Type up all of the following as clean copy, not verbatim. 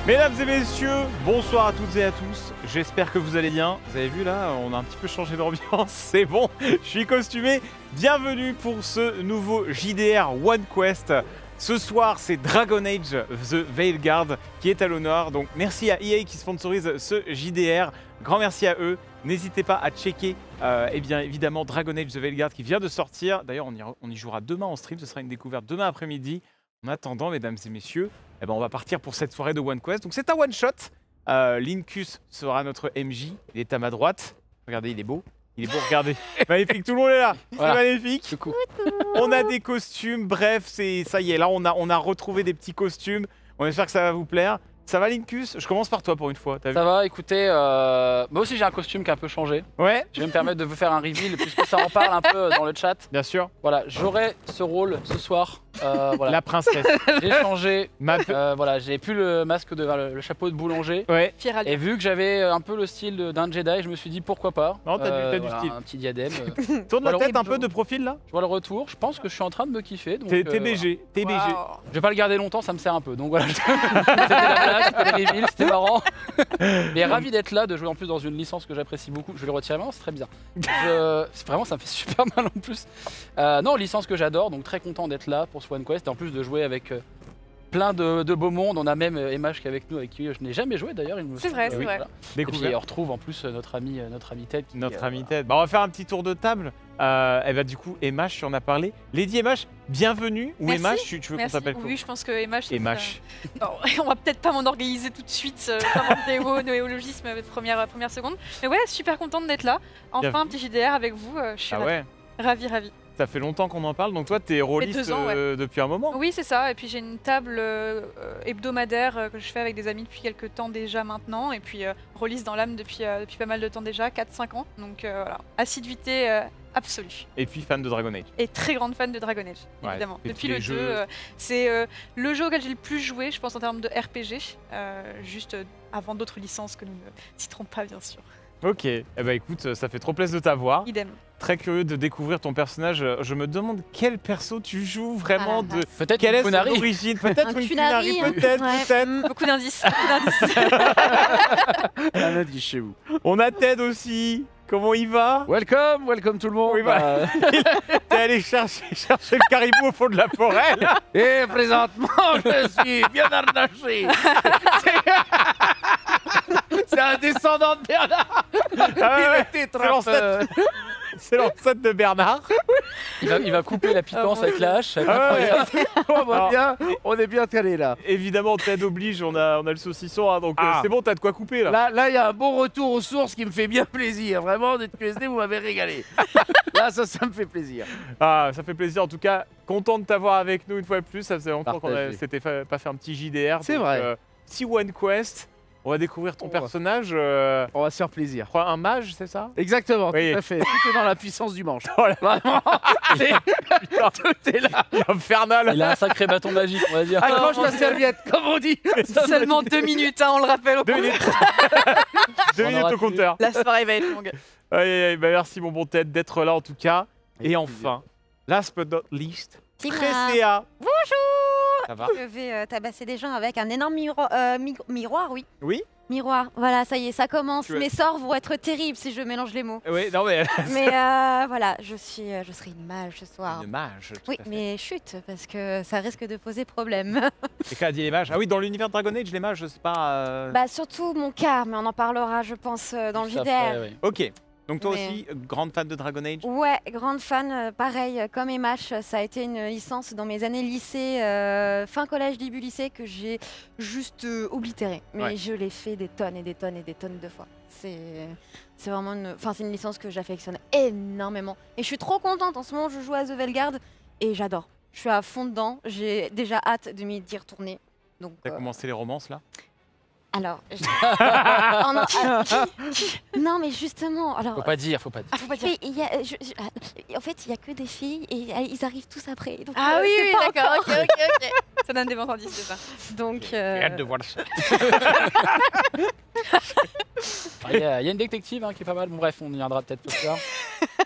Mesdames et messieurs, bonsoir à toutes et à tous, j'espère que vous allez bien. Vous avez vu là, on a un petit peu changé d'ambiance, c'est bon, je suis costumé. Bienvenue pour ce nouveau JDR One Quest. Ce soir, c'est Dragon Age The Veilguard qui est à l'honneur. Donc merci à EA qui sponsorise ce JDR. Grand merci à eux. N'hésitez pas à checker eh bien, évidemment Dragon Age The Veilguard qui vient de sortir. D'ailleurs, on y jouera demain en stream, ce sera une découverte demain après-midi. En attendant, mesdames et messieurs, eh ben, on va partir pour cette soirée de One Quest. Donc c'est un one-shot. Lincus sera notre MJ. Il est à ma droite. Regardez, il est beau. Il est beau, regardez. Magnifique, tout le monde est là. Voilà. C'est magnifique. On a des costumes, bref, ça y est. Là, on a retrouvé des petits costumes. On espère que ça va vous plaire. Ça va, Lincus? Je commence par toi pour une fois. Ça va, écoutez, moi aussi j'ai un costume qui a un peu changé. Ouais. Je vais me permettre de vous faire un reveal puisque ça en parle un peu dans le chat. Bien sûr. Voilà, j'aurai ce rôle ce soir. Voilà. La princesse. J'ai changé. Voilà, j'ai plus le masque le chapeau de boulanger. Ouais. Et vu que j'avais un peu le style d'un Jedi, je me suis dit pourquoi pas. Non, t'as du style. Un petit diadème. Tourne la tête un peu de profil là. Je vois le retour. Je pense que je suis en train de me kiffer. T'es BG. T'es BG. Je vais pas le garder longtemps, ça me sert un peu. Donc voilà. C'était la blague, c'était le reveal, c'était marrant. Mais ravi d'être là, de jouer en plus dans une licence que j'apprécie beaucoup. Je vais le retirer maintenant, c'est très bien. Vraiment, ça me fait super mal en plus. Non, licence que j'adore, donc très content d'être là pour ce One Quest. Et en plus de jouer avec plein de beaux mondes. On a même Emash qui est avec nous, avec qui je n'ai jamais joué d'ailleurs. C'est vrai, c'est vrai. Voilà. Et puis on retrouve en plus notre ami Ted. Notre ami Ted. Bah, on va faire un petit tour de table. Et bah, du coup, Emash, tu en as parlé. Lady Emash, bienvenue. Ou Emash, tu veux qu'on s'appelle Oui, je pense que Emash. Emash. On va peut-être pas m'enorganiser tout de suite comme un néologisme première seconde. Mais ouais, super contente d'être là. Enfin, un petit JDR avec vous. Je suis ravie. Ça fait longtemps qu'on en parle, donc toi, t'es rôliste depuis un moment. Oui, c'est ça. Et puis j'ai une table hebdomadaire que je fais avec des amis depuis quelques temps déjà maintenant. Et puis rôliste dans l'âme depuis pas mal de temps déjà, 4-5 ans. Donc voilà, assiduité absolue. Et puis fan de Dragon Age. Et très grande fan de Dragon Age, évidemment. Depuis le 2, c'est le jeu auquel j'ai le plus joué, je pense, en termes de RPG. Juste avant d'autres licences que nous ne citerons pas, bien sûr. Ok, eh ben, écoute, ça fait trop plaisir de t'avoir. Idem. Très curieux de découvrir ton personnage. Je me demande quel perso tu joues vraiment, peut-être quelle est son Qunari. origine. Peut-être une Qunari, hein. peut-être. Beaucoup d'indices. Un indice chez vous. On a Ted aussi. Comment il va? Welcome tout le monde. Oui, bah, t'es allé chercher le caribou au fond de la forêt là. Et présentement, je suis bien harnaché. C'est un descendant de Bernard. C'est l'ancêtre de Bernard. Il va couper la pitance avec la hache. On est bien calé là. Évidemment, Ted oblige, on a le saucisson, hein, donc c'est bon, t'as de quoi couper là. Là, il y a un bon retour aux sources qui me fait bien plaisir. Vraiment, d'être QSD, vous m'avez régalé. Là, ça me fait plaisir. Ah, ça fait plaisir en tout cas. Content de t'avoir avec nous une fois de plus. Ça faisait longtemps qu'on s'était pas fait un petit JDR. C'est vrai. Si One Quest. On va découvrir ton personnage. On va se faire plaisir. Je crois un mage, c'est ça? Exactement, oui. Tout à fait. Tout est dans la puissance du manche. Oh là. Vraiment, tout est là. Infernal. Il a un sacré bâton magique, on va dire. Accroche la serviette, comme on dit. Seulement 2 minutes, hein, on le rappelle. 2 minutes. 2 minutes au compteur. La soirée va être longue. Bah, merci mon bon Ted d'être là en tout cas. Et enfin, last but not least, Trécéa. Bonjour. Ça va? Je vais tabasser des gens avec un énorme miroir, oui. Oui? Miroir, voilà, ça y est, ça commence. Tu veux- Mes sorts vont être terribles si je mélange les mots. Oui, non mais... Mais voilà, je serai une mage ce soir. Une mage, tout Oui, à fait. mais chut, parce que ça risque de poser problème. C'est quoi, dit les mages? Ah oui, dans l'univers de Dragon Age, les mages, c'est pas... Bah surtout mon cas, mais on en parlera, je pense, dans le Juste JDR. après, oui. Ok. Donc toi Mais- aussi, grande fan de Dragon Age? Ouais, grande fan, pareil, comme Emash, ça a été une licence dans mes années lycée, fin collège, début lycée, que j'ai juste oblitérée. Mais je l'ai fait des tonnes et des tonnes et des tonnes de fois. C'est vraiment c'est une licence que j'affectionne énormément. Et je suis trop contente, en ce moment je joue à The Veilguard et j'adore. Je suis à fond dedans, j'ai déjà hâte de m'y d'y retourner. Donc, T'as commencé les romances là? alors, non mais justement, alors. Faut pas dire. En fait, il y a que des filles et ils arrivent tous après. Donc, Ah oui, c'est pas d'accord, encore. ok. Ça donne des bons indices, c'est ça. Donc, J'ai hâte de voir ça. Il y a une détective qui est pas mal. Bon, bref, on y viendra peut-être plus tard.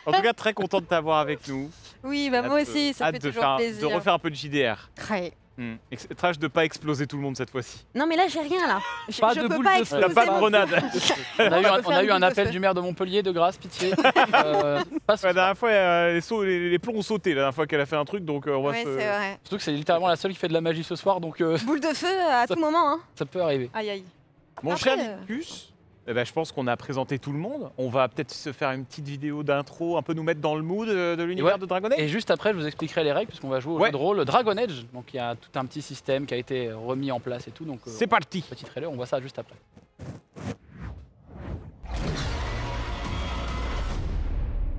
En tout cas, très content de t'avoir avec nous. oui, bah moi aussi, ça fait toujours plaisir. De refaire un peu de JDR. Ouais. Tâche de pas exploser tout le monde cette fois-ci. Non, mais là, j'ai rien, là. Je, Pas je de peux boule pas de feu. T'as exploser. pas de grenade. On a eu un faire une appel boule de du feu. maire de Montpellier, de grâce, pitié. Pas La dernière fois, les plombs ont sauté la dernière fois qu'elle a fait un truc, donc on va Oui, se... c'est vrai. Surtout que c'est littéralement la seule qui fait de la magie ce soir, donc Boule de feu à tout moment, hein. ça peut arriver. Aïe aïe. Mon Après, cher Vicus, eh ben, je pense qu'on a présenté tout le monde. On va peut-être se faire une petite vidéo d'intro, un peu nous mettre dans le mood de l'univers Ouais. de Dragon Age. Et juste après, je vous expliquerai les règles, puisqu'on va jouer au Ouais. jeu de rôle Dragon Age. Donc il y a tout un petit système qui a été remis en place et tout. Donc C'est parti. petit trailer, on voit ça juste après.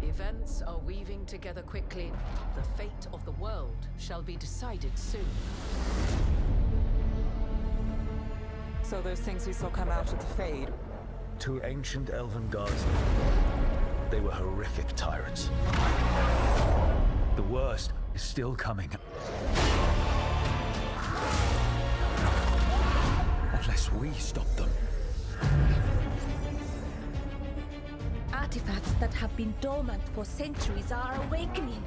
Events are weaving together quickly. The fate of the world shall be decided soon. So those things we saw come out of the Fade, Two ancient elven gods. They were horrific tyrants. The worst is still coming. Unless we stop them. Artifacts that have been dormant for centuries are awakening.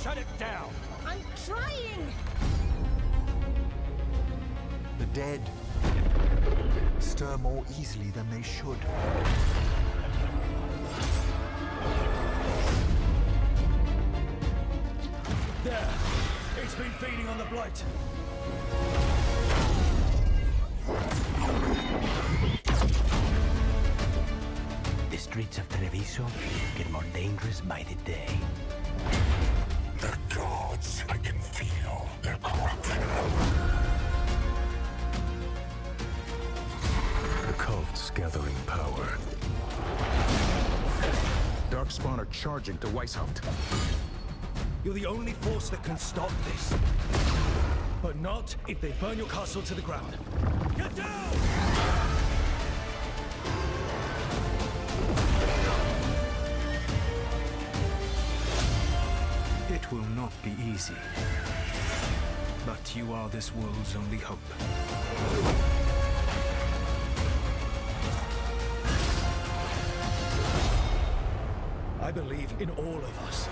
Shut it down! I'm trying! The dead stir more easily than they should. There! It's been feeding on the blight! The streets of Treviso get more dangerous by the day. The gods, I can feel their corruption. The cult's gathering power. Darkspawn are charging to Weishaupt. You're the only force that can stop this. But not if they burn your castle to the ground. Get down! It will not be easy. But you are this world's only hope. I believe in all of us.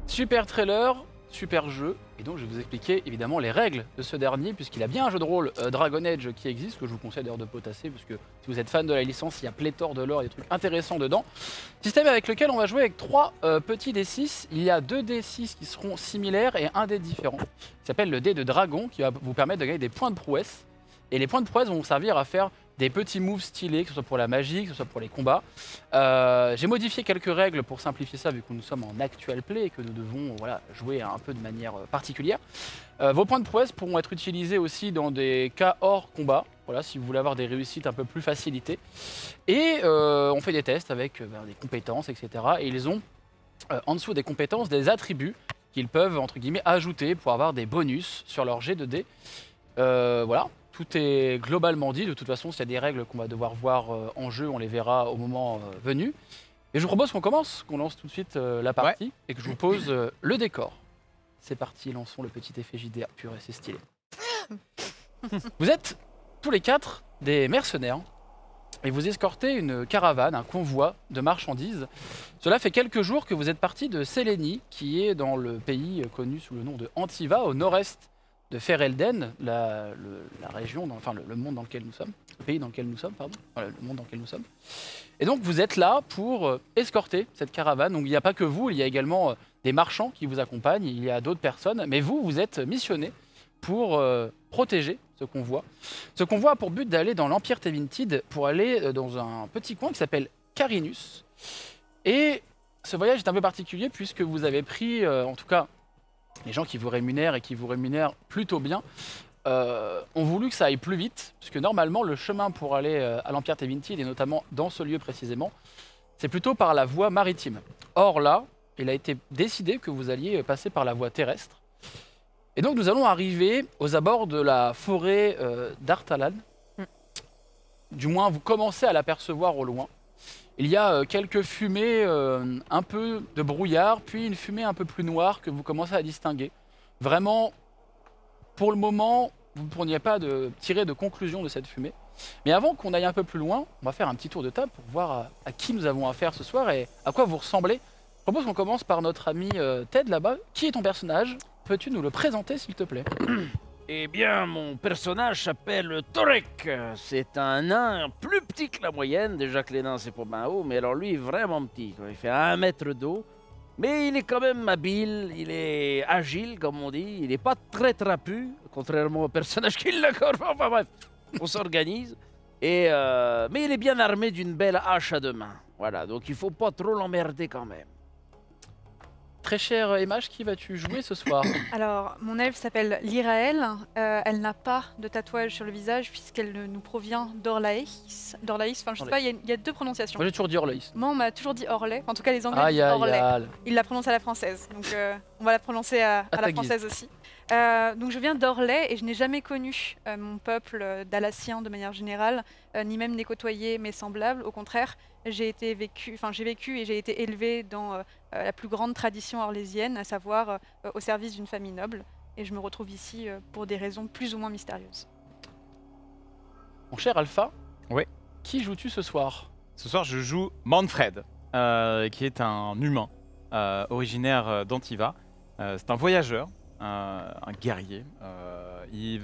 Super trailer, super jeu. Et donc je vais vous expliquer évidemment les règles de ce dernier, puisqu'il a bien un jeu de rôle Dragon Age qui existe, que je vous conseille d'ailleurs de potasser, parce que si vous êtes fan de la licence, il y a pléthore de lore et des trucs intéressants dedans. Système avec lequel on va jouer avec 3 petits D6. Il y a 2 D6 qui seront similaires et un dé différent, qui s'appelle le dé de dragon, qui va vous permettre de gagner des points de prouesse. Et les points de prouesse vont vous servir à faire des petits moves stylés, que ce soit pour la magie, que ce soit pour les combats. J'ai modifié quelques règles pour simplifier ça, vu que nous sommes en actual play et que nous devons jouer un peu de manière particulière. Vos points de prouesse pourront être utilisés aussi dans des cas hors combat, si vous voulez avoir des réussites un peu plus facilitées. Et on fait des tests avec des compétences, etc. Et ils ont en dessous des compétences des attributs qu'ils peuvent, entre guillemets, ajouter pour avoir des bonus sur leur jet de dés. Voilà. Tout est globalement dit. De toute façon, s'il y a des règles qu'on va devoir voir en jeu, on les verra au moment venu. Et je vous propose qu'on commence, qu'on lance tout de suite la partie et que je vous pose le décor. C'est parti, lançons le petit effet JDR. Purée, c'est stylé. Vous êtes tous les 4 des mercenaires et vous escortez une caravane, un convoi de marchandises. Cela fait quelques jours que vous êtes partis de Sélénie, qui est dans le pays connu sous le nom de Antiva, au nord-est de Ferelden, la région, le monde dans lequel nous sommes, le pays dans lequel nous sommes, pardon, le monde dans lequel nous sommes. Et donc vous êtes là pour escorter cette caravane. Donc il n'y a pas que vous, il y a également des marchands qui vous accompagnent, il y a d'autres personnes, mais vous êtes missionnés pour protéger ce convoi. Ce convoi a pour but d'aller dans l'Empire Tevintid pour aller dans un petit coin qui s'appelle Carinus. Et ce voyage est un peu particulier puisque vous avez pris, en tout cas, les gens qui vous rémunèrent et qui vous rémunèrent plutôt bien, ont voulu que ça aille plus vite, puisque normalement le chemin pour aller à l'Empire Tevintid, et notamment dans ce lieu précisément, c'est plutôt par la voie maritime. Or là, il a été décidé que vous alliez passer par la voie terrestre. Et donc nous allons arriver aux abords de la forêt d'Artalan. Du moins, vous commencez à l'apercevoir au loin. Il y a quelques fumées, un peu de brouillard, puis une fumée un peu plus noire que vous commencez à distinguer. Vraiment, pour le moment, vous ne pourriez pas tirer de conclusion de cette fumée. Mais avant qu'on aille un peu plus loin, on va faire un petit tour de table pour voir à qui nous avons affaire ce soir et à quoi vous ressemblez. Je propose qu'on commence par notre ami Ted là-bas. Qui est ton personnage? Peux-tu nous le présenter s'il te plaît? Eh bien, mon personnage s'appelle Torek. C'est un nain plus petit que la moyenne. Déjà que les nains, c'est pas bien haut, mais alors lui, il est vraiment petit, quoi. Il fait 1 mètre d'eau. Mais il est quand même habile, il est agile, comme on dit. Il n'est pas très trapu, contrairement au personnage qui l'accorde. Enfin bref, on s'organise. Mais il est bien armé d'une belle hache à 2 mains. Voilà, donc il faut pas trop l'emmerder quand même. Très cher Emash, qui vas-tu jouer ce soir? Alors, mon elfe s'appelle Lyraël. Elle n'a pas de tatouage sur le visage puisqu'elle nous provient d'Orlaïs. Enfin, je sais pas, il y a 2 prononciations. Moi j'ai toujours dit Orlaïs. Moi, on m'a toujours dit Orlais. En tout cas, les Anglais disent Orlais. Ils la prononcent à la française. Donc, on va la prononcer à la française aussi. Donc, je viens d'Orlais et je n'ai jamais connu mon peuple d'Alassiens de manière générale, ni même les côtoyer mes semblables. Au contraire, j'ai vécu et j'ai été élevée dans la plus grande tradition orlésienne, à savoir au service d'une famille noble. Et je me retrouve ici pour des raisons plus ou moins mystérieuses. Mon cher Alpha, ouais. Qui joues-tu ce soir? Ce soir, je joue Manfred, qui est un humain originaire d'Antiva. C'est un voyageur, un guerrier. Il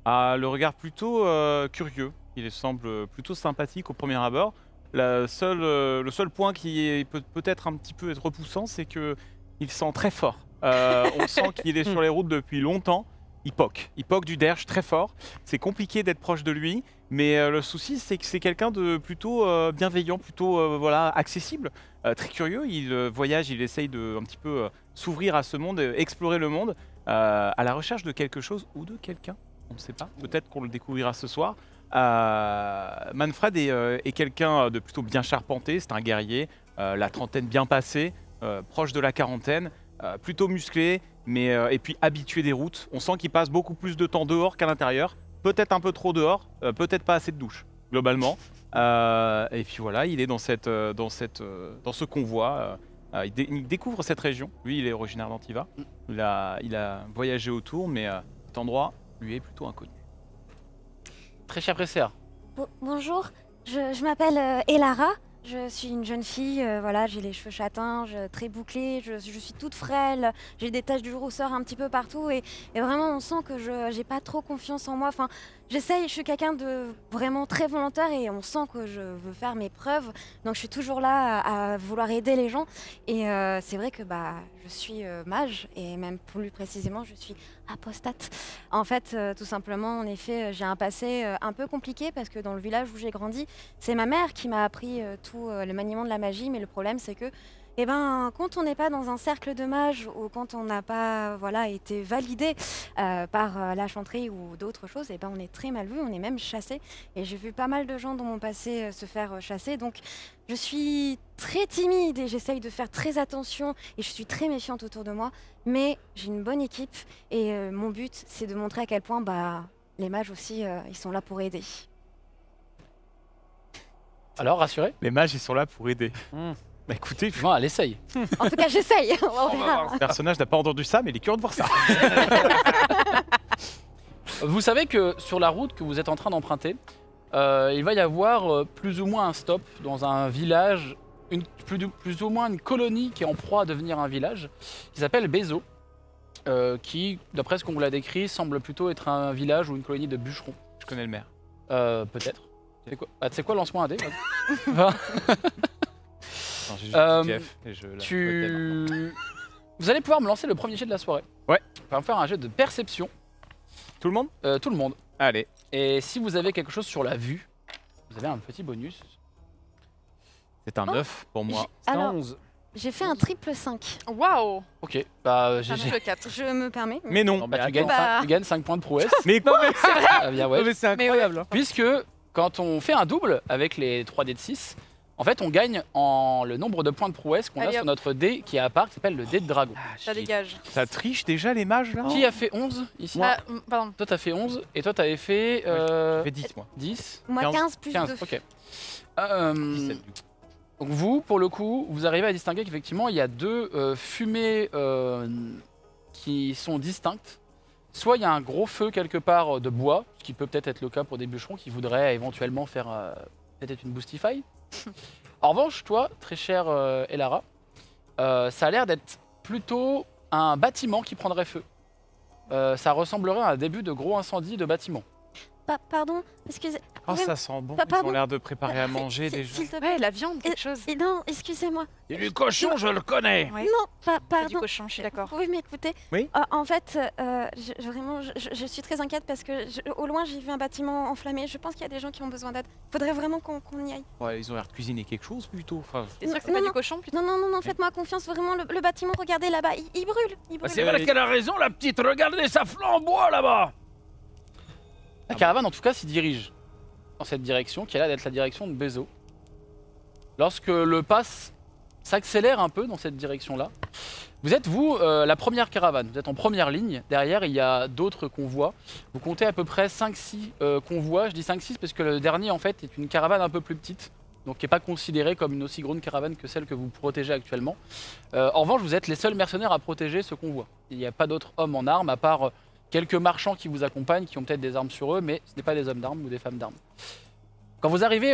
a le regard plutôt curieux. Il semble plutôt sympathique au premier abord. Le seul point qui peut être un petit peu être repoussant, c'est qu'il sent très fort. On sent qu'il est sur les routes depuis longtemps. Il poque du derche très fort. C'est compliqué d'être proche de lui, mais le souci, c'est que c'est quelqu'un de plutôt bienveillant, plutôt voilà, accessible, très curieux. Il voyage, il essaye de un petit peu s'ouvrir à ce monde, explorer le monde, à la recherche de quelque chose ou de quelqu'un. On ne sait pas. Peut-être qu'on le découvrira ce soir. Manfred est quelqu'un de plutôt bien charpenté, c'est un guerrier, la trentaine bien passée, proche de la quarantaine, plutôt musclé, mais et puis habitué des routes. On sent qu'il passe beaucoup plus de temps dehors qu'à l'intérieur, peut-être un peu trop dehors, peut-être pas assez de douche, globalement. Et puis voilà, il est dans ce convoi, il découvre cette région. Lui, il est originaire d'Antiva, il a voyagé autour, mais cet endroit lui est plutôt inconnu. Très cher Presser. Bonjour, je m'appelle Elara. Je suis une jeune fille, voilà, j'ai les cheveux châtains, très bouclés, je suis toute frêle, j'ai des taches de rousseur un petit peu partout et vraiment on sent que je n'ai pas trop confiance en moi. Enfin, j'essaye, je suis quelqu'un de vraiment très volontaire et on sent que je veux faire mes preuves. Donc je suis toujours là à vouloir aider les gens et c'est vrai que je suis mage et même plus précisément je suis apostate. En fait, tout simplement, en effet, j'ai un passé un peu compliqué parce que dans le village où j'ai grandi, c'est ma mère qui m'a appris tout le maniement de la magie, mais le problème c'est que quand on n'est pas dans un cercle de mages ou quand on n'a pas été validé par la chanterie ou d'autres choses, on est très mal vu, on est même chassé. Et j'ai vu pas mal de gens dans mon passé se faire chasser. Donc je suis très timide et j'essaye de faire très attention et je suis très méfiante autour de moi. Mais j'ai une bonne équipe et mon but c'est de montrer à quel point les mages aussi, ils sont là pour aider. Alors, rassuré? Les mages, ils sont là pour aider. Bah écoutez, elle essaye. En tout cas, j'essaye. On verra. Le personnage n'a pas entendu ça, mais il est curieux de voir ça. Vous savez que sur la route que vous êtes en train d'emprunter, il va y avoir plus ou moins un stop dans un village, plus ou moins une colonie qui est en proie à devenir un village, qui s'appelle Bézo, qui, d'après ce qu'on vous l'a décrit, semble plutôt être un village ou une colonie de bûcherons. Je connais le maire. Peut-être. C'est quoi, tu sais quoi, lance-moi un dé. Non, j'ai juste Jeff et Vous allez pouvoir me lancer le premier jet de la soirée. Ouais. On va faire un jet de perception. Tout le monde? Tout le monde. Allez. Et si vous avez quelque chose sur la vue, vous avez un petit bonus. C'est un 9 pour moi. C'est un 11. J'ai fait un triple 5. Waouh! Ok, GG. Le 4. Je me permets. Mais non. Tu gagnes 5 points de prouesse. Mais non, mais c'est vrai! Bien, ouais. Mais c'est incroyable. Puisque quand on fait un double avec les 3 dés de 6, en fait, on gagne en le nombre de points de prouesse qu'on a sur notre dé qui est à part, qui s'appelle le dé de dragon. Ça dégage. Ça triche déjà les mages là? Qui a fait 11 ici? Pardon. Toi, t'as fait 11 et toi, t'avais fait. J'ai fait 10 moi. 10? Moi 15 plus 15, 2. ok. 17. Donc, vous, pour le coup, vous arrivez à distinguer qu'effectivement, il y a 2 fumées qui sont distinctes soit il y a un gros feu quelque part de bois, ce qui peut peut-être être le cas pour des bûcherons qui voudraient éventuellement faire peut-être une boostify. En revanche, toi, très cher Elara, ça a l'air d'être plutôt un bâtiment qui prendrait feu. Ça ressemblerait à un début de gros incendie de bâtiment. Pardon, excusez. Oh, ça sent bon. Ils pardon. ont l'air de préparer à manger déjà. S'il te plaît. Ouais, la viande, quelque chose. Non, excusez-moi. C'est du cochon, je le connais. Ouais. Non, C'est pardon. du cochon, je suis d'accord. Vous pouvez m'écouter? Oui. En fait, vraiment, je suis très inquiète parce que au loin, j'ai vu un bâtiment enflammé. Je pense qu'il y a des gens qui ont besoin d'aide. Faudrait vraiment qu'on y aille. Ouais, ils ont l'air de cuisiner quelque chose plutôt. Enfin, T'es sûr que c'est pas du cochon plutôt? Non, faites-moi confiance, vraiment, le bâtiment, regardez là-bas, il brûle. Il Bah, brûle. c'est vrai qu'elle a raison, la petite. Regardez, ça flamboie là-bas. La caravane, en tout cas, s'y dirige dans cette direction, qui a l'air d'être la direction de Bezo. Lorsque le pas s'accélère un peu dans cette direction-là, vous êtes, vous, la première caravane. Vous êtes en première ligne. Derrière, il y a d'autres convois. Vous comptez à peu près 5-6 convois. Je dis 5-6 parce que le dernier, en fait, est une caravane un peu plus petite. Donc, qui n'est pas considérée comme une aussi grande caravane que celle que vous protégez actuellement. En revanche, vous êtes les seuls mercenaires à protéger ce convoi. Il n'y a pas d'autres hommes en armes, à part quelques marchands qui vous accompagnent, qui ont peut-être des armes sur eux, mais ce n'est pas des hommes d'armes ou des femmes d'armes. Quand vous arrivez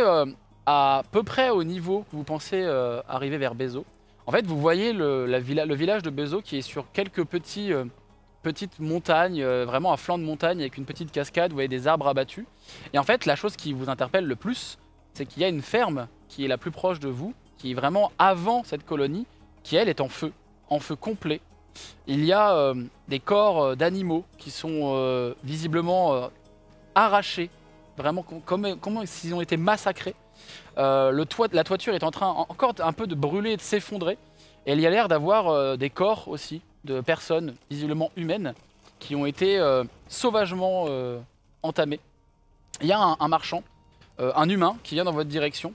à peu près au niveau que vous pensez arriver vers Bezo, en fait, vous voyez le village de Bezo qui est sur quelques petites montagnes, vraiment à flanc de montagne avec une petite cascade, vous voyez des arbres abattus. Et en fait, la chose qui vous interpelle le plus, c'est qu'il y a une ferme qui est la plus proche de vous, qui est vraiment avant cette colonie, qui elle est en feu complet. Il y a des corps d'animaux qui sont visiblement arrachés, vraiment comme s'ils ont été massacrés. La toiture est en train encore un peu de brûler et de s'effondrer. Et il y a l'air d'avoir des corps aussi de personnes visiblement humaines qui ont été sauvagement entamés. Il y a un marchand, un humain qui vient dans votre direction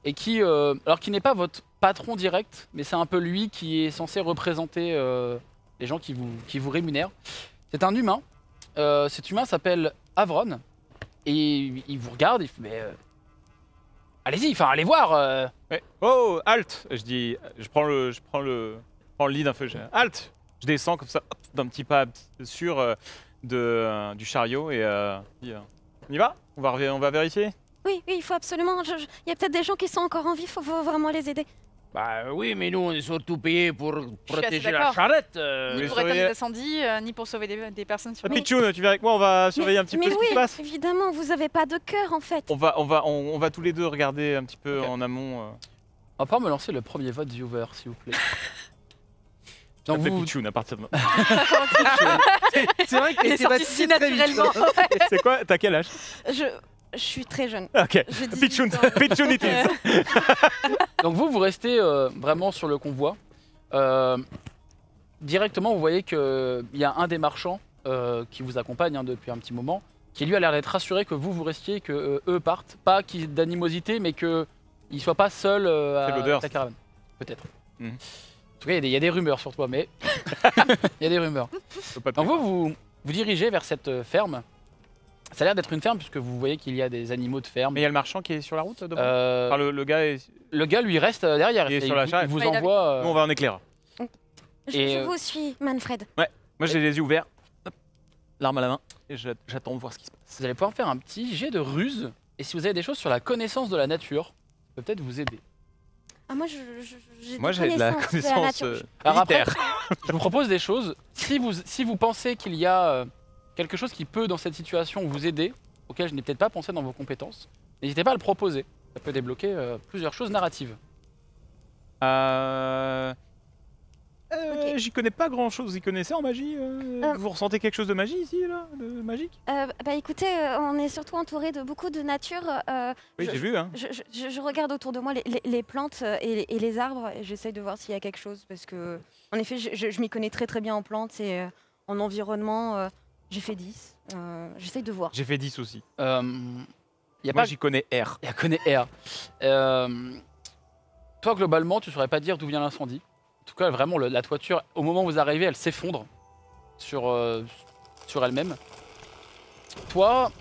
et qui, alors qui n'est pas votre patron direct, mais c'est un peu lui qui est censé représenter les gens qui vous rémunèrent. C'est un humain. Cet humain s'appelle Avron et il vous regarde. Il fait mais allez-y, enfin allez voir. Ouais. Oh, halt! Je prends le lead un peu. Halt! Je descends comme ça, hop, d'un petit pas sûr du chariot et on y va? On va vérifier? Oui, il faut absolument. Il y a peut-être des gens qui sont encore en vie, faut vraiment les aider. Bah oui, mais nous, on est surtout payés pour protéger la d'accord. charrette. Ni pour éteindre les incendies, ni pour sauver des personnes sur Ah, le Pichoun, tu viens avec moi, on va surveiller un petit peu ce qui se passe. Évidemment, vous avez pas de cœur en fait. On va tous les deux regarder un petit peu en amont. On va pouvoir me lancer le premier vote viewer, s'il vous plaît. Donc vous... Pichoun à partir de maintenant. C'est vrai qu'il est sorti si naturellement. C'est quoi? T'as quel âge? Je suis très jeune. Ok, Pichoun it is. Donc vous restez vraiment sur le convoi. Directement, vous voyez qu'il y a un des marchands qui vous accompagne depuis un petit moment, qui lui a l'air d'être rassuré que vous restiez, que eux partent. Pas d'animosité, mais qu'ils ne soient pas seuls à la caravane. Peut-être. En tout cas, il y a des rumeurs sur toi, mais... Il y a des rumeurs. Donc vous dirigez vers cette ferme. Ça a l'air d'être une ferme puisque vous voyez qu'il y a des animaux de ferme. Mais il y a le marchand qui est sur la route devant. Enfin, le gars est... Le gars lui reste derrière. Il est sur la charrette. Il vous envoie... Nous on va en éclaireur. Je vous suis, Manfred. Ouais, moi j'ai les yeux ouverts. L'arme à la main. Et j'attends de voir ce qui se passe. Vous allez pouvoir faire un petit jet de ruse. Et si vous avez des choses sur la connaissance de la nature, ça peut peut-être vous aider. Ah, moi j'ai de la connaissance Alors après, je vous propose des choses. Si vous pensez qu'il y a... quelque chose qui peut, dans cette situation, vous aider, auquel je n'ai peut-être pas pensé dans vos compétences, n'hésitez pas à le proposer. Ça peut débloquer plusieurs choses narratives. Okay. J'y connais pas grand-chose. Vous y connaissez en magie? Vous ressentez quelque chose de magie ici, là? De magique? Bah écoutez, on est surtout entouré de beaucoup de nature. Oui, j'ai vu. Hein. Je regarde autour de moi les plantes et les arbres et j'essaye de voir s'il y a quelque chose. Parce que, en effet, je m'y connais très bien en plantes et en environnement. J'ai fait 10. J'essaye de voir. J'ai fait 10 aussi. Moi, j'y connais R. Il connaît R. Toi, globalement, tu ne saurais pas dire d'où vient l'incendie. En tout cas, vraiment, la toiture, au moment où vous arrivez, elle s'effondre sur elle-même. Toi,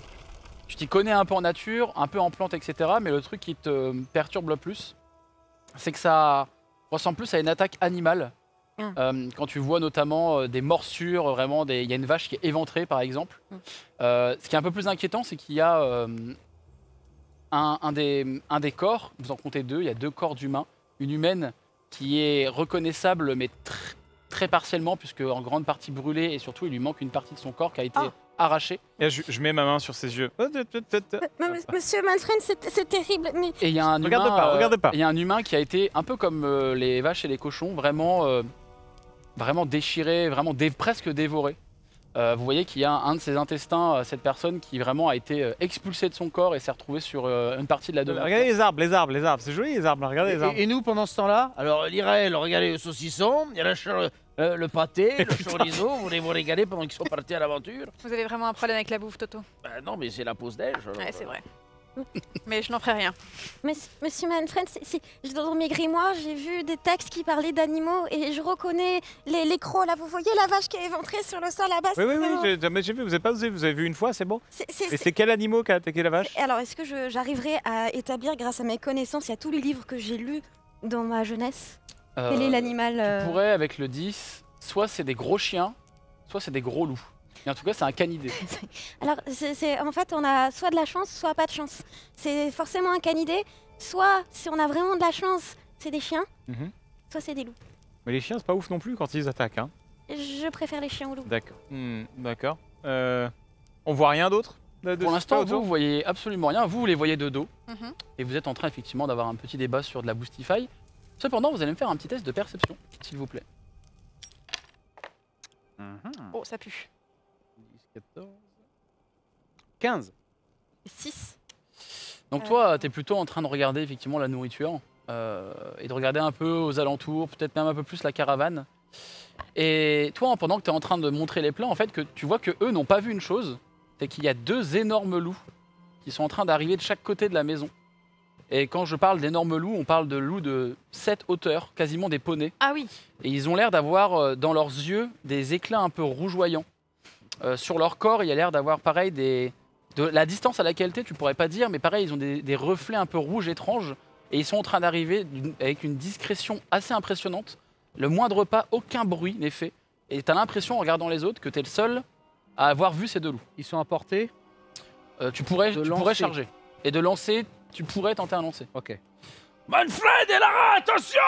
tu t'y connais un peu en nature, un peu en plantes, etc. Mais le truc qui te perturbe le plus, c'est que ça ressemble plus à une attaque animale Quand tu vois notamment des morsures, vraiment, il y a une vache qui est éventrée par exemple. Ce qui est un peu plus inquiétant, c'est qu'il y a un des corps, vous en comptez deux, il y a 2 corps d'humains, une humaine qui est reconnaissable mais très partiellement puisque en grande partie brûlée et surtout il lui manque une partie de son corps qui a été arrachée. Et je mets ma main sur ses yeux. Monsieur Manfred, c'est terrible. Mais... Et il y a un Regarde humain, pas, regarde pas. Il y a un humain qui a été un peu comme les vaches et les cochons, vraiment déchiré, vraiment presque dévoré. Vous voyez qu'il y a un de ses intestins, cette personne qui vraiment a été expulsée de son corps et s'est retrouvée sur une partie de la demeure. Regardez les arbres, c'est joli les arbres, regardez les arbres. Et nous, pendant ce temps-là, alors l'Iraël, regardez le saucisson, il y a le pâté, le chorizo, vous voulez vous régaler pendant qu'ils sont partis à l'aventure. Vous avez vraiment un problème avec la bouffe, Toto. Non, mais c'est la pause déj. Ouais, c'est vrai. Mais je n'en ferai rien. Monsieur Manfred, dans mes grimoires, j'ai vu des textes qui parlaient d'animaux et je reconnais les crocs là. Vous voyez la vache qui est éventrée sur le sol là-bas? Oui, j'ai vu, vous avez vu une fois, c'est bon. Et c'est quel animal qui a attaqué la vache? Alors, est-ce que j'arriverai à établir, grâce à mes connaissances et à tous les livres que j'ai lus dans ma jeunesse, quel est l'animal Tu pourrais, avec le 10, soit c'est des gros chiens, soit c'est des gros loups. Et en tout cas, c'est un canidé. Alors, en fait, on a soit de la chance, soit pas de chance. C'est forcément un canidé. Soit, si on a vraiment de la chance, c'est des chiens. Soit c'est des loups. Mais les chiens, c'est pas ouf non plus quand ils attaquent. Hein. Je préfère les chiens aux loups. D'accord. D'accord. On voit rien d'autre? Pour l'instant, vous voyez absolument rien. Vous les voyez de dos. Et vous êtes en train, effectivement, d'avoir un petit débat sur de la Boostify. Cependant, vous allez me faire un petit test de perception, s'il vous plaît. Oh, ça pue. 14... 15. 6. Donc toi, tu es plutôt en train de regarder effectivement la nourriture et de regarder un peu aux alentours, peut-être même un peu plus la caravane. Et toi, pendant que tu es en train de montrer les plats, en fait, que tu vois que eux n'ont pas vu une chose, c'est qu'il y a 2 énormes loups qui sont en train d'arriver de chaque côté de la maison. Et quand je parle d'énormes loups, on parle de loups de 7 hauteurs, quasiment des poneys. Ah oui. Et ils ont l'air d'avoir dans leurs yeux des éclats un peu rougeoyants. Sur leur corps, il y a l'air d'avoir pareil de la distance à laquelle tu pourrais pas dire, mais pareil, ils ont des reflets un peu rouges étranges et ils sont en train d'arriver avec une discrétion assez impressionnante. Le moindre pas, aucun bruit n'est fait. Et tu as l'impression, en regardant les autres, que tu es le seul à avoir vu ces 2 loups. Ils sont à portée. Tu pourrais charger. Et de lancer, tu pourrais tenter un lancer. Ok. Manfred et Lara, attention!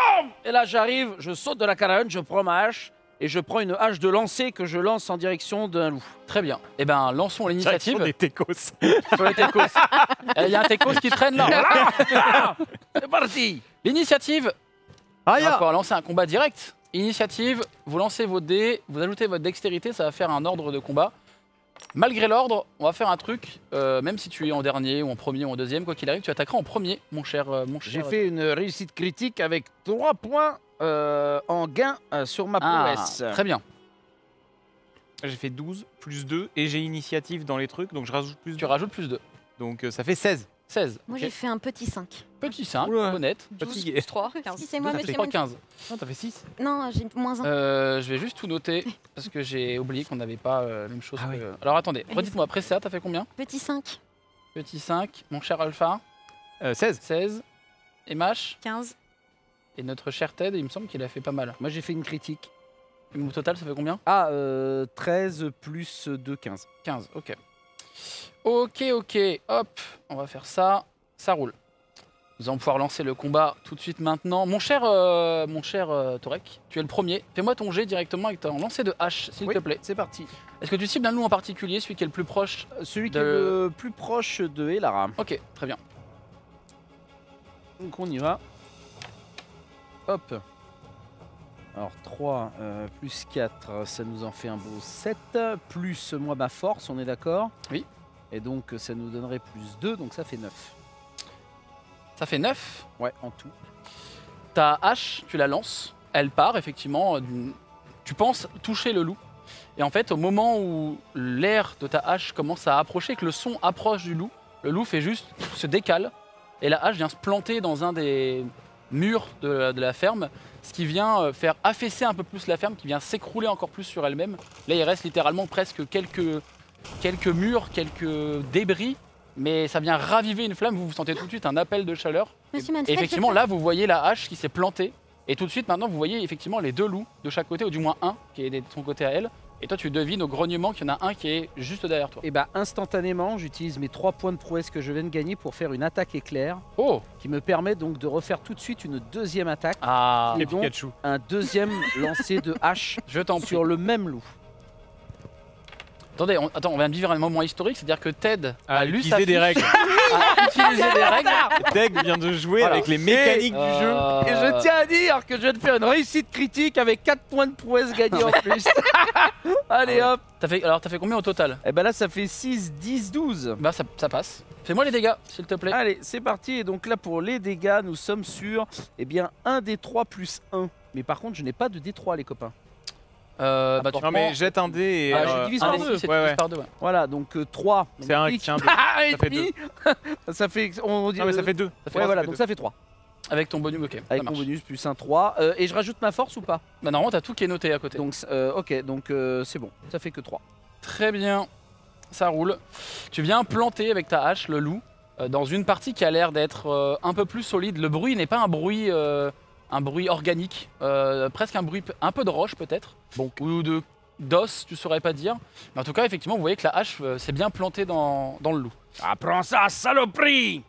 Et là, j'arrive, je saute de la caravane, je prends ma hache et je prends une hache de lancer que je lance en direction d'un loup. Très bien. Eh ben, lançons l'initiative. Sur des techos. Sur les techos. Il y a un techos qui traîne là. Voilà. C'est parti. L'initiative. On va pouvoir lancer un combat direct. Initiative, vous lancez vos dés, vous ajoutez votre dextérité, ça va faire un ordre de combat. Malgré l'ordre, on va faire un truc, même si tu es en dernier ou en premier ou en deuxième, quoi qu'il arrive, tu attaqueras en premier, mon cher. J'ai fait une réussite critique avec 3 points en gain sur ma prouesse. Très bien. J'ai fait 12 plus 2 et j'ai initiative dans les trucs, donc je rajoute plus 2. Tu rajoutes plus 2. Donc ça fait 16. 16. Moi, Okay. j'ai fait un petit 5. Petit 5, honnête. Fatigué. 3, 15. Si c'est moi, Ça monsieur fait pas Manfred. 15. Non, t'as fait 6. Non, j'ai moins 1. Je vais juste tout noter parce que j'ai oublié qu'on n'avait pas la même chose. Ah oui. Alors attendez, redites-moi, après ça, t'as fait combien? Petit 5. Petit 5, mon cher Alpha. 16. 16. Et Mash. 15. Et notre cher Ted, il me semble qu'il a fait pas mal. Moi j'ai fait une critique. Et au total, ça fait combien? 13 plus 2, 15. 15, ok. Ok, hop, on va faire ça. Ça roule. Nous allons pouvoir lancer le combat tout de suite maintenant. Mon cher Torek, tu es le premier. Fais-moi ton jet directement avec ton lancer de hache, s'il te plaît. C'est parti. Est-ce que tu cibles un loup en particulier, celui qui est le plus proche? Celui qui est le plus proche de Elara. Ok, très bien. Donc on y va. Hop. Alors 3 plus 4, ça nous en fait un beau 7. Plus moi ma force, on est d'accord? Oui. Et donc ça nous donnerait plus 2, donc ça fait 9. Ça fait 9. Ouais, en tout. Ta hache, tu la lances. Elle part, effectivement. Tu penses toucher le loup. Et en fait, au moment où l'air de ta hache commence à approcher, que le son approche du loup, le loup fait juste se décale. Et la hache vient se planter dans un des murs de la ferme. Ce qui vient faire affaisser un peu plus la ferme, qui vient s'écrouler encore plus sur elle-même. Là, il reste littéralement presque quelques murs, quelques débris. Mais ça vient raviver une flamme, vous sentez tout de suite un appel de chaleur. Monsieur Manfred, Et effectivement, là, vous voyez la hache qui s'est plantée Et tout de suite, maintenant, vous voyez effectivement les deux loups de chaque côté, ou du moins un qui est de son côté à elle. Et toi, tu devines au grognement qu'il y en a un qui est juste derrière toi. Et bah instantanément, j'utilise mes 3 points de prouesse que je viens de gagner pour faire une attaque éclair. Oh, qui me permet donc de refaire tout de suite une deuxième attaque. Ah, et donc Pikachu. un deuxième lancer de hache je t'en prie. sur le même loup. Attendez, on vient de vivre un moment historique, c'est-à-dire que Ted a lu sa utiliser des fiche, règles. a utilisé des règles. Teg vient de jouer Voilà. avec les mécaniques du jeu. Et je tiens à dire que je viens de faire une réussite critique avec 4 points de prouesse gagnés en plus. Allez hop. T'as fait combien au total? Et ben là ça fait 6, 10, 12. Bah ça passe. Fais-moi les dégâts, s'il te plaît. Allez, c'est parti. Et donc là pour les dégâts, nous sommes sur un D3 plus 1. Mais par contre, je n'ai pas de D3 les copains. Bah tu Non prends... mais jette un dé et je divise un par des deux. six, c'est Ouais, divisé ouais. par deux, ouais. Voilà, donc 3. C'est un qui a un deux. Ça fait deux. Ça fait on dit Non mais ça fait 2. ouais, voilà, donc ça fait 3. Avec ton bonus, ok. ça Avec mon marche. bonus plus un 3. Et je rajoute ma force ou pas? Bah normalement, t'as tout qui est noté à côté. Donc ok, donc c'est bon. Ça fait que 3. Très bien, ça roule. Tu viens planter avec ta hache le loup dans une partie qui a l'air d'être un peu plus solide. Le bruit n'est pas un bruit organique, presque un bruit un peu de roche peut-être, ou de d'os, tu saurais pas dire. Mais en tout cas, effectivement, vous voyez que la hache s'est bien plantée dans le loup. Apprends ça, saloperie!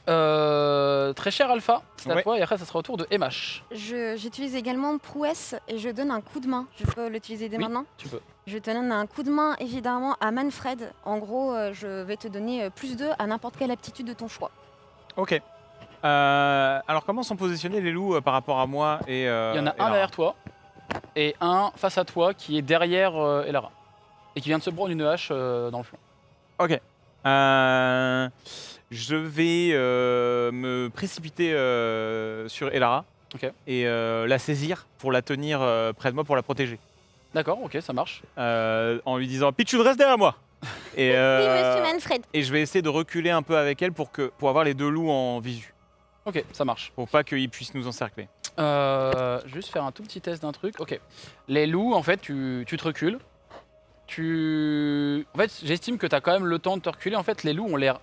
Très cher Alpha, c'est à Ouais. toi et après ça sera au tour de MH. J'utilise également prouesse et je donne un coup de main. Je peux l'utiliser dès Oui. maintenant? Tu peux. Je te donne un coup de main évidemment à Manfred. En gros, je vais te donner plus 2 à n'importe quelle aptitude de ton choix. Ok. Alors comment sont positionnés les loups par rapport à moi et Il y en a un derrière toi et un face à toi qui est derrière Elara et qui vient de se prendre une hache dans le flanc. Ok. Je vais me précipiter sur Elara Ok. et la saisir pour la tenir près de moi pour la protéger. D'accord, ok, ça marche. En lui disant Pichou, reste derrière moi. Et, Oui, monsieur Manfred. et je vais essayer de reculer un peu avec elle pour avoir les deux loups en visu. Ok, ça marche. Pour pas qu'ils puissent nous encercler. Je vais juste faire un tout petit test d'un truc. Ok. Les loups, en fait, tu te recules. En fait, j'estime que tu as quand même le temps de te reculer. En fait, les loups ont l'air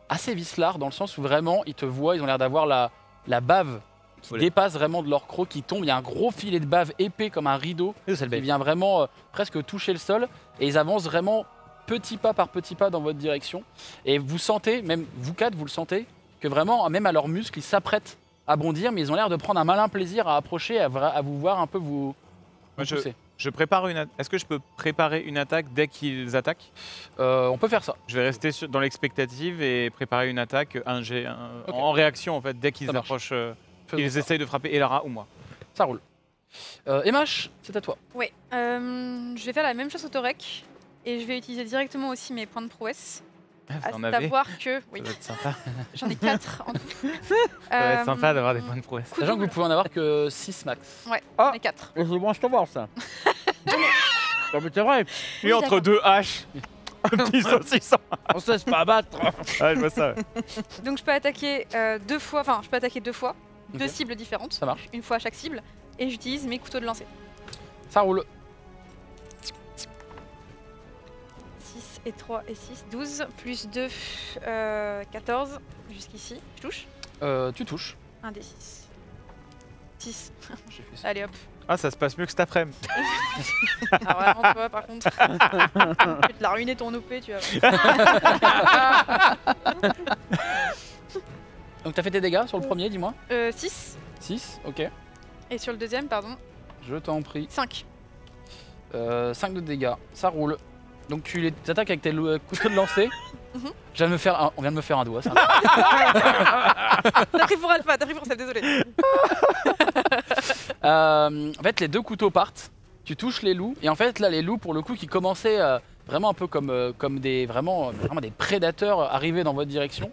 assez vicelards dans le sens où vraiment, ils te voient, ils ont l'air d'avoir la bave qui dépasse vraiment de leur croc, qui tombe. Il y a un gros filet de bave épais comme un rideau qui vient vraiment presque toucher le sol. Et ils avancent vraiment petit pas par petit pas dans votre direction. Et vous sentez, même vous quatre, vous le sentez, que vraiment, même à leurs muscles, ils s'apprêtent à bondir, mais ils ont l'air de prendre un malin plaisir à approcher, à vous voir un peu vous pousser. Je prépare Est-ce que je peux préparer une attaque dès qu'ils attaquent? On peut faire ça. Je vais rester dans l'expectative et préparer une attaque en réaction en fait dès qu'ils approchent, qu'ils essayent de frapper Elara ou moi. Ça roule. MH, c'est à toi. Oui, je vais faire la même chose au Torek et je vais utiliser directement aussi mes points de prouesse. À savoir que oui, Ça va être sympa. j'en ai 4 en tout. Ça va être sympa d'avoir des points de prouesse. Sachant que vous pouvez en avoir que 6 max. Ouais, j'en ai 4. Je mange te voir ça. Non mais c'est vrai. Je suis entre deux haches. Un petit saucisson. On se laisse pas abattre. Ouais, je vois ça. Ouais. Donc je peux attaquer 2 fois, enfin je peux attaquer 2 fois, Ok. 2 cibles différentes, Ça marche. une fois à chaque cible, et j'utilise mes couteaux de lancer. Ça roule. 6 et 3 et 6, 12, plus 2, 14, jusqu'ici. Je touche. Tu touches. 1 des 6. 6. J'ai fait ça. Allez hop. Ah, ça se passe mieux que cet après-midi. Alors vraiment toi par contre, je vais te la ruiner ton OP, tu vois. Donc t'as fait tes dégâts sur le premier, dis-moi. 6. 6, ok. Et sur le deuxième, pardon, Je t'en prie. 5. 5 de dégâts, ça roule. Donc tu les attaques avec tes couteaux de lancer. Mhm. On vient de me faire un doigt, ça. T'as pris pour Alpha, t'as pris pour Seb, désolé. En fait, les deux couteaux partent. Tu touches les loups. Et en fait, là, les loups, pour le coup, qui commençaient vraiment un peu comme des, vraiment des prédateurs arrivés dans votre direction.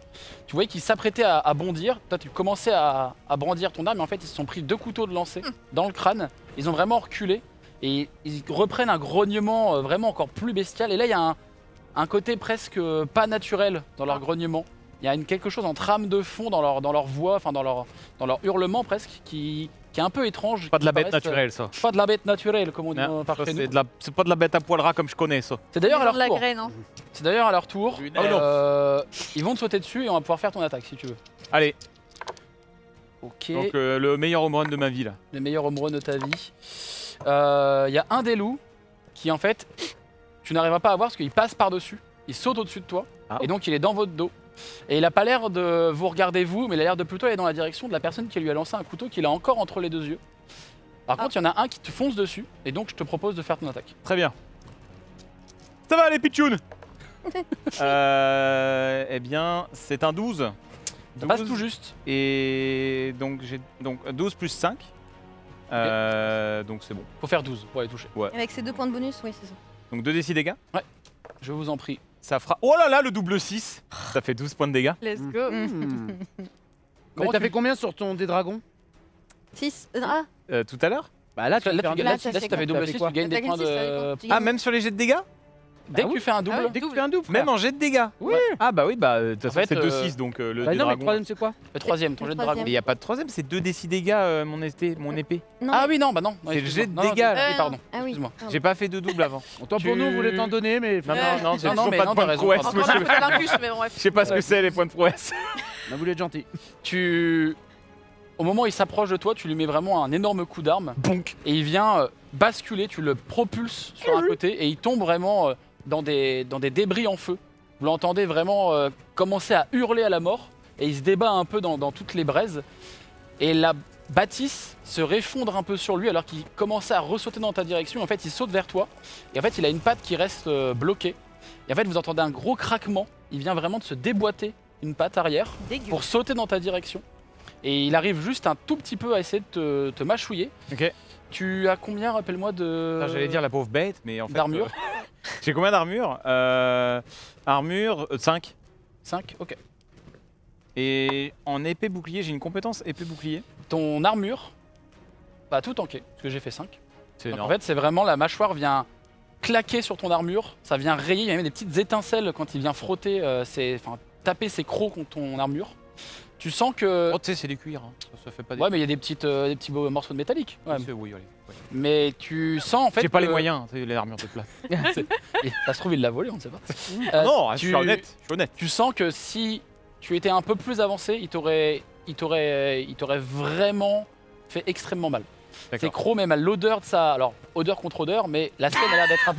Tu voyais qu'ils s'apprêtaient à bondir. Toi, tu commençais à brandir ton arme. Mais en fait, ils se sont pris 2 couteaux de lancer dans le crâne. Ils ont vraiment reculé. Et ils reprennent un grognement vraiment encore plus bestial. Et là, il y a un côté presque pas naturel dans leur grognement. Il y a quelque chose en trame de fond dans leur voix, enfin dans leur hurlement presque, qui est un peu étrange. Pas de la qui bête paraissent, naturelle, ça. Pas de la bête naturelle, comme on dit Non, par ça, chez nous. c'est pas de la bête à poil ras comme je connais, ça. C'est d'ailleurs à leur la tour. graine, hein. C'est d'ailleurs à leur tour. Oh non. Ils vont te sauter dessus et on va pouvoir faire ton attaque si tu veux. Allez. Ok. Donc le meilleur home run de ma vie là. Le meilleur home run de ta vie. Il y a un des loups qui en fait, tu n'arriveras pas à voir parce qu'il passe par-dessus. Il saute au-dessus de toi et donc il est dans votre dos. Et il a pas l'air de vous regarder vous, mais il a l'air de plutôt aller dans la direction de la personne qui lui a lancé un couteau qu'il a encore entre les deux yeux. Par contre, il y en a un qui te fonce dessus et donc je te propose de faire ton attaque. Très bien. Ça va les pitchouns. Eh bien, c'est un 12. Ça passe tout juste. Et donc j'ai 12 plus 5. Donc c'est bon. Faut faire 12 pour aller toucher. Ouais. Avec ces 2 points de bonus, oui, c'est ça. Donc 2d6 dégâts. Ouais. Je vous en prie. Ça fera. Oh là là, le double 6. Ça fait 12 points de dégâts. Let's go. Mais t'as fait combien sur ton dé dragon? 6. Tout à l'heure. Bah là, tu Là, fais un là, ça si fait t'avais double 6, tu gagnes des points de. Ah, même sur les jets de dégâts. Dès que tu fais un double. Dès que tu fais un double, Même en jet de dégâts. Oui. Ah bah oui, bah de toute façon fait, c'est 2-6 donc le Bah dé non, mais le dragon. troisième, c'est quoi? Le troisième, ton jet de dragon. Mais il n'y a pas de troisième, c'est 2d6 dégâts mon épée. Non, Ah oui, non, bah non. C'est le jet de Non, non, dégâts, oui, là. pardon. Ah oui. Excuse-moi. J'ai pas fait de double avant. Autant pour nous, on voulait t'en donner, mais Non, non, j'ai non, toujours mais pas non, de point t'as de raison, prouesse. pardon. moi, Encore un peu l'incus, mais bon, bref. Je sais pas ce que c'est les points de prouesse. on a voulu être gentil. Au moment où il s'approche de toi, tu lui mets vraiment un énorme coup d'arme. Bonk. Et il vient basculer, tu le propulses sur un côté et il tombe vraiment dans des débris en feu. Vous l'entendez vraiment commencer à hurler à la mort et il se débat un peu dans toutes les braises. Et la bâtisse se réfondre un peu sur lui alors qu'il commençait à ressauter dans ta direction. En fait, il saute vers toi et en fait, il a une patte qui reste bloquée. Et en fait, vous entendez un gros craquement. Il vient vraiment de se déboîter une patte arrière Dégueu. pour sauter dans ta direction. Et il arrive juste un tout petit peu à essayer de te mâchouiller. Ok. Tu as combien, rappelle-moi, de... J'allais dire la pauvre bête, mais en fait. D'armure J'ai combien d'armure Armure 5. 5, ok. Et en épée bouclier, j'ai une compétence épée bouclier. Ton armure va tout tanker, parce que j'ai fait 5. C'est Donc en énorme. fait, c'est vraiment la mâchoire vient claquer sur ton armure, ça vient rayer, il y a même des petites étincelles quand il vient frotter, taper ses crocs contre ton armure. Tu sens que... Oh, tu sais, c'est des cuirs. Hein. Ça fait pas des. Ouais, mais il y a des petits beaux morceaux de métallique. Ouais. Oui, allez. Ouais. Mais tu sens en fait. J'ai pas que- les moyens, tu sais, les armures de place. Et ça se trouve, il l'a volé, on ne sait pas. Non, je suis honnête. Tu sens que si tu étais un peu plus avancé, il t'aurait vraiment fait extrêmement mal. C'est croc, même à l'odeur de ça. Alors, odeur contre odeur, mais la scène a l'air d'être un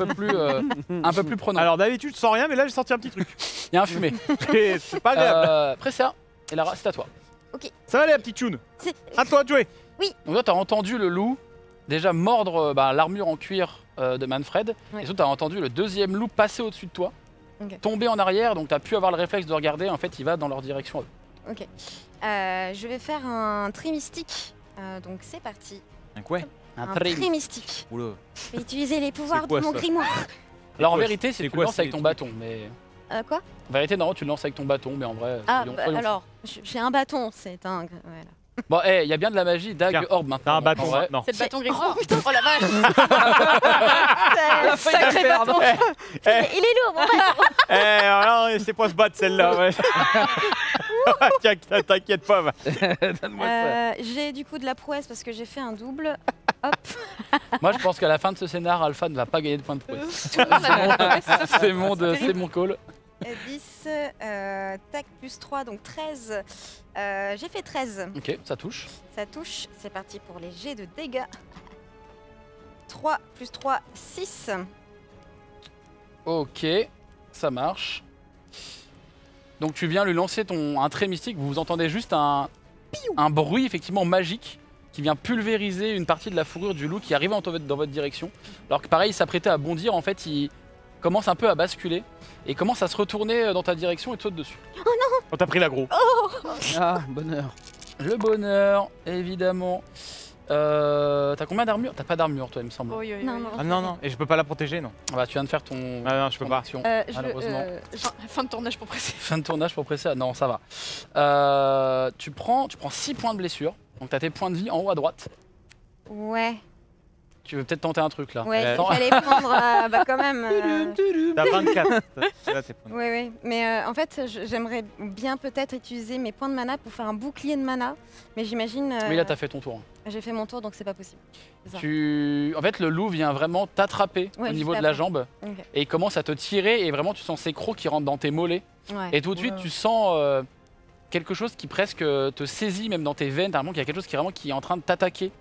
peu plus prenante. Alors d'habitude, je sens rien, mais là, j'ai senti un petit truc. Il y a un fumé. C'est pas agréable. Pressia, et Lara, c'est à toi. Ça va aller, la petite choune. À toi de jouer. Donc là, tu as entendu le loup déjà mordre l'armure en cuir de Manfred. Ouais. Et surtout, tu as entendu le deuxième loup passer au-dessus de toi, Ok. tomber en arrière. Donc, tu as pu avoir le réflexe de regarder. En fait, il va dans leur direction. Ok. Je vais faire un tri mystique. Donc c'est parti. Un quoi? Un Un tri. tri mystique. Oula. Je vais utiliser les pouvoirs quoi, de mon ça grimoire. Alors, en quoi, vérité, c'est c'est que tu quoi, lances ces avec ton trucs bâton. Mais Quoi en vérité, non, tu le lances avec ton bâton. Mais en vrai, Ah, soyons- bah, soyons alors, j'ai un bâton, c'est un... Voilà. Bon, il y a bien de la magie, dague, Tiens, orbe maintenant. T'as un bâton En vrai. maintenant. C'est le bâton Grégoire. Oh la vache Sacré bâton. Il est lourd, mon bâton. Alors, c'est pas se battre celle-là. Ouais. Tiens, t'inquiète pas. Va. Donne-moi ça. J'ai du coup de la prouesse parce que j'ai fait un double. Hop. Moi, je pense qu'à la fin de ce scénar, Alpha ne va pas gagner de points de prouesse. Tout le monde a la promesse, C'est mon call. 10, tac, plus 3, donc 13. J'ai fait 13. Ok, ça touche. Ça touche. C'est parti pour les jets de dégâts. 3 plus 3, 6. Ok, ça marche. Donc tu viens lui lancer un trait mystique, vous entendez juste un bruit effectivement magique qui vient pulvériser une partie de la fourrure du loup qui arrive dans votre direction. Alors que pareil, il s'apprêtait à bondir, en fait il commence un peu à basculer et commence à se retourner dans ta direction et te saute dessus. On t'a pris l'aggro. Ah, bonheur. Le bonheur, évidemment. T'as combien d'armure? T'as pas d'armure toi il me semble. Oui, oui, Non, oui. non. Ah non, non. Et je peux pas la protéger, non. Ah bah, tu viens de faire ton... Ah non, je peux ton pas. action, Je- malheureusement. Fin de tournage pour presser. Fin de tournage pour presser. Ah non, ça va. Tu prends 6 points de blessure. Donc t'as tes points de vie en haut à droite. Ouais. Tu veux peut-être tenter un truc là. Ouais, Attends. il fallait prendre, bah quand même. T'as 24. Là, t'es Oui, oui. Mais en fait, j'aimerais bien peut-être utiliser mes points de mana pour faire un bouclier de mana. Mais j'imagine. Oui, là t'as fait ton tour. J'ai fait mon tour, donc c'est pas possible. C'est ça. En fait, le loup vient vraiment t'attraper Ouais, au niveau juste de la après. jambe Ok. et il commence à te tirer et vraiment tu sens ses crocs qui rentrent dans tes mollets. Ouais. Et tout de suite, Oula. tu sens quelque chose qui presque te saisit même dans tes veines, t'as l'impression qu'il y a quelque chose qui est en train de t'attaquer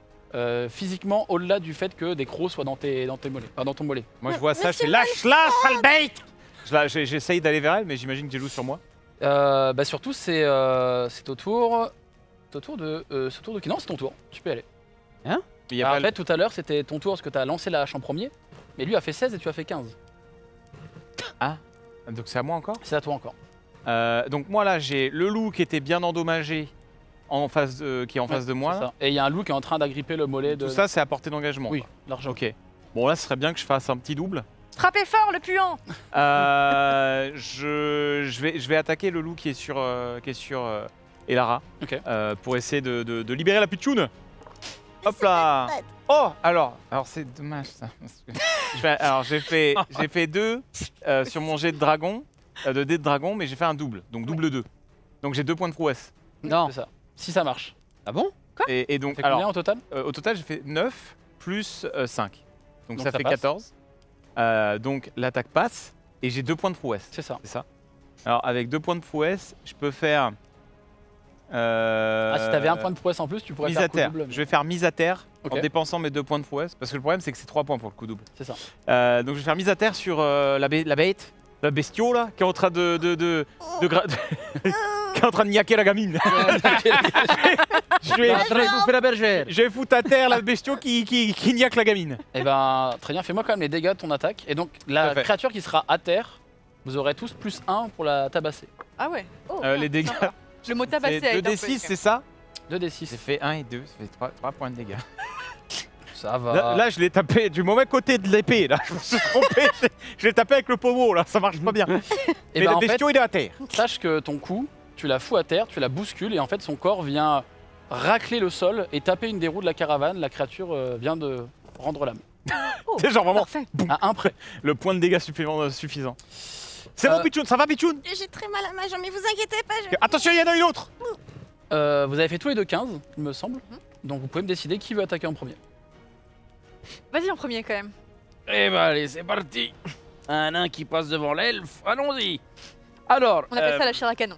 physiquement au-delà du fait que des crocs soient dans tes mollets, dans ton mollet. Moi, je vois ça, je fais lâche-la, sale bête. J'essaye d'aller vers elle, mais j'imagine que j'ai loup sur moi. Bah surtout, c'est au tour de... Non, c'est ton tour, tu peux y aller. Hein? Alors, en fait, tout à l'heure, c'était ton tour parce que t'as lancé la hache en premier, mais lui a fait 16 et tu as fait 15. Ah, donc c'est à moi encore? C'est à toi encore. Donc moi là, j'ai le loup qui était bien endommagé qui est en face de moi. Ça. Et il y a un loup qui est en train d'agripper le mollet de... Tout ça, c'est à portée d'engagement. Oui, largement. Ok. Bon là, ce serait bien que je fasse un petit double. Frappez fort, le puant. Je vais attaquer le loup qui est sur Elara. Ok. Pour essayer de libérer la pitchoune. Hop là. Oh, alors c'est dommage ça. Alors j'ai fait 2 sur mon jet de dragon, de dé de dragon, mais j'ai fait un double, donc double 2. Donc j'ai 2 points de prouesse. Non. C'est ça. Si ça marche. Ah bon? Et donc c'est combien au total? Au total, j'ai fait 9 plus 5. Donc ça fait passe. 14. Donc l'attaque passe et j'ai 2 points de prouesse. C'est ça. Alors avec 2 points de prouesse, je peux faire... si t'avais un point de prouesse en plus, tu pourrais mise faire à terre. coup double. Je vais faire mise à terre Ok. en dépensant mes 2 points de prouesse. Parce que le problème, c'est que c'est 3 points pour le coup double. C'est ça. Donc je vais faire mise à terre sur la bête, la bestiole là, qui est en train qui est en train de niaquer la gamine. je vais bouffer la bergère. Je vais foutre à terre la bestiole qui niaque la gamine. Et ben, très bien, fais-moi quand même les dégâts de ton attaque. Et donc, la Parfait. créature qui sera à terre, vous aurez tous plus 1 pour la tabasser. Ah ouais. Les dégâts. Le mot tabasser C'est a été 2d6, c'est ça? 2d6. J'ai fait 1 et 2, ça fait 3 points de dégâts. Ça va. Là, je l'ai tapé du mauvais côté de l'épée, là. Je me suis trompé. Je l'ai tapé avec le pommeau, là. Ça marche pas bien. Et Mais ben, le en fait, bestiau, il est à terre. sache que ton coup, tu la fous à terre, tu la bouscules, et en fait, son corps vient racler le sol et taper une des roues de la caravane. La créature vient de rendre l'âme. C'est genre vraiment À un près. le point de dégâts suffisant. C'est bon, Pichoun, ça va, Pichoun? J'ai très mal à ma jambe, mais vous inquiétez pas. Attention, il y en a une autre. Vous avez fait tous les deux 15, il me semble. Donc, vous pouvez me décider qui veut attaquer en premier. Vas-y en premier quand même. Eh ben allez, c'est parti. Un nain qui passe devant l'elfe, allons-y. Alors, On appelle ça la chair à canon.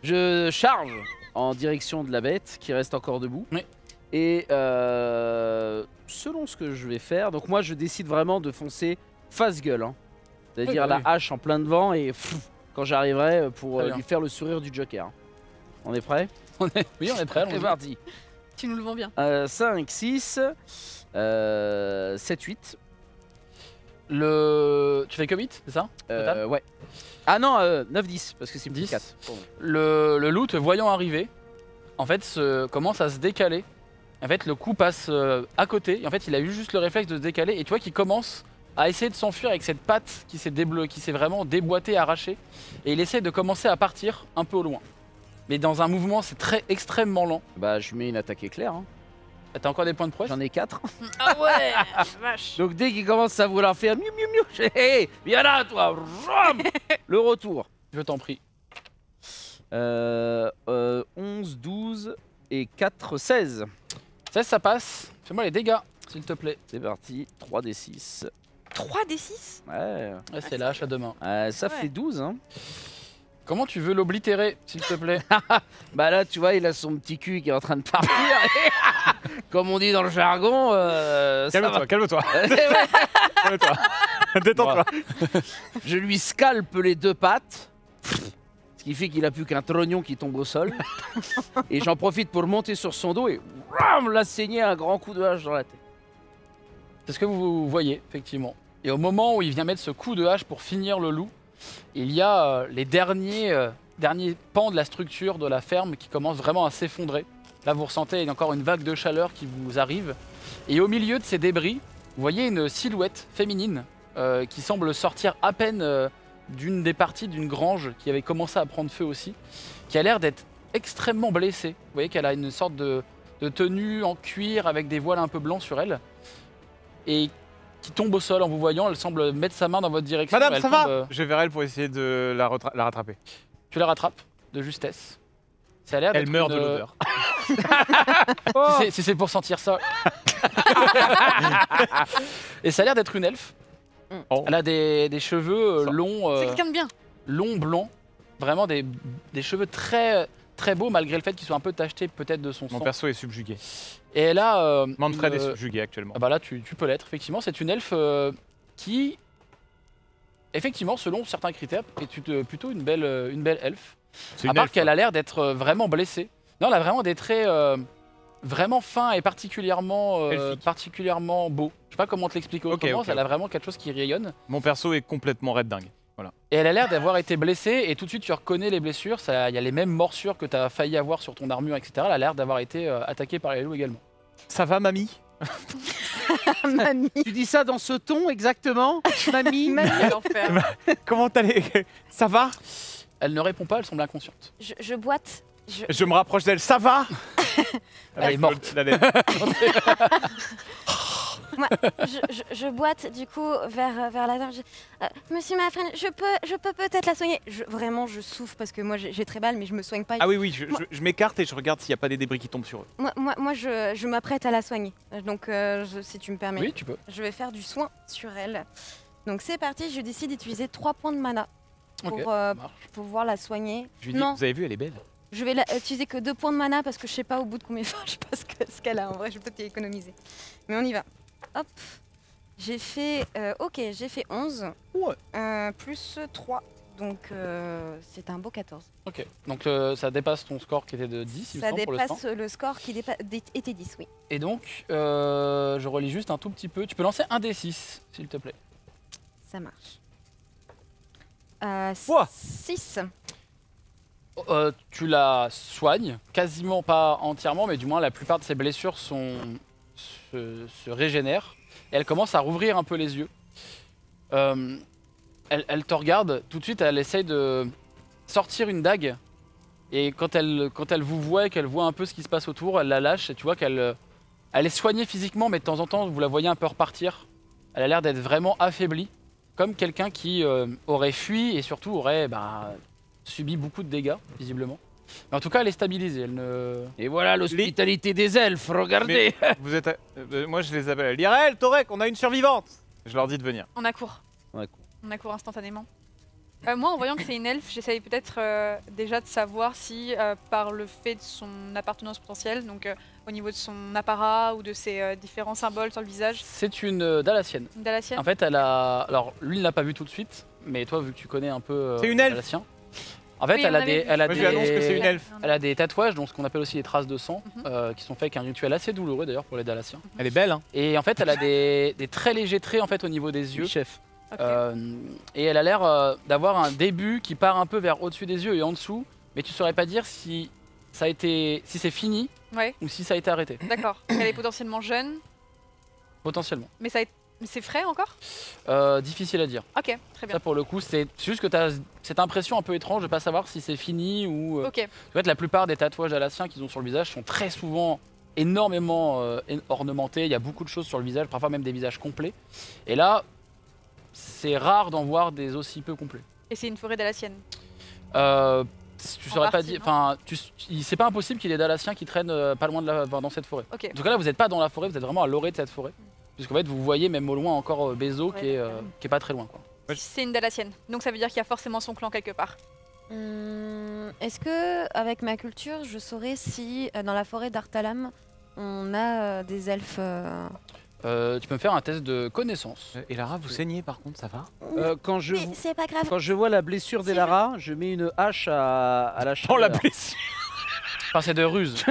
Je charge en direction de la bête qui reste encore debout. Oui. Et selon ce que je vais faire, donc moi je décide vraiment de foncer face gueule. Hein. C'est-à-dire Oui, la oui. hache en plein devant et quand j'arriverai pour Très bien. lui faire le sourire du Joker. On est prêt? Oui, on est prêt. C'est parti. Tu nous le vends bien. 5, 6, 7, 8. Tu fais que 8, c'est ça? Total Ouais. Ah non, 9, 10, parce que c'est 10. 4. Le loup, te voyant arriver, en fait, commence à se décaler. En fait, le coup passe à côté. Et en fait, il a eu juste le réflexe de se décaler. Et tu vois qu'il commence à essayer de s'enfuir avec cette patte qui s'est vraiment déboîtée, arrachée. Et il essaie de commencer à partir un peu au loin. Mais dans un mouvement, c'est extrêmement lent. Bah, je mets une attaque éclair. Hein. T'as encore des points de prouesse? J'en ai 4. Ah ouais. Vache. Donc dès qu'il commence à vouloir faire miou miou miou, je fais hey, viens là toi, Ram le retour. Je t'en prie. 11, 12 et 4, 16. 16, ça passe. Fais-moi les dégâts, s'il te plaît. C'est parti, 3d6. 3d6. Ouais. Ouais, c'est la hache à deux mains. Ça Ouais. fait 12. Hein. Comment tu veux l'oblitérer, s'il te plaît? Bah là, tu vois, il a son petit cul qui est en train de partir. Comme on dit dans le jargon, Calme-toi, calme-toi. Ouais. Calme-toi. Détends-toi. Je lui scalpe les 2 pattes. Ce qui fait qu'il a plus qu'un trognon qui tombe au sol. Et j'en profite pour monter sur son dos et ram, la saigner un grand coup de hache dans la tête. C'est ce que vous voyez, effectivement. Et au moment où il vient mettre ce coup de hache pour finir le loup, il y a les derniers pans de la structure de la ferme qui commencent vraiment à s'effondrer. Là, vous ressentez encore une vague de chaleur qui vous arrive. Et au milieu de ces débris, vous voyez une silhouette féminine qui semble sortir à peine d'une des parties d'une grange qui avait commencé à prendre feu aussi, qui a l'air d'être extrêmement blessée. Vous voyez qu'elle a une sorte de tenue en cuir avec des voiles un peu blancs sur elle. Et qui tombe au sol en vous voyant, elle semble mettre sa main dans votre direction. Madame, elle ça tombe, va? Je vais vers elle pour essayer de la rattraper. Tu la rattrapes de justesse. Ça a l'air Elle d'être meurt une, de l'odeur. Si c'est pour sentir ça. Et ça a l'air d'être une elfe. Oh. Elle a des cheveux longs, C'est quelqu'un de bien. longs blancs, vraiment des cheveux très très beaux malgré le fait qu'ils soient un peu tachetés peut-être de son Mon sang. perso est subjugué. Et là, Manfred est subjugué actuellement. ah bah là tu peux l'être effectivement. C'est une elfe qui, effectivement, selon certains critères, est plutôt une belle elfe. C'est À une part elfe, qu'elle a l'air d'être vraiment blessée. Non, elle a vraiment des traits vraiment fins et particulièrement beaux. Je sais pas comment te l'expliquer autrement. Elle a vraiment quelque chose qui rayonne. Mon perso est complètement red dingue. Voilà. Et elle a l'air d'avoir été blessée et tout de suite tu reconnais les blessures. Il y a les mêmes morsures que tu as failli avoir sur ton armure, etc. Elle a l'air d'avoir été attaquée par les loups également. Ça va, mamie? Mamie. Tu dis ça dans ce ton exactement, mamie? Comment t'allais? Ça va? Elle ne répond pas, elle semble inconsciente. Je boite. Je me rapproche d'elle. Ça va? Elle est morte. Moi, je boite du coup vers la dame. Monsieur Malfred, je peux peut-être la soigner. Vraiment, je souffre parce que moi j'ai très mal, mais je me soigne pas. Ah oui, je m'écarte et je regarde s'il n'y a pas des débris qui tombent sur eux. Moi je m'apprête à la soigner. Donc, si tu me permets, oui, tu peux. Je vais faire du soin sur elle. Donc c'est parti, je décide d'utiliser 3 points de mana pour pouvoir la soigner. Je lui dis, vous avez vu, elle est belle. Je vais utiliser que 2 points de mana parce que je sais pas au bout de combien de fois, je sais pas ce qu'elle a. En vrai, je vais peut-être économiser. Mais on y va. Hop. J'ai fait, j'ai fait 11. Ouais. Plus 3. Donc c'est un beau 14. Ok. Donc ça dépasse ton score qui était de 10, il me Ça semble, pour le dépasse le score qui était 10, oui. Et donc, je relis juste un tout petit peu. Tu peux lancer un D6, s'il te plaît. Ça marche. 6. Tu la soignes, quasiment pas entièrement, mais du moins la plupart de ses blessures se régénèrent. Et elle commence à rouvrir un peu les yeux. Elle te regarde, tout de suite elle essaye de sortir une dague. Et quand elle vous voit et qu'elle voit un peu ce qui se passe autour, elle la lâche et tu vois qu'elle est soignée physiquement, mais de temps en temps vous la voyez un peu repartir. Elle a l'air d'être vraiment affaiblie, comme quelqu'un qui aurait fui et surtout aurait subi beaucoup de dégâts, visiblement. Mais en tout cas, elle est stabilisée. Et voilà l'hospitalité des elfes, regardez. Mais vous êtes, moi je les appelle. Lyrel, Torek, on a une survivante. Je leur dis de venir. On accourt. On accourt. On accourt instantanément. Moi, en voyant que c'est une elfe, j'essaye peut-être déjà de savoir si, par le fait de son appartenance potentielle, donc au niveau de son apparat ou de ses différents symboles sur le visage. C'est une Dalacienne. Une Dalacienne. En fait, elle a. Alors, lui, il ne l'a pas vu tout de suite, mais toi, vu que tu connais un peu. C'est une elfe. Dalacien. En fait, Oui, elle a on avait des. vu. Elle a Moi, des... je lui annonce que c'est une elfe. Elle a des tatouages, donc ce qu'on appelle aussi les traces de sang, qui sont faits avec un rituel assez douloureux d'ailleurs pour les Dalaciens. Elle est belle, hein. Et en fait, elle a des très légers traits en fait au niveau des yeux. Oui, chef. Okay. Et elle a l'air d'avoir un début qui part un peu vers au-dessus des yeux et en dessous, mais tu saurais pas dire si ça a été, si c'est fini ou si ça a été arrêté. D'accord. Elle est potentiellement jeune. Potentiellement. Mais c'est frais encore? Difficile à dire. Ok, très bien. Ça pour le coup, c'est juste que tu as cette impression un peu étrange de pas savoir si c'est fini ou. Ok. En fait, la plupart des tatouages dalaciens qu'ils ont sur le visage sont très souvent énormément ornementés. Il y a beaucoup de choses sur le visage, parfois même des visages complets. Et là, c'est rare d'en voir des aussi peu complets. Et c'est une forêt dalacienne? Tu saurais pas dire. Enfin, c'est pas impossible qu'il y ait des Dalaciens qui traînent pas loin de dans cette forêt. Okay. En tout cas, là, vous n'êtes pas dans la forêt, vous êtes vraiment à l'orée de cette forêt. Puisqu'en fait, vous voyez même au loin encore Bézo qui est pas très loin. C'est une Dalacienne, donc ça veut dire qu'il y a forcément son clan quelque part. Est-ce que, avec ma culture, je saurais si dans la forêt d'Artalam, on a des elfes Tu peux me faire un test de connaissance. Et Lara, vous saignez par contre, ça va? C'est pas grave. Quand je vois la blessure d'Elara, je mets une hache à la chaleur. Oh, la blessure. Enfin, c'est de ruse.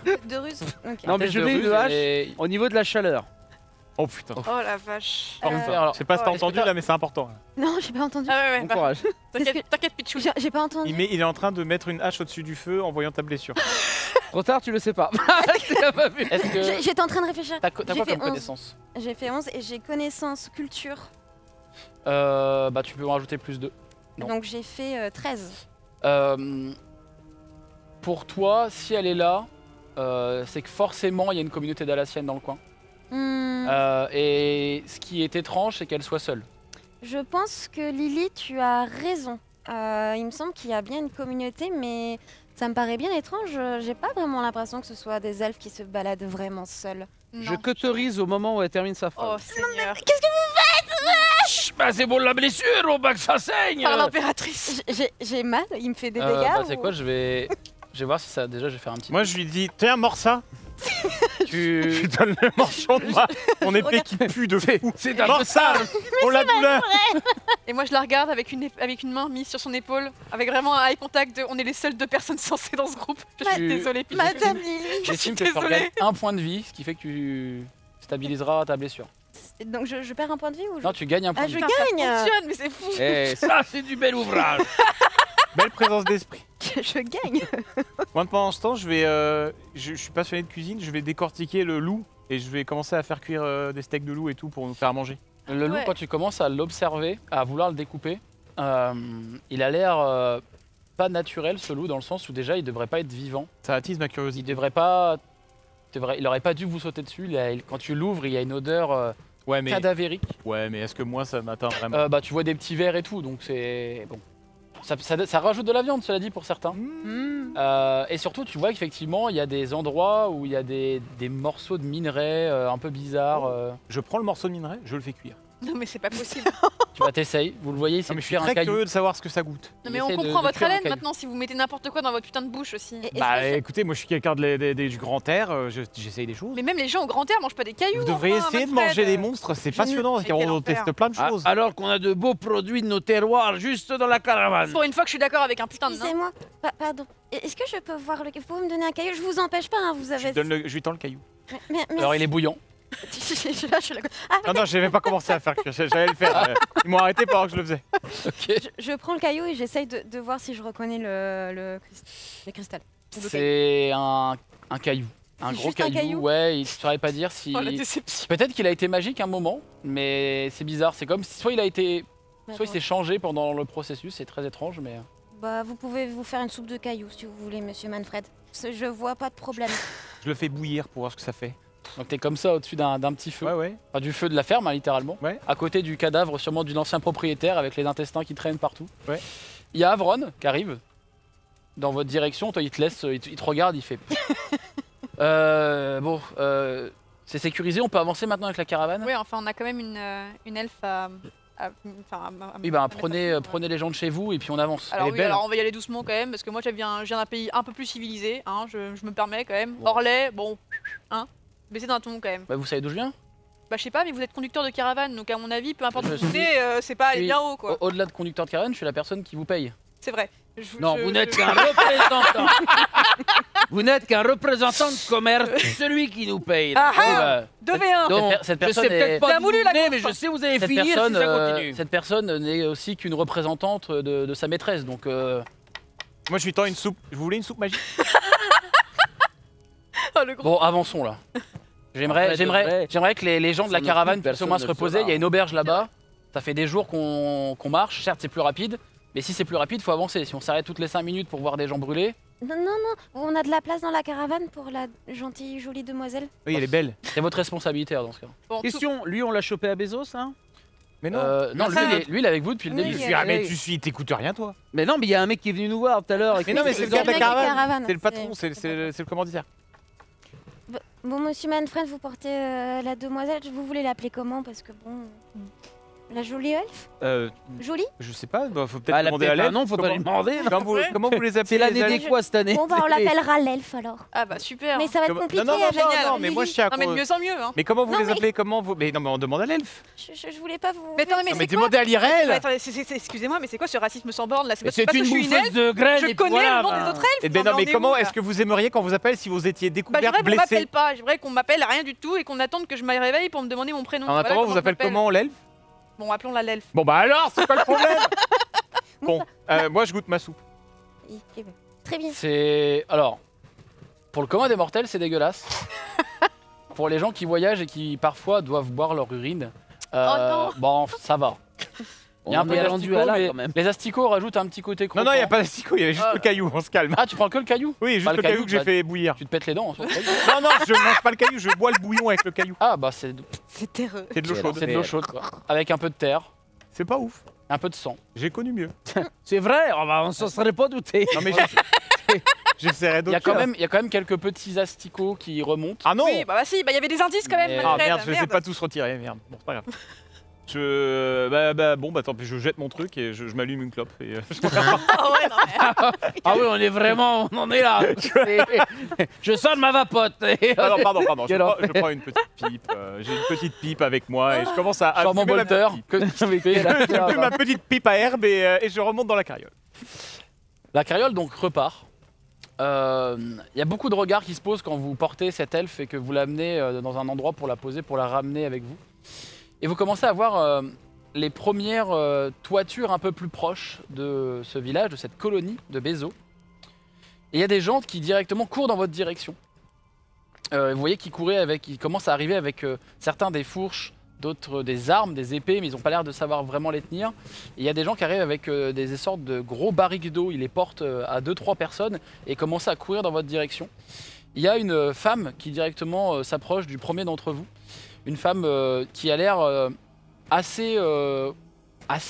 De ruse. Okay. Non, mais je mets une hache au niveau de la chaleur. Oh putain. Oh la vache. Je sais pas si t'as entendu là, mais c'est important. Non, j'ai pas entendu. Ah ouais, Bon courage. T'inquiète, Pichou. J'ai pas entendu. Il est en train de mettre une hache au-dessus du feu en voyant ta blessure. Trop tard, tu le sais pas. J'étais en train de réfléchir. T'as quoi comme connaissance? J'ai fait 11 et j'ai connaissance culture. Bah tu peux en rajouter plus 2. Donc j'ai fait 13. Pour toi, si elle est là, c'est que forcément il y a une communauté dalacienne dans le coin. Et ce qui est étrange, c'est qu'elle soit seule. Je pense que Lily, tu as raison. Il me semble qu'il y a bien une communauté, mais ça me paraît bien étrange. J'ai pas vraiment l'impression que ce soit des elfes qui se baladent vraiment seuls. Je cauterise au moment où elle termine sa phrase. Oh Seigneur. Qu'est-ce que vous faites? Bah c'est pour la blessure, au bas que ça saigne. Par l'impératrice. J'ai mal, il me fait des dégâts. Bah, c'est ou- quoi, je vais voir si ça. Déjà, je vais faire un petit. Moi, je lui dis, tiens, mords ça. Je Tu. lui donne le manchon de mon épée qui pue de fou. C'est un Mords peu ça pour la douleur. Et moi je la regarde avec une main mise sur son épaule, avec vraiment un eye contact on est les seules 2 personnes censées dans ce groupe. Je suis désolée. Puis Madame Lily. je suis J'estime que tu désolée. regagnes 1 point de vie, ce qui fait que tu stabiliseras ta blessure. Donc je perds un point de vie ou je... Non, tu gagnes un point Ah, de je vie. Ça gagne. fonctionne, mais c'est fou. Eh, ça c'est du bel ouvrage. Belle présence d'esprit. Je gagne. Moi, pendant ce temps, je suis passionné de cuisine, je vais décortiquer le loup et je vais commencer à faire cuire des steaks de loup et tout pour nous faire manger. Le loup, Ouais. quand tu commences à l'observer, à vouloir le découper, il a l'air pas naturel ce loup, dans le sens où déjà il devrait pas être vivant. Ça attise ma Il curiosité. devrait pas. Il aurait pas dû vous sauter dessus. Quand tu l'ouvres, il y a une odeur Ouais, mais cadavérique. est-ce que moi ça m'atteint vraiment Bah, tu vois des petits vers et tout, donc c'est. Bon. Ça rajoute de la viande, cela dit, pour certains. Et surtout, tu vois qu'effectivement, il y a des endroits où il y a des morceaux de minerais un peu bizarres. Je prends le morceau de minerai, je le fais cuire. Non mais c'est pas possible. Tu vas t'essayer. Vous le voyez, Non, c'est mais de je suis cuire un très caillou. curieux de savoir ce que ça goûte. Non mais Il on essaie de comprend votre cuire un haleine caillou. maintenant si vous mettez n'importe quoi dans votre putain de bouche aussi. Est-ce Bah que écoutez, moi je suis quelqu'un du grand air, j'essaye des choses. Mais même les gens au grand air mangent pas des cailloux. Vous devriez enfin, essayer de Manfred. manger des monstres, c'est passionnant, Mais quel on enfer. teste plein de Ah, choses. alors qu'on a de beaux produits de nos terroirs juste dans la caravane. Pour une fois que je suis d'accord avec un putain de nain. Excusez-moi, pardon. Est-ce que je peux voir le... Vous pouvez me donner un caillou? Je vous empêche pas, hein, vous Je avez... lui donne le caillou. Mais Alors il est bouillant. je la... Ah, Non, je vais pas commencer à faire cuire, j'allais le faire. Ils m'ont arrêté pendant que je le faisais. je prends le caillou et j'essaye de voir si je reconnais le cristal. C'est un caillou. Un C'est gros juste un caillou ouais, il ne saurait pas dire si. Oh la déception. Peut-être qu'il a été magique un moment, mais c'est bizarre. C'est comme si soit il a été. Soit il s'est changé pendant le processus, c'est très étrange, mais. Bah, vous pouvez vous faire une soupe de cailloux si vous voulez, monsieur Manfred. Je vois pas de problème. Je le fais bouillir pour voir ce que ça fait. Donc t'es comme ça au-dessus d'un petit feu. Ouais. Enfin, du feu de la ferme, hein, littéralement. Ouais. À côté du cadavre, sûrement d'une ancien propriétaire avec les intestins qui traînent partout. Ouais. Il y a Avron qui arrive dans votre direction. Toi, il te laisse, il te regarde, il fait. C'est sécurisé, on peut avancer maintenant avec la caravane. Oui, enfin on a quand même une elfe à Oui, bah à prenez, mettre à- prenez les gens de chez vous et puis on avance. Alors Elle est oui, belle. alors on va y aller doucement quand même, parce que moi je viens d'un pays un peu plus civilisé, hein, je me permets quand même. Orlais, bon, hein, baissez d'un ton quand même. Bah, vous savez d'où je viens? Bah je sais pas, mais vous êtes conducteur de caravane, donc à mon avis, peu importe Je où vous suis- venez, c'est pas aller Oui. bien haut quoi. Au-delà de conducteur de caravane, je suis la personne qui vous paye. C'est vrai. Non, vous n'êtes qu'un représentant. Vous n'êtes qu'un représentant de commerce, celui qui nous paye. Ah Oui, ah, bah, 2v1. donc, Cette je personne sais peut-être est- pas T'as d'où voulu vous la venez, course. mais je sais où vous allez finir si ça continue. cette personne n'est aussi qu'une représentante de sa maîtresse, donc Moi je lui tends une soupe. Vous voulez une soupe magique? Oh, le gros. bon, avançons là. Après, J'aimerais que les gens de la S'en caravane occupe, puissent au moins se personne ne le reposer. fera. Il y a une auberge là-bas. Ça fait des jours qu'on marche. Certes, c'est plus rapide, mais si c'est plus rapide, faut avancer. Si on s'arrête toutes les 5 minutes pour voir des gens brûler, Non, non, non, on a de la place dans la caravane pour la gentille, jolie demoiselle. Oui, elle est belle. c'est votre responsabilité dans ce cas. Bon, Question, lui on l'a chopé à Bezos, hein? Mais non. Non, lui, il est avec vous depuis le Oui, début. il y a- mais t'écoutes rien toi. Mais non, mais il y a un mec qui est venu nous voir tout à l'heure. Mais non, mais c'est le c'est gars de la le mec de caravane. caravane, C'est le c'est- patron, c'est le commanditaire. Bon, monsieur Manfred, vous portez la demoiselle, vous voulez l'appeler comment? Parce que bon... La jolie elfe? Jolie? Je sais pas, bah, faut peut-être Ah, elle a demander à peut-être un l'elfe. nom, faudrait lui demander. non Comment vous les appelez? C'est l'année les des elfes quoi cette année? Bon, bah on l'appellera l'elfe alors. Ah bah super. Mais ça va être Comment- compliqué Non, non, non, avec non, génial. non, mais moi je tiens à Non mais de qu'on- mieux en mieux, hein. Mais comment vous Non, les mais- appelez? Comment vous... Mais non, mais on demande à l'elfe. Je voulais pas vous... Mais attendez, mais Non, mais c'est quoi? demandez à Mais l'IRL. attendez, excusez-moi, mais c'est quoi ce racisme sans borne là? Mais C'est c'est parce que une je suis bouffeuse elfe. de graines. Je et puis connais voilà, le nom bah. des autres elfes. Eh ben non, on mais est où, comment là est-ce que vous aimeriez qu'on vous appelle si vous étiez Bah découvert, j'aimerais qu'on blessé? m'appelle pas, j'aimerais qu'on m'appelle rien du tout et qu'on attende que je me réveille pour me demander mon prénom. En Voilà attendant, on vous je appelle m'appelle. comment l'elfe? Bon, appelons-la l'elfe. Bon bah alors, c'est pas le problème. Bon, moi je goûte ma soupe. Très bien. C'est. Alors, pour le commun des mortels, c'est dégueulasse. Pour les gens qui voyagent et qui parfois doivent boire leur urine, non. bon, ça va. Il y a un On peu est rendu d'asticots, à là mais quand même. les asticots rajoutent un petit côté Non, croquant. non, il n'y a pas d'asticot, il y avait juste Ah. le caillou, on se calme. Ah, tu prends que le caillou? Oui, juste Pas le caillou que j'ai bah, fait bouillir. Tu te pètes les dents sur le caillou. Non, non, je mange pas le caillou, je bois le bouillon avec le caillou. Ah, bah c'est C'est terreux. C'est de l'eau chaude. c'est de l'eau chaude, quoi. Avec un peu de terre, C'est pas ouf. un peu de sang. J'ai connu mieux. C'est vrai, on s'en serait pas douté. Non, mais j'essaierai Il d'autres y a quand choses. même, il y a quand même quelques petits asticots qui remontent. Ah non. Oui, bah si, bah il y avait des indices quand même, Mais- Ah Manfred. merde, je les ai Merde. pas tous retirés, merde. Bon, c'est pas grave. Bon, tant pis, je jette mon truc et je m'allume une clope. Et, Ah ouais, non, mais... Ah oui, on en est là. Je sonne ma vapote. Ah non, pardon, je prends une petite pipe. J'ai une petite pipe avec moi et je commence à Charmant fumer ma bolter. petite pipe. Je fume ma petite pipe à herbe et je remonte dans la carriole. La carriole donc repart. Il y a beaucoup de regards qui se posent quand vous portez cette elfe et que vous l'amenez dans un endroit pour la poser, pour la ramener avec vous. Et vous commencez à voir les premières toitures un peu plus proches de ce village, de cette colonie de Bézo. Et il y a des gens qui directement courent dans votre direction. Vous voyez qu'ils commencent à arriver avec certains des fourches, d'autres des armes, des épées, mais ils n'ont pas l'air de savoir vraiment les tenir. Et il y a des gens qui arrivent avec des sortes de gros barriques d'eau, ils les portent à 2-3 personnes et commencent à courir dans votre direction. Il y a une femme qui directement s'approche du premier d'entre vous. Une femme qui a l'air assez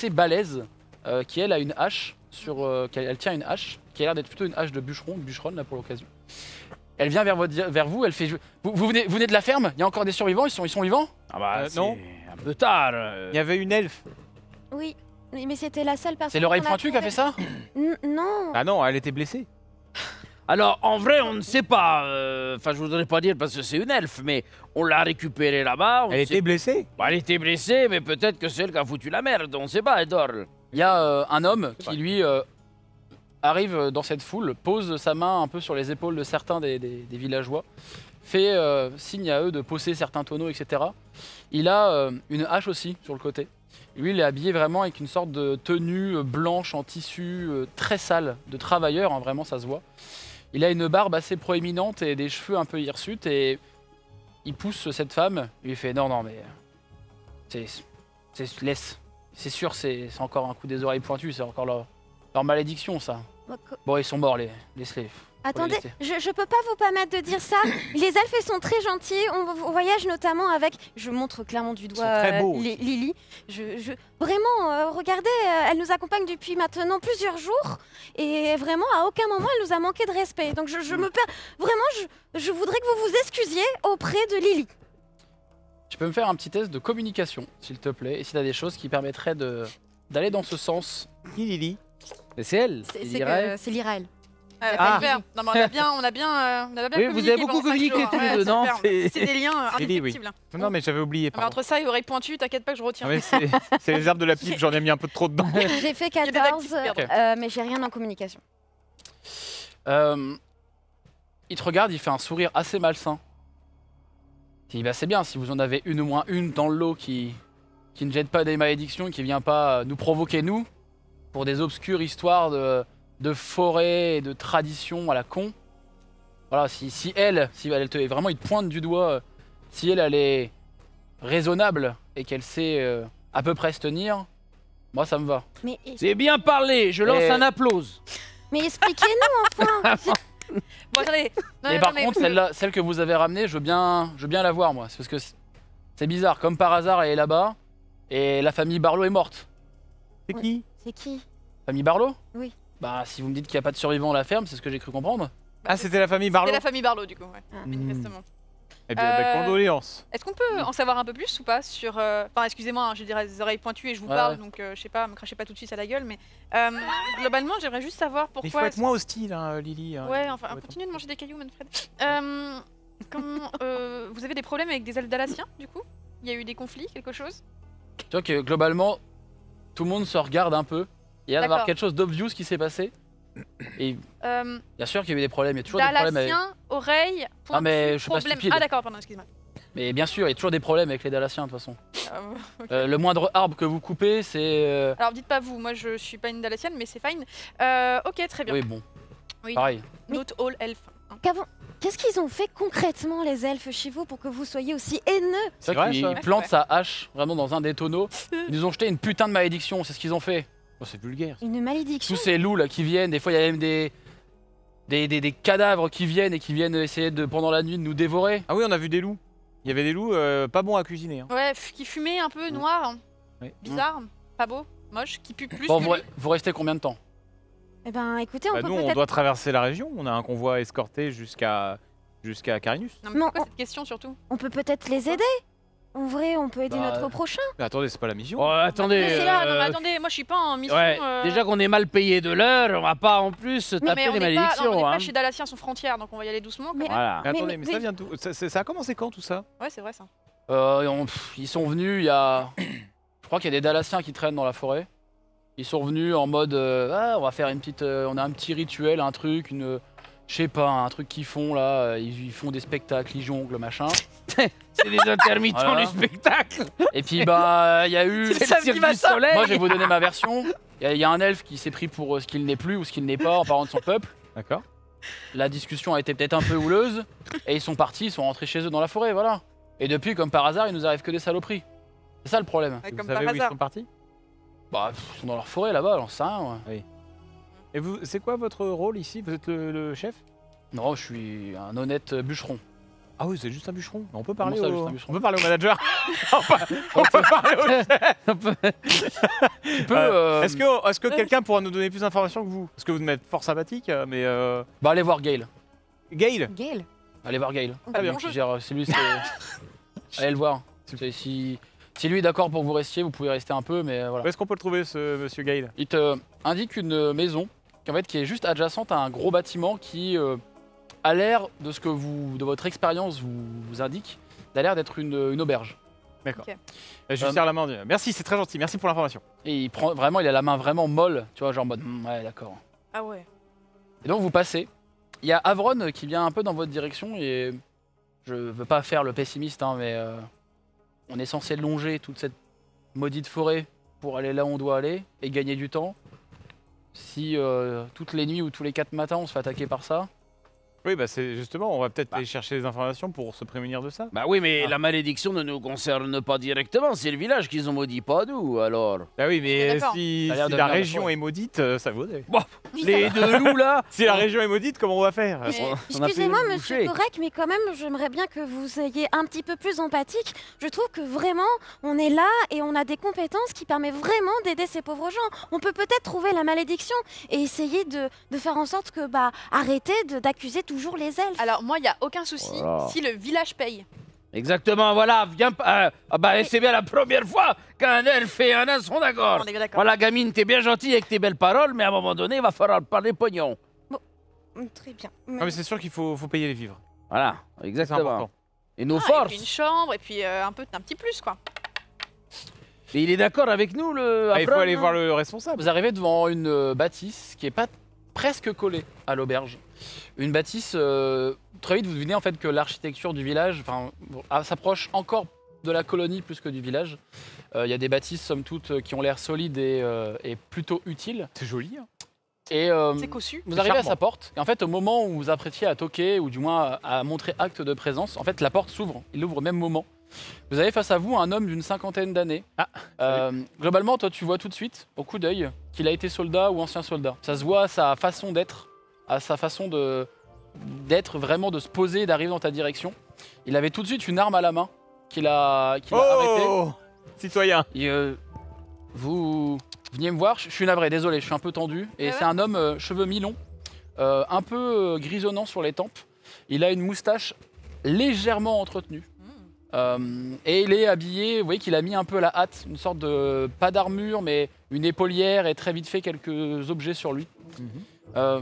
balèze, qui elle a une hache, elle tient une hache, qui a l'air d'être plutôt une hache de bûcheronne là pour l'occasion. Elle vient vers vous, elle fait vous venez de la ferme? Il y a encore des survivants? Ils sont vivants? Ah bah non. Un peu tard. Il y avait une elfe. Oui, mais c'était la seule personne. C'est l'oreille qu'on a pointue qui a fait ça? Non. Ah non, elle était blessée. Alors, en vrai, on ne sait pas. Enfin, je voudrais pas dire parce que c'est une elfe, mais on l'a récupérée là-bas. Elle était blessée? Bah, elle était blessée, mais peut-être que c'est elle qui a foutu la merde. On ne sait pas, elle dort. Il y a un homme qui lui arrive dans cette foule, pose sa main un peu sur les épaules de certains des villageois, fait signe à eux de poser certains tonneaux, etc. Il a une hache aussi sur le côté. Lui, il est habillé vraiment avec une sorte de tenue blanche en tissu très sale, de travailleur, hein, vraiment ça se voit. Il a une barbe assez proéminente et des cheveux un peu hirsutes et il pousse cette femme. Il lui fait non mais laisse. C'est sûr, c'est encore un coup des oreilles pointues, c'est encore leur malédiction ça. Bon, ils sont morts, laisse-les. Attendez, je peux pas vous permettre de dire ça. Les elfes ils sont très gentils. On voyage notamment avec. Je montre clairement du doigt Lily. Vraiment, regardez, elle nous accompagne depuis maintenant plusieurs jours et vraiment à aucun moment elle nous a manqué de respect. Donc je voudrais que vous vous excusiez auprès de Lily. Tu peux me faire un petit test de communication, s'il te plaît, et si tu as des choses qui permettraient d'aller dans ce sens. Qui Lily? C'est elle. C'est Lyraël. Non, mais on a bien oui, vous avez beaucoup communiqué tous les deux, non? C'est des liens indéfectibles. Oui. Non, mais j'avais oublié. Mais entre ça et oreille pointue, t'inquiète pas que je retiens. C'est les arbres de la pipe, j'en ai mis un peu trop dedans. J'ai fait 14, mais j'ai rien en communication. Il te regarde, il fait un sourire assez malsain. Il dit bah c'est bien, si vous en avez une au moins une dans le lot qui ne jette pas des malédictions, qui vient pas nous provoquer nous, pour des obscures histoires de forêt et de tradition à la con. Voilà, si elle te vraiment il te pointe du doigt, si elle est raisonnable et qu'elle sait à peu près se tenir, moi ça me va. C'est bien parlé, je lance un applause. Mais expliquez-nous enfin. Bon, attendez. Mais par contre, celle que vous avez ramenée, je veux bien la voir moi, parce que c'est bizarre. Comme par hasard, elle est là-bas et la famille Barlow est morte. C'est qui? C'est qui? Famille Barlow? Oui. Bah si vous me dites qu'il n'y a pas de survivants à la ferme, c'est ce que j'ai cru comprendre. Ah, c'était la famille Barlow? C'était la famille Barlow du coup, ouais. Manifestement. Eh bien, condoléances. Est-ce qu'on peut en savoir un peu plus ou pas sur... Enfin, excusez-moi, hein, j'ai des oreilles pointues et je vous parle, donc je sais pas, me crachez pas tout de suite à la gueule, mais globalement, j'aimerais juste savoir pourquoi... Il faut être moins hostile, hein, Lily. Ouais, enfin, continuez de manger des cailloux, Manfred. Vous avez des problèmes avec des elfes dalaciens, du coup? Il y a eu des conflits, quelque chose? Tu vois que globalement, tout le monde se regarde un peu. Il y a d'avoir quelque chose d'obvious qui s'est passé. Et bien sûr qu'il y a eu des problèmes, il y a toujours des problèmes avec... Dalaciens, oreilles, pointus, ah mais je suis pas problème... stupide. Ah d'accord, pardon, excuse-moi. Mais bien sûr, il y a toujours des problèmes avec les Dalaciens de toute façon. Okay. Le moindre arbre que vous coupez, c'est... Alors dites pas vous, moi je suis pas une Dalacienne, mais c'est fine. Ok, très bien. Oui, bon. Oui. Pareil. Not all elf. Qu'est-ce qu'ils ont fait concrètement les elfes chez vous pour que vous soyez aussi haineux? C'est vrai qu'ils plantent sa hache vraiment dans un des tonneaux. Ils nous ont jeté une putain de malédiction, c'est ce qu'ils ont fait. Oh, c'est vulgaire. Une malédiction? Tous ces loups là qui viennent, des fois il y a même des cadavres qui viennent et qui viennent essayer pendant la nuit de nous dévorer. Ah oui, on a vu des loups. Il y avait des loups pas bons à cuisiner. Hein. Ouais, qui fumaient un peu noir. Oui. Bizarre, pas beau, moche, qui pue plus. Bon, vous restez combien de temps? Eh ben écoutez, on peut nous, on doit traverser la région. On a un convoi escorté jusqu'à Carinus. Non mais pourquoi cette question surtout? On peut peut-être les aider? En vrai, on peut aider Bah, notre prochain. Mais attendez, c'est pas la mission. Oh, attendez. Mais c'est là, non mais attendez, moi je suis pas en mission. Ouais, déjà qu'on est mal payé de l'heure, on va pas en plus se Non, taper mais on des n'est pas, malédictions. non, on n'est hein. pas chez Dalatien sans frontières, donc on va y aller doucement. Quand même. Voilà. Mais attendez, mais- mais ça vient d'où ça a commencé quand tout ça? Ouais, c'est vrai ça. Ils sont venus il y a. Je crois qu'il y a des Dalatiens qui traînent dans la forêt. Ils sont venus en mode ah, on va faire une petite. On a un petit rituel, un truc, une. Je sais pas, un truc qu'ils font là. Ils font des spectacles, ils jonglent, machin. C'est des intermittents Voilà. du spectacle. Et puis bah, il y a eu. C'est le cirque du soleil. Moi, je vais vous donner ma version. Il y a un elfe qui s'est pris pour ce qu'il n'est plus ou ce qu'il n'est pas en parlant de son peuple. D'accord. La discussion a été peut-être un peu houleuse. Et ils sont partis, ils sont rentrés chez eux dans la forêt, voilà. Et depuis, comme par hasard, il nous arrive que des saloperies. C'est ça le problème. Ouais, Vous comme savez par où ils hasard. sont partis? Bah, ils sont dans leur forêt là-bas, j'en sais rien. Ouais. Et vous, c'est quoi votre rôle ici? Vous êtes le chef? Non, je suis un honnête bûcheron. Ah oui, c'est juste un bûcheron. On peut parler, Comment ça, au... juste un bûcheron on peut parler au manager. on peut parler au chef. Tu peux. Est-ce que quelqu'un pourra nous donner plus d'informations que vous? Parce que vous m'êtes fort sympathique, mais Bah, allez voir Gale. Gail. Gale. Allez voir Gale. Très bien. Qui gère, c'est lui, c'est. Allez le voir. Si lui est d'accord pour que vous restiez, vous pouvez rester un peu, mais Où voilà. est-ce qu'on peut le trouver, ce monsieur Gail? Il te indique une maison qui est juste adjacente à un gros bâtiment qui a l'air de ce que de votre expérience vous indique, a l'air d'être une auberge. D'accord. Ok. Je lui serre la main. Merci, c'est très gentil. Merci pour l'information. Et il a la main vraiment molle, tu vois, genre en mode ouais d'accord. Ah ouais. Et donc vous passez. Il y a Avron qui vient un peu dans votre direction et je veux pas faire le pessimiste, hein, mais on est censé longer toute cette maudite forêt pour aller là où on doit aller et gagner du temps. Si toutes les nuits ou tous les 4 matins on se fait attaquer par ça. Oui, bah c'est justement, on va peut-être aller chercher des informations pour se prémunir de ça. Bah oui, mais la malédiction ne nous concerne pas directement. C'est le village qu'ils ont maudit, pas nous, alors. Ah oui, mais D'accord. si Ça a l'air de la venir de région toi. est maudite, ça vaudrait. Les deux loups, là. Si la région est maudite, comment on va faire? On a Excusez-moi, fait le monsieur boucher. Correct, mais quand même, j'aimerais bien que vous soyez un petit peu plus empathique. Je trouve que vraiment, on est là et on a des compétences qui permettent vraiment d'aider ces pauvres gens. On peut peut-être trouver la malédiction et essayer de faire en sorte que, arrêter d'accuser toujours les elfes. Alors moi, il y a aucun souci Voilà. si le village paye. Exactement, voilà, viens. C'est bien la première fois qu'un elfe et un nain sont d'accord. On est bien d'accord. Voilà, gamine, t'es bien gentille avec tes belles paroles, mais à un moment donné, il va falloir parler pognon. Très bien. Non, mais c'est sûr qu'il faut payer les vivres. Voilà, C'est exactement. important. Et nos Et forces. puis une chambre et puis un petit plus quoi. Et il est d'accord avec nous, le. Ah, il faut Afron, aller hein voir le responsable. Vous arrivez devant une bâtisse qui est pas presque collée à l'auberge. Une bâtisse, très vite vous devinez en fait que l'architecture du village s'approche encore de la colonie plus que du village. Il y a des bâtisses somme toute qui ont l'air solides et plutôt utiles. C'est joli. Hein. Et C'est cossu. vous C'est arrivez à charmant. sa porte et en fait au moment où vous apprêtiez à toquer ou du moins à montrer acte de présence, en fait la porte s'ouvre. Il l'ouvre au même moment. Vous avez face à vous un homme d'une 50aine d'années. Globalement, toi, tu vois tout de suite, au coup d'œil, qu'il a été soldat ou ancien soldat. Ça se voit à sa façon d'être, à sa façon d'être vraiment, de se poser, d'arriver dans ta direction. Il avait tout de suite une arme à la main qu'il a arrêtée. Oh, citoyen. Et, vous veniez me voir, je suis navré, désolé, je suis un peu tendu. Et Ouais, c'est un homme cheveux mi-longs, un peu grisonnant sur les tempes. Il a une moustache légèrement entretenue. Et il est habillé, vous voyez qu'il a mis un peu la hâte, une sorte de, pas d'armure, mais une épaulière et très vite fait quelques objets sur lui. Gale,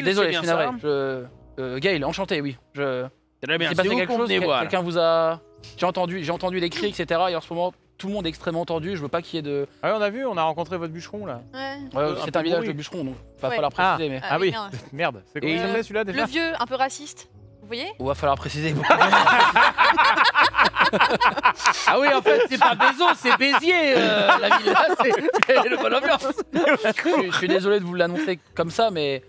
Désolé, c'est je suis bien navré. ça Gale, enchanté, oui. Très bien, Il s'est c'est passé où quelque qu'on chose, venait voir. quelqu'un vous a... J'ai entendu des cris, etc. Et en ce moment, tout le monde est extrêmement tendu, je veux pas qu'il y ait de... Ah oui, on a rencontré votre bûcheron là. Ouais. c'est peu un village bourru. de bûcherons, donc va Ouais. falloir préciser. Mais... Ah oui, merde. merde. C'est quoi Et il s'appelait celui-là déjà? Le vieux, un peu raciste. Vous voyez? On va falloir préciser. Ah oui, en fait, c'est pas Bézo, c'est Béziers, la villa, c'est le bonne ambiance. Je suis désolé de vous l'annoncer comme ça, mais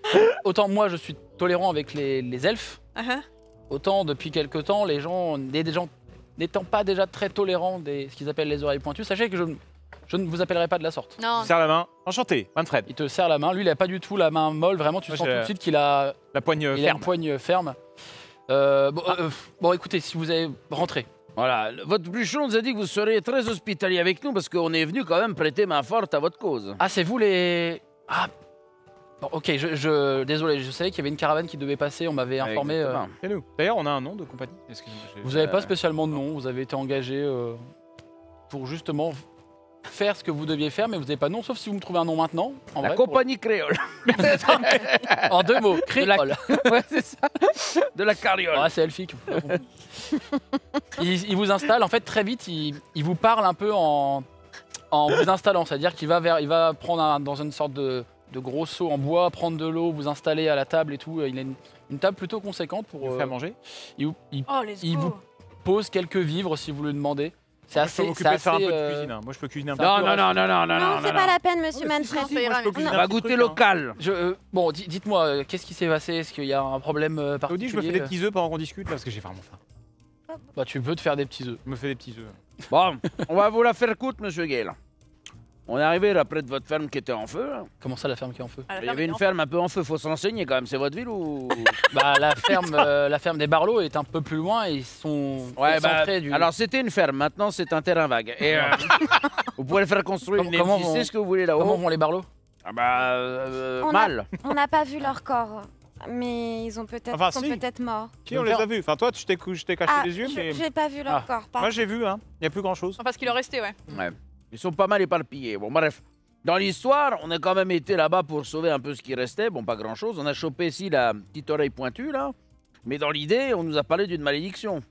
autant moi je suis tolérant avec les elfes, autant depuis quelque temps, les gens n'étant pas déjà très tolérants des ce qu'ils appellent les oreilles pointues, sachez que je ne vous appellerai pas de la sorte. Non. Je serre la main. Enchanté, Manfred. Il te serre la main, lui il a pas du tout la main molle, vraiment tu Moi, sens j'ai tout de suite qu'il a, La poigne il a ferme. une poigne ferme. Bon écoutez, si vous avez rentré. Voilà, votre bûcheron nous a dit que vous serez très hospitalier avec nous parce qu'on est venu quand même prêter main forte à votre cause. Ah c'est vous les... Ah Bon, ok, désolé, je savais qu'il y avait une caravane qui devait passer, on m'avait informé. C'est nous. D'ailleurs, on a un nom de compagnie. Excusez-moi, Vous n'avez pas spécialement de nom, vous avez été engagé pour justement faire ce que vous deviez faire, mais vous n'avez pas de nom, sauf si vous me trouvez un nom maintenant. En La vrai, compagnie créole. En 2 mots, créole. Ouais, c'est ça. De la carriole. Ah, c'est elfique. Il vous installe, en fait, très vite, il vous parle un peu en vous installant, c'est-à-dire qu'il va prendre dans une sorte de gros seau en bois, prendre de l'eau, vous installer à la table et tout. Il a une table plutôt conséquente pour faire manger. Il vous pose quelques vivres si vous le demandez. C'est Moi, assez. je peux m'occuper de faire un peu de cuisine. Moi, je peux cuisiner un peu. Non, c'est pas la peine, monsieur Manfred. On va goûter local. Bon, dites-moi, qu'est-ce qui s'est passé? Est-ce qu'il y a un problème particulier? Claudie, je me fais des petits œufs pendant qu'on discute là, parce que j'ai vraiment faim. Bah, tu peux te faire des petits œufs. Je me fais des petits œufs. Bon, on va vous la faire courte, monsieur Gale. On est arrivé là près de votre ferme qui était en feu. Là. Comment ça, la ferme qui est en feu? Il y avait une ferme un peu en feu, faut se renseigner quand même. C'est votre ville ou? Bah, la ferme des Barlow est un peu plus loin et ils sont centrés du. Alors c'était une ferme, maintenant c'est un terrain vague. Et vous pouvez le faire construire une MJC, ce que vous voulez là-haut. Comment vont les Barlow? Ah bah mal. On n'a pas vu leur corps, mais ils ont peut-être peut-être morts. Qui on les a vus? Enfin toi tu t'es caché les yeux, mais j'ai pas vu leur corps. Moi j'ai vu, hein. Il y a plus grand chose. Parce qu'il en restait, ouais. Ils sont pas mal éparpillés. Bon bref. Dans l'histoire, on a quand même été là-bas pour sauver un peu ce qui restait. Bon, pas grand-chose. On a chopé ici la petite oreille pointue, là. Mais dans l'idée, on nous a parlé d'une malédiction.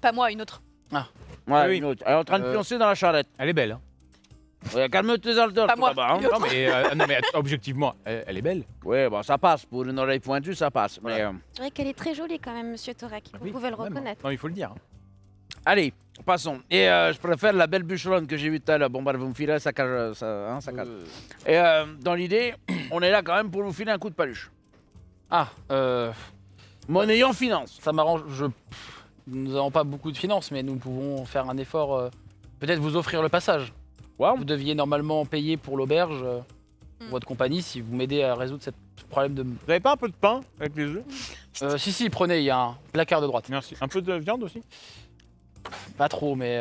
Pas moi, une autre. Ah. Ouais, oui. une autre. Elle est en train de pioncer dans la charrette. Elle est belle, hein. Ouais, calme tes alters Pas moi. là-bas. Hein. Non, mais objectivement, elle est belle. Ouais, bon, ça passe. Pour une oreille pointue, ça passe. Mais, C'est vrai qu'elle est très jolie quand même, monsieur Torek. Vous pouvez le reconnaître. Non, il faut le dire. allez, passons. Et je préfère la belle bûcheronne que j'ai vue tout à l'heure. Bon, bah, vous me filez ça cache. Et dans l'idée, on est là quand même pour vous filer un coup de paluche. Ah, Monnaie en finance. Ça m'arrange. Nous n'avons pas beaucoup de finances, mais nous pouvons faire un effort. Peut-être vous offrir le passage. Wow. Vous deviez normalement payer pour l'auberge, pour votre compagnie, si vous m'aidez à résoudre ce problème de. Vous avez pas un peu de pain avec les œufs? Si, prenez, il y a un placard de droite. Merci. Un peu de viande aussi? Pas trop, mais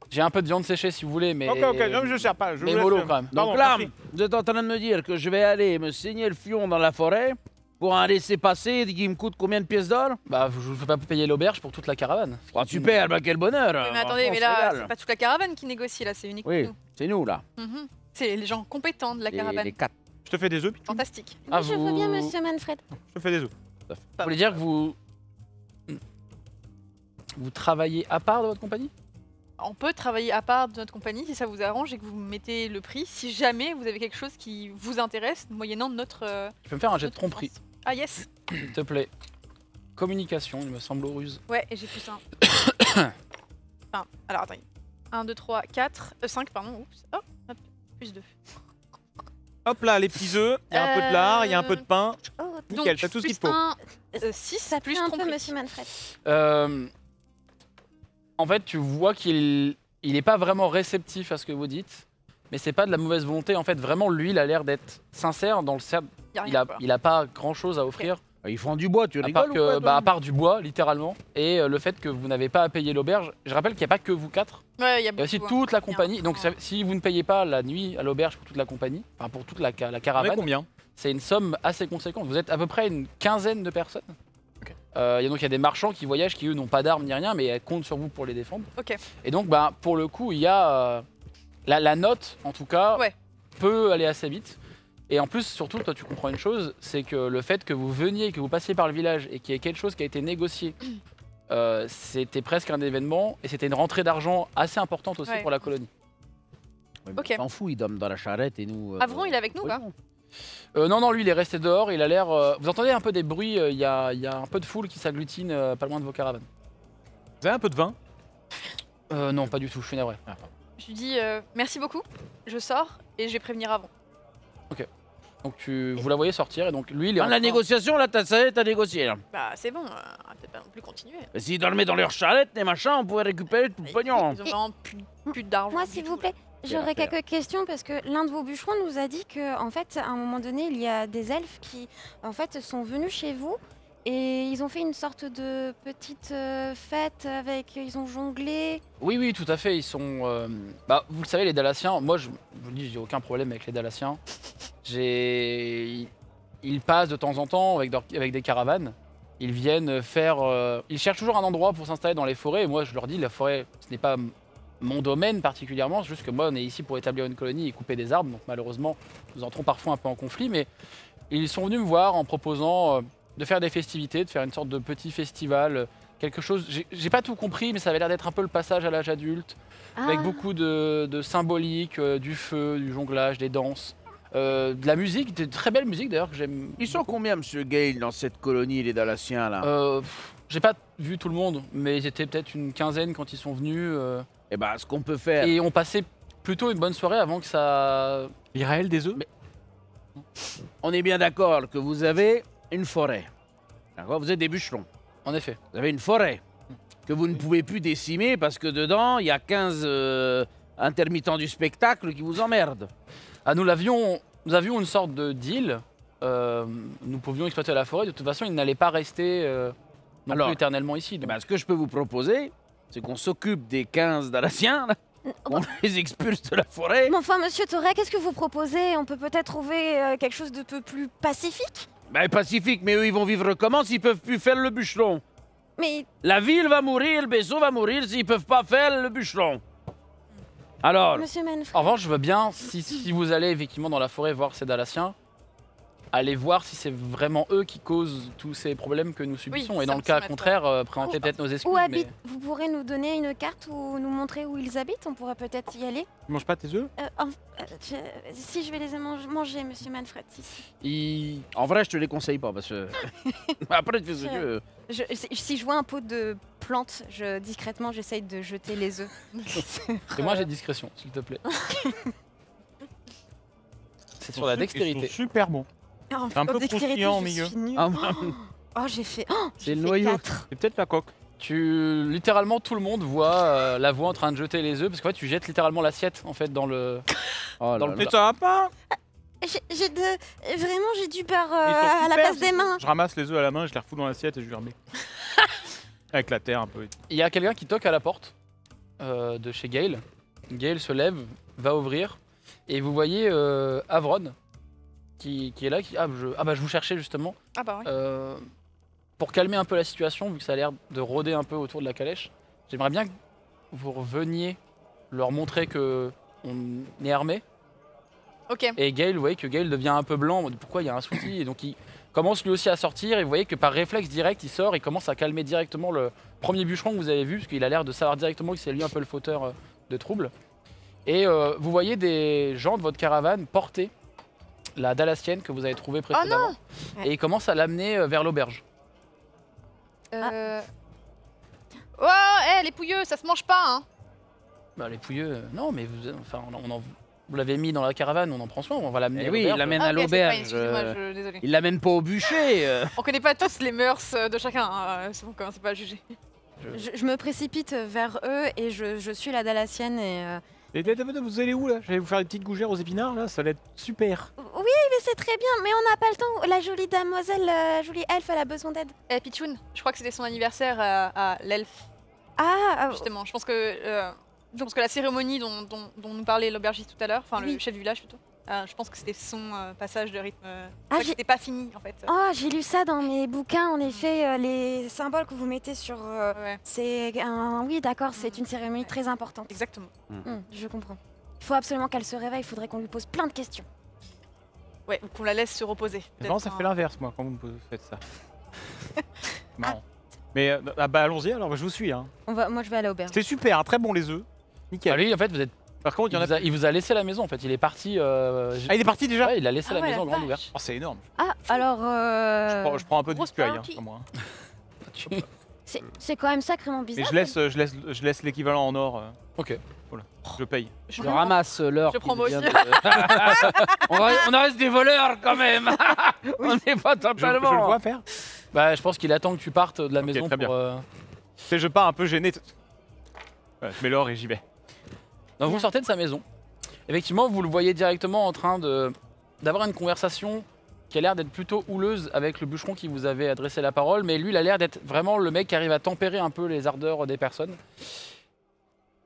j'ai un peu de viande séchée si vous voulez, mais. Ok, non, mais je ne sers pas. Mais mollo quand même. Donc là, vous êtes en train de me dire que je vais aller me saigner le fion dans la forêt pour en laisser passer qui me coûte combien de pièces d'or? Bah, je ne veux pas payer l'auberge pour toute la caravane. Oh, super, bah quel bonheur! Oui, mais attendez, mais là, c'est pas toute la caravane qui négocie, là, c'est uniquement nous. C'est nous, là. C'est les gens compétents de la caravane. Les quatre. Je te fais des œufs, Pichou. Fantastique. Oui, je veux bien, monsieur Manfred. Je te fais des œufs. Vous voulez dire que vous travaillez à part de votre compagnie? On peut travailler à part de notre compagnie si ça vous arrange et que vous mettez le prix. Si jamais vous avez quelque chose qui vous intéresse, moyennant notre. Tu peux me faire un jet de tromperie. Ah yes. S'il te plaît. Communication, il me semble, aux ruses. Ouais, et j'ai plus un. Enfin, alors attendez. 1, 2, 3, 4, 5, pardon. Oups. Oh, hop, plus 2. Hop là, les petits œufs, il y a un peu de lard, il y a un peu de pain. Nickel, t'as tout ce qu'il te faut. 6, ça plus un tromperie. peu, monsieur Manfred. En fait, tu vois qu'il n'est pas vraiment réceptif à ce que vous dites, mais c'est pas de la mauvaise volonté. En fait, vraiment, lui, il a l'air d'être sincère dans le cercle. Il a pas grand-chose à offrir. Ils font du bois, tu rigoles ou quoi, à part du bois, littéralement, et le fait que vous n'avez pas à payer l'auberge. Je rappelle qu'il n'y a pas que vous quatre. Ouais, il y a aussi toute la compagnie. Donc, si vous ne payez pas la nuit à l'auberge pour toute la compagnie, enfin pour toute la caravane, combien? C'est une somme assez conséquente. Vous êtes à peu près une quinzaine de personnes. Il y a des marchands qui voyagent qui eux n'ont pas d'armes ni rien, mais elles comptent sur vous pour les défendre. Et donc pour le coup il y a la note en tout cas peut aller assez vite. Et en plus surtout toi tu comprends une chose, c'est que le fait que vous veniez, que vous passiez par le village et qu'il y ait quelque chose qui a été négocié, c'était presque un événement et c'était une rentrée d'argent assez importante aussi pour la colonie. Ok. On s'en fout, il dorme dans la charrette et nous. Avron, il est avec nous ou pas? Non, lui il est resté dehors, il a l'air... Vous entendez un peu des bruits, il y a un peu de foule qui s'agglutine pas loin de vos caravanes. Vous avez un peu de vin? Non, pas du tout, je suis navré. Je lui dis merci beaucoup, je sors et je vais prévenir avant. Ok. Donc vous la voyez sortir et donc lui il est... Dans la négociation là, t'as négocié là. Bah c'est bon, on va peut-être pas non plus continuer. S'ils dormaient dans leur charrette, les machins, on pouvait récupérer tout le pognon. Ils ont vraiment plus d'argent. Moi, s'il vous plaît, j'aurais quelques questions parce que l'un de vos bûcherons nous a dit que, en fait, à un moment donné, il y a des elfes qui, en fait, sont venus chez vous et ils ont fait une sorte de petite fête avec, ils ont jonglé. Oui, tout à fait. Ils sont. Vous le savez, les Dalatiens. Moi, je vous dis, j'ai aucun problème avec les Dalatiens. ils passent de temps en temps avec des caravanes. Ils viennent faire... ils cherchent toujours un endroit pour s'installer dans les forêts. Et moi, je leur dis, la forêt, ce n'est pas mon domaine particulièrement. C'est juste que moi, on est ici pour établir une colonie et couper des arbres. Donc malheureusement, nous entrons parfois un peu en conflit. Mais ils sont venus me voir en proposant de faire des festivités, de faire une sorte de petit festival. Quelque chose... J'ai pas tout compris, mais ça avait l'air d'être un peu le passage à l'âge adulte. Avec beaucoup de symbolique, du feu, du jonglage, des danses. De la musique, de très belle musique d'ailleurs que j'aime. Ils sont combien, monsieur Gale, dans cette colonie, les Dalassiens, là? J'ai pas vu tout le monde, mais ils étaient peut-être une quinzaine quand ils sont venus. Eh ben, ce qu'on peut faire... Et on passait plutôt une bonne soirée avant que ça... L'Iraël des œufs. Mais... On est bien d'accord que vous avez une forêt. D'accord? Vous êtes des bûcherons. En effet. Vous avez une forêt que vous ne pouvez plus décimer parce que dedans, il y a 15 intermittents du spectacle qui vous emmerdent. Ah, nous avions une sorte de deal. Nous pouvions exploiter la forêt. De toute façon, ils n'allaient pas rester non plus éternellement ici. Ce que je peux vous proposer, c'est qu'on s'occupe des 15 Dalassiens, on les expulse de la forêt. Mais enfin, monsieur Torek, qu'est-ce que vous proposez? On peut peut-être trouver quelque chose de peu plus pacifique? Ben, pacifique, mais eux, ils vont vivre comment s'ils peuvent plus faire le bûcheron? Mais... La ville va mourir, le vaisseau va mourir s'ils peuvent pas faire le bûcheron. Alors... Monsieur Manfred... En revanche, je veux bien, si vous allez effectivement dans la forêt voir ces Dalassiens, aller voir si c'est vraiment eux qui causent tous ces problèmes que nous subissons. Oui, et dans le cas contraire, présenter peut-être nos excuses. Où habitent? Vous pourrez nous donner une carte ou nous montrer où ils habitent? On pourrait peut-être y aller. Tu manges pas tes œufs? Si, je vais les manger, monsieur Manfred. Si. En vrai, je te les conseille pas parce que... Après, tu fais ce que... Si je vois un pot de plantes, discrètement, j'essaye de jeter les œufs. Et moi, j'ai discrétion, s'il te plaît. C'est sur la dextérité. Ils sont super bon. C'est un peu croustillant au milieu. Oh, j'ai fait. C'est le noyau. C'est peut-être la coque. Littéralement, tout le monde voit la voix en train de jeter les œufs parce que tu jettes littéralement l'assiette en fait dans le. Mais ça va pas. Vraiment, j'ai du beurre à la place des mains. Je ramasse les œufs à la main, je les refous dans l'assiette et je lui remets. Avec la terre un peu. Il y a quelqu'un qui toque à la porte de chez Gale. Gale se lève, va ouvrir et vous voyez Avron qui est là. Je vous cherchais justement. Ah bah oui. Pour calmer un peu la situation, vu que ça a l'air de rôder un peu autour de la calèche, j'aimerais bien que vous reveniez leur montrer que on est armé. Ok. Et Gale, vous voyez que Gale devient un peu blanc. Pourquoi il y a un souci? Et donc il commence lui aussi à sortir. Et vous voyez que par réflexe direct, il sort et commence à calmer directement le premier bûcheron que vous avez vu, parce qu'il a l'air de savoir directement que c'est lui un peu le fauteur de troubles. Et vous voyez des gens de votre caravane porter la Dalassienne que vous avez trouvée précédemment. Oh non! Et il commence à l'amener vers l'auberge. Oh, les pouilleux, ça se mange pas, hein! Bah, les pouilleux, non, mais vous l'avez mis dans la caravane, on en prend soin, on va l'amener à oui, l'auberge. il l'amène à l'auberge. Désolé. Il l'amène pas au bûcher. On connaît pas tous les mœurs de chacun, hein, c'est bon, commencez pas à juger. Je me précipite vers eux et je suis la Dalassienne et... Vous allez où là? J'allais vous faire des petites gougères aux épinards là, ça va être super. Oui, mais c'est très bien, mais on n'a pas le temps. La jolie damoiselle, la jolie elfe, elle a besoin d'aide. Pichoun, je crois que c'était son anniversaire à l'elfe. Ah, justement, je pense que la cérémonie dont nous parlait l'aubergiste tout à l'heure, enfin le chef du village plutôt, je pense que c'était son passage de rythme. C'était pas fini en fait. Oh, j'ai lu ça dans mes bouquins, en effet, les symboles que vous mettez sur... C'est un... Oui, d'accord, c'est une cérémonie très importante. Exactement. Je comprends. Il faut absolument qu'elle se réveille, il faudrait qu'on lui pose plein de questions. Ouais, ou qu'on la laisse se reposer. Non, ça fait l'inverse moi quand vous me faites ça. Marrant. Mais allons-y alors, je vous suis. Hein. Moi je vais à l'auberge. C'était super, très bon les œufs. Nickel. Lui en fait vous êtes... Par contre, il vous a laissé la maison en fait, il est parti... il est parti déjà? Ouais, il a laissé la maison grande ouverte. Oh, c'est énorme. Ah, alors... Je prends un peu de biscuit, hein, comme moi. C'est quand même sacrément bizarre. Et je laisse l'équivalent en or. Ok. Voilà, je paye. Je ramasse l'heure. Je prends moi aussi. On reste des voleurs quand même. On n'est pas totalement. Je le vois faire. Bah, je pense qu'il attend que tu partes de la maison très pour... bien. Je pars un peu gêné. Ouais, je mets l'or et j'y vais. Donc vous sortez de sa maison. Effectivement, vous le voyez directement en train d'avoir une conversation qui a l'air d'être plutôt houleuse avec le bûcheron qui vous avait adressé la parole, mais lui, il a l'air d'être vraiment le mec qui arrive à tempérer un peu les ardeurs des personnes.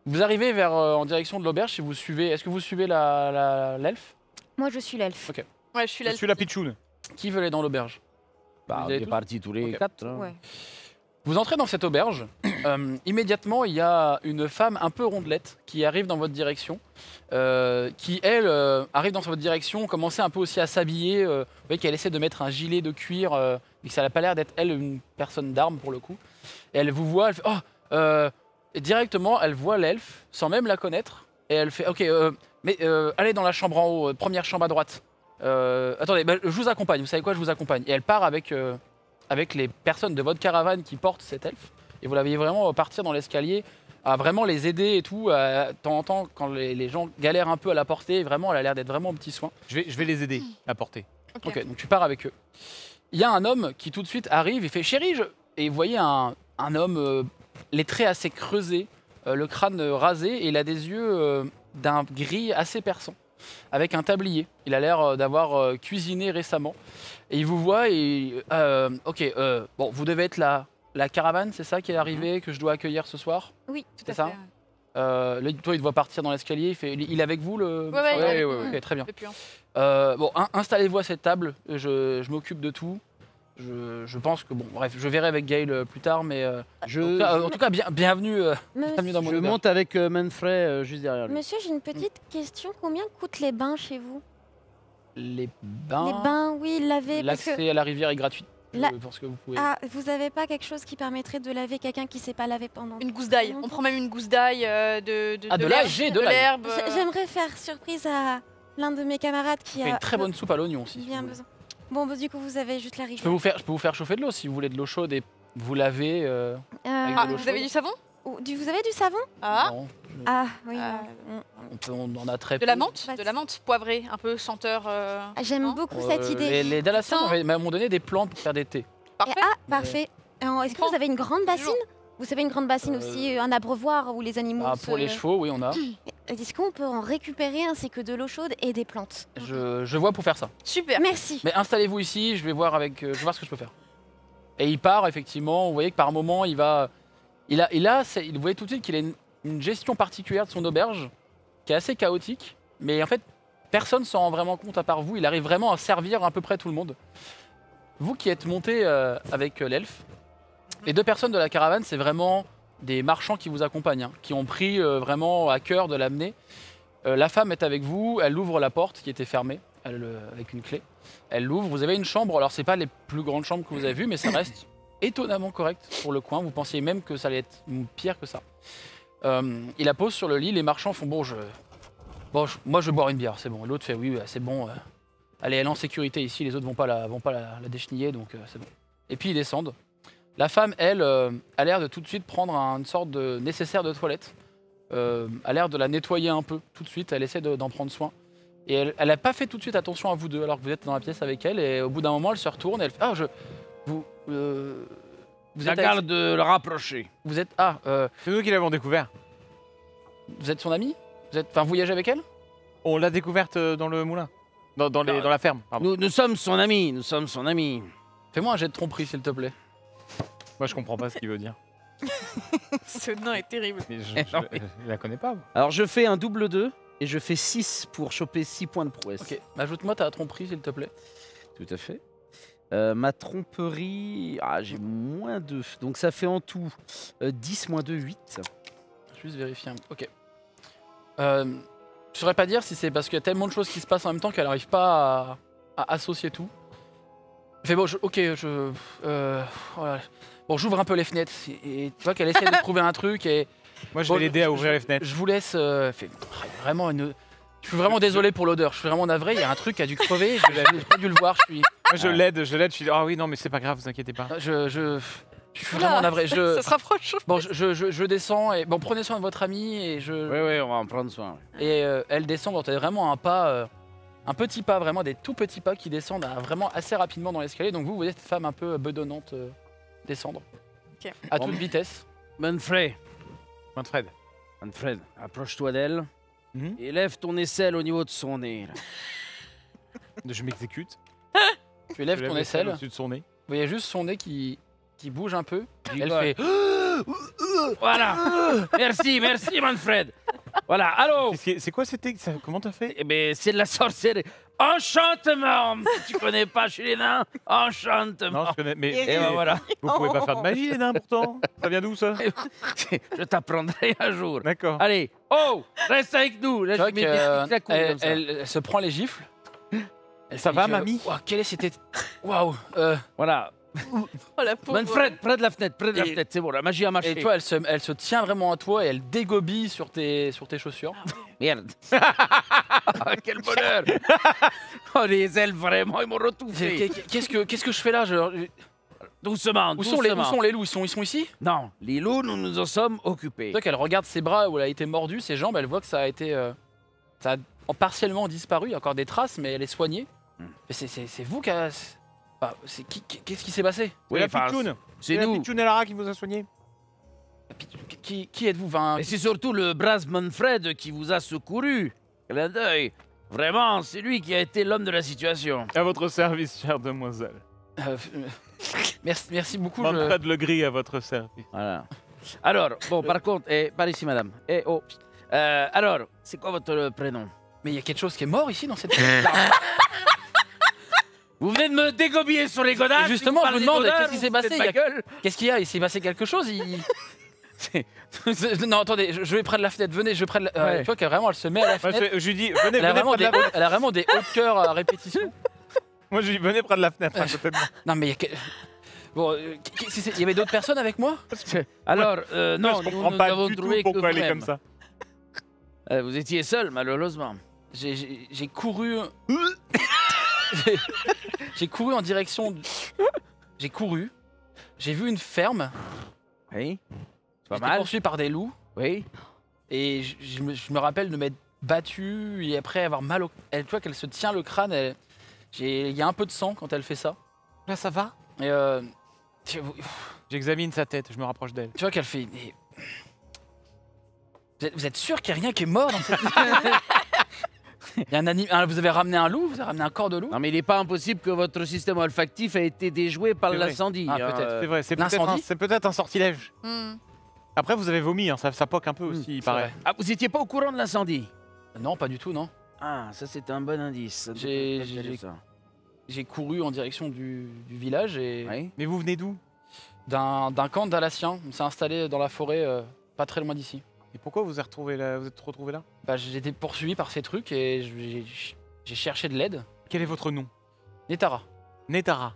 Vous arrivez en direction de l'auberge si vous suivez... Est-ce que vous suivez l'elfe? Moi, je suis l'elfe. Ok. Ouais, je suis l'elfe. Je suis la pitchoune. Qui veut aller dans l'auberge? Bah, Vous on y allez est tous partis tous les Ok. 4. hein. Ouais. Vous entrez dans cette auberge. Immédiatement, il y a une femme un peu rondelette qui arrive dans votre direction, qui, elle, arrive dans votre direction, commençait un peu aussi à s'habiller. Vous voyez qu'elle essaie de mettre un gilet de cuir, mais que ça n'a pas l'air d'être, elle, une personne d'armes pour le coup. Et elle vous voit, elle fait « Oh !» Et directement, elle voit l'elfe, sans même la connaître, et elle fait « Ok, mais allez dans la chambre en haut, première chambre à droite. Attendez, bah, je vous accompagne, vous savez quoi, je vous accompagne. » Et elle part avec les personnes de votre caravane qui portent cet elfe. Et vous la voyez vraiment partir dans l'escalier, à vraiment les aider et tout. De temps en temps, quand les gens galèrent un peu à la porter, vraiment, elle a l'air d'être vraiment au petit soin. Je vais les aider à porter. Ok, donc tu pars avec eux. Il y a un homme qui tout de suite arrive et fait « Chérie, je... » Et vous voyez un homme, les traits assez creusés, le crâne rasé, et il a des yeux d'un gris assez perçant, avec un tablier. Il a l'air d'avoir cuisiné récemment. Et il vous voit et... ok, bon, vous devez être la caravane, c'est ça qui est arrivée, que je dois accueillir ce soir? Oui, Tout C'est à ça fait. Là, toi, il te voit partir dans l'escalier. Il est avec vous, le... Ouais, il est avec nous. Ok, très bien. Et puis, hein. Bon, installez-vous à cette table. Je m'occupe de tout. Je pense que, bon, bref, je verrai avec Gaël plus tard, mais en tout cas, bienvenue, bienvenue dans mon Je auberge. monte avec Manfred juste derrière lui. Monsieur, j'ai une petite question. Combien coûtent les bains chez vous? Les bains. Les bains, oui, laver. parce que- L'accès à la rivière est gratuit. La- Je pense que vous pouvez. Ah, vous avez pas quelque chose qui permettrait de laver quelqu'un qui sait pas laver pendant Une gousse d'ail. On prend même une gousse d'ail Ah, de l'ail, j'ai de l'ail. l'herbe. J'aimerais faire surprise à l'un de mes camarades qui Il fait a une très bonne soupe à l'oignon aussi. si bien vous voulez. besoin. Bon, bah, du coup, vous avez juste la Je rivière. peux vous faire chauffer de l'eau si vous voulez de l'eau chaude et vous laver. avec Ah, de l'eau vous avez chaude. du savon? Vous avez du savon? Ah, Non, Ah, oui. on en a très peu. de la menthe? De la menthe poivrée, un peu senteur. J'aime non beaucoup cette idée. Les Dalassiens Putain. m'ont donné des plantes pour faire des thés. Parfait. Ah, parfait. Est-ce que vous avez une grande bassine? Vous savez, une grande bassine aussi, un abreuvoir où les animaux Ah, pour les chevaux, oui, on a. Est-ce qu'on peut en récupérer ainsi que de l'eau chaude et des plantes? Je vois pour faire ça. Super. Merci. Mais installez-vous ici, je vais voir je vais voir ce que je peux faire. Et il part effectivement. Vous voyez que par moment, vous voyez tout de suite qu'il a une gestion particulière de son auberge, qui est assez chaotique. Mais en fait, personne s'en rend vraiment compte à part vous. Il arrive vraiment à servir à peu près tout le monde. Vous qui êtes monté avec l'elfe, les deux personnes de la caravane, c'est vraiment des marchands qui vous accompagnent, hein, qui ont pris vraiment à cœur de l'amener. La femme est avec vous, elle ouvre la porte qui était fermée avec une clé. Elle l'ouvre, vous avez une chambre, alors c'est pas les plus grandes chambres que vous avez vues, mais ça reste étonnamment correct pour le coin. Vous pensiez même que ça allait être pire que ça. Il la pose sur le lit, les marchands font moi je vais boire une bière, c'est bon. L'autre fait oui, c'est bon. Allez, elle est en sécurité ici, les autres vont pas la décheniller, donc c'est bon. Et puis ils descendent. La femme, elle, a l'air de tout de suite prendre une sorte de nécessaire de toilette. A l'air de la nettoyer un peu tout de suite, elle essaie d'en prendre soin. Et elle n'a pas fait tout de suite attention à vous deux alors que vous êtes dans la pièce avec elle. Et au bout d'un moment, elle se retourne et elle fait vous La êtes garde de le rapprocher. Vous êtes C'est nous qui l'avons découvert. Vous êtes son ami? Vous voyagez avec elle? On l'a découverte dans le moulin. Dans la ferme. pardon. Nous sommes son ami, nous sommes son ami. Fais-moi un jet de tromperie s'il te plaît. Moi, je comprends pas ce qu'il veut dire. Ce nain est terrible. Mais je la connais pas. moi. Alors je fais un double 2 et je fais 6 pour choper 6 points de prouesse. Ok, ajoute-moi ta tromperie s'il te plaît. Tout à fait. Ma tromperie, j'ai moins 2. Donc ça fait en tout 10 moins 2, 8. Juste vérifier. Ok. Je saurais pas dire si c'est parce qu'il y a tellement de choses qui se passent en même temps qu'elle n'arrive pas à associer tout. Fait bon, bon, j'ouvre un peu les fenêtres et tu vois qu'elle essaie de trouver un truc et. Moi, je vais l'aider à ouvrir les fenêtres. Je vous laisse. Vraiment une. Je suis vraiment désolé pour l'odeur. Je suis vraiment navré. Il y a un truc qui a dû crever. J'ai pas dû le voir. Moi, je l'aide. Je suis ah oui, non, mais c'est pas grave, vous inquiétez pas. Je suis vraiment navré. Ça se rapproche. Bon, je descends et bon, prenez soin de votre amie et Oui, on va en prendre soin. Et elle descend. Bon, t'as vraiment un pas, un petit pas, vraiment des tout petits pas qui descendent vraiment assez rapidement dans l'escalier. Donc vous êtes une femme un peu bedonnante descendre. Ok. À toute vitesse. Manfred, Manfred, approche-toi d'elle et lève ton aisselle au niveau de son nez. Là. je m'exécute. Tu lèves ton aisselle. au-dessus de son nez. Vous voyez juste son nez qui bouge un peu. Elle Rigole. fait. Voilà. Merci Manfred. Voilà, allô. C'est quoi c'était comment t'as fait? Eh ben, c'est de la sorcellerie. Enchantement. Tu connais pas chez les nains? Enchantement. Non, je connais. Mais Et ben voilà. vous pouvez pas faire de magie, les nains, pourtant. Ça vient d'où ça? Je t'apprendrai un jour. D'accord. Allez, oh, reste avec nous. Là, Tu vois je mets des petits claquons comme ça. elle se prend les gifles. Ça va, mamie? Quelle est cette... Waouh. Voilà. Oh la pauvre. Manfred, près de la fenêtre, c'est bon, la magie a marché. Et toi, elle se tient vraiment à toi et elle dégobille sur tes chaussures. Merde. Quel bonheur. Oh, les elfes, vraiment, ils m'ont retouffé. Qu'est-ce que je fais là? Doucement, Où sont les loups? Ils sont ici? Non, les loups, nous nous en sommes occupés. Tu vois qu'elle regarde ses bras où elle a été mordue, ses jambes, elle voit que ça a été... ça a partiellement disparu, il y a encore des traces, mais elle est soignée. Mais c'est vous qui a... Bah, qu'est-ce qui s'est passé? Oui, la pitchoune. C'est la nous. pitchoune et Lara qui vous a soigné. Qui êtes-vous? Et c'est surtout le Braz Manfred qui vous a secouru. Clin d'œil. Vraiment, c'est lui qui a été l'homme de la situation. À votre service, chère demoiselle. Merci beaucoup. Manfred le Gris à votre service. Voilà. Alors, bon, par contre, par ici, madame. Oh. Alors, c'est quoi votre prénom? Mais il y a quelque chose qui est mort ici dans cette... Vous venez de me dégobiller sur les godasses. Justement, je vous demande, qu'est-ce qui s'est passé? Qu'est-ce qu'il y a? Il s'est passé quelque chose? Non, attendez, je vais près de la fenêtre. Venez, je près de la... Tu vois qu'elle vraiment, elle se met à la fenêtre. Je lui dis, venez, elle a vraiment des hauts de cœur à répétition. Moi, je lui dis, venez près de la fenêtre, à côté de moi. Non, mais bon, il y avait d'autres personnes avec moi? Alors, non, je comprends pas du tout pourquoi elle est comme ça. Vous étiez seul, malheureusement. J'ai couru... J'ai couru en direction... J'ai couru. J'ai vu une ferme. Oui. J'étais poursuivi par des loups. Oui. Et je me rappelle de m'être battu et après avoir mal au... Tu vois qu'elle se tient le crâne. Il y a un peu de sang quand elle fait ça. Là, ça va? Et j'examine sa tête, je me rapproche d'elle. Tu vois qu'elle fait... Vous êtes sûr qu'il n'y a rien qui est mort dans cette... Il y a vous avez ramené un loup? Vous avez ramené un corps de loup? Non, mais il n'est pas impossible que votre système olfactif ait été déjoué par l'incendie. Ah, peut-être. C'est vrai, c'est peut-être un sortilège. Après, vous avez vomi, hein, ça poque un peu aussi, il paraît. Ah, vous n'étiez pas au courant de l'incendie? Non, pas du tout, non. Ah, ça c'est un bon indice. J'ai couru en direction du village et... Oui. Mais vous venez d'où? D'un camp d'Alassiens. On s'est installé dans la forêt, pas très loin d'ici. Et pourquoi vous êtes retrouvé là? Bah, j'ai été poursuivi par ces trucs et j'ai cherché de l'aide. Quel est votre nom? Netara. Netara.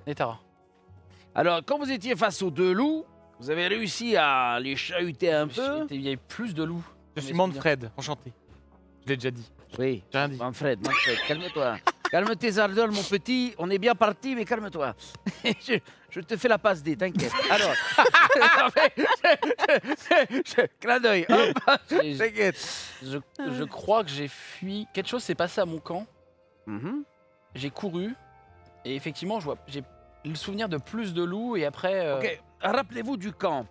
Alors, quand vous étiez face aux deux loups, vous avez réussi à les chahuter un peu? Il y avait plus de loups. Je suis Manfred, enchanté. Je l'ai déjà dit. Oui, j'ai rien dit. Manfred, calme-toi. Calme tes ardeurs, mon petit. On est bien parti, mais calme-toi. Je te fais la passe D, t'inquiète. Alors, clin d'œil. T'inquiète. Je crois que j'ai fui. Quelque chose s'est passé à mon camp. J'ai couru et effectivement, j'ai le souvenir de plus de loups et après. Ok, rappelez-vous du camp.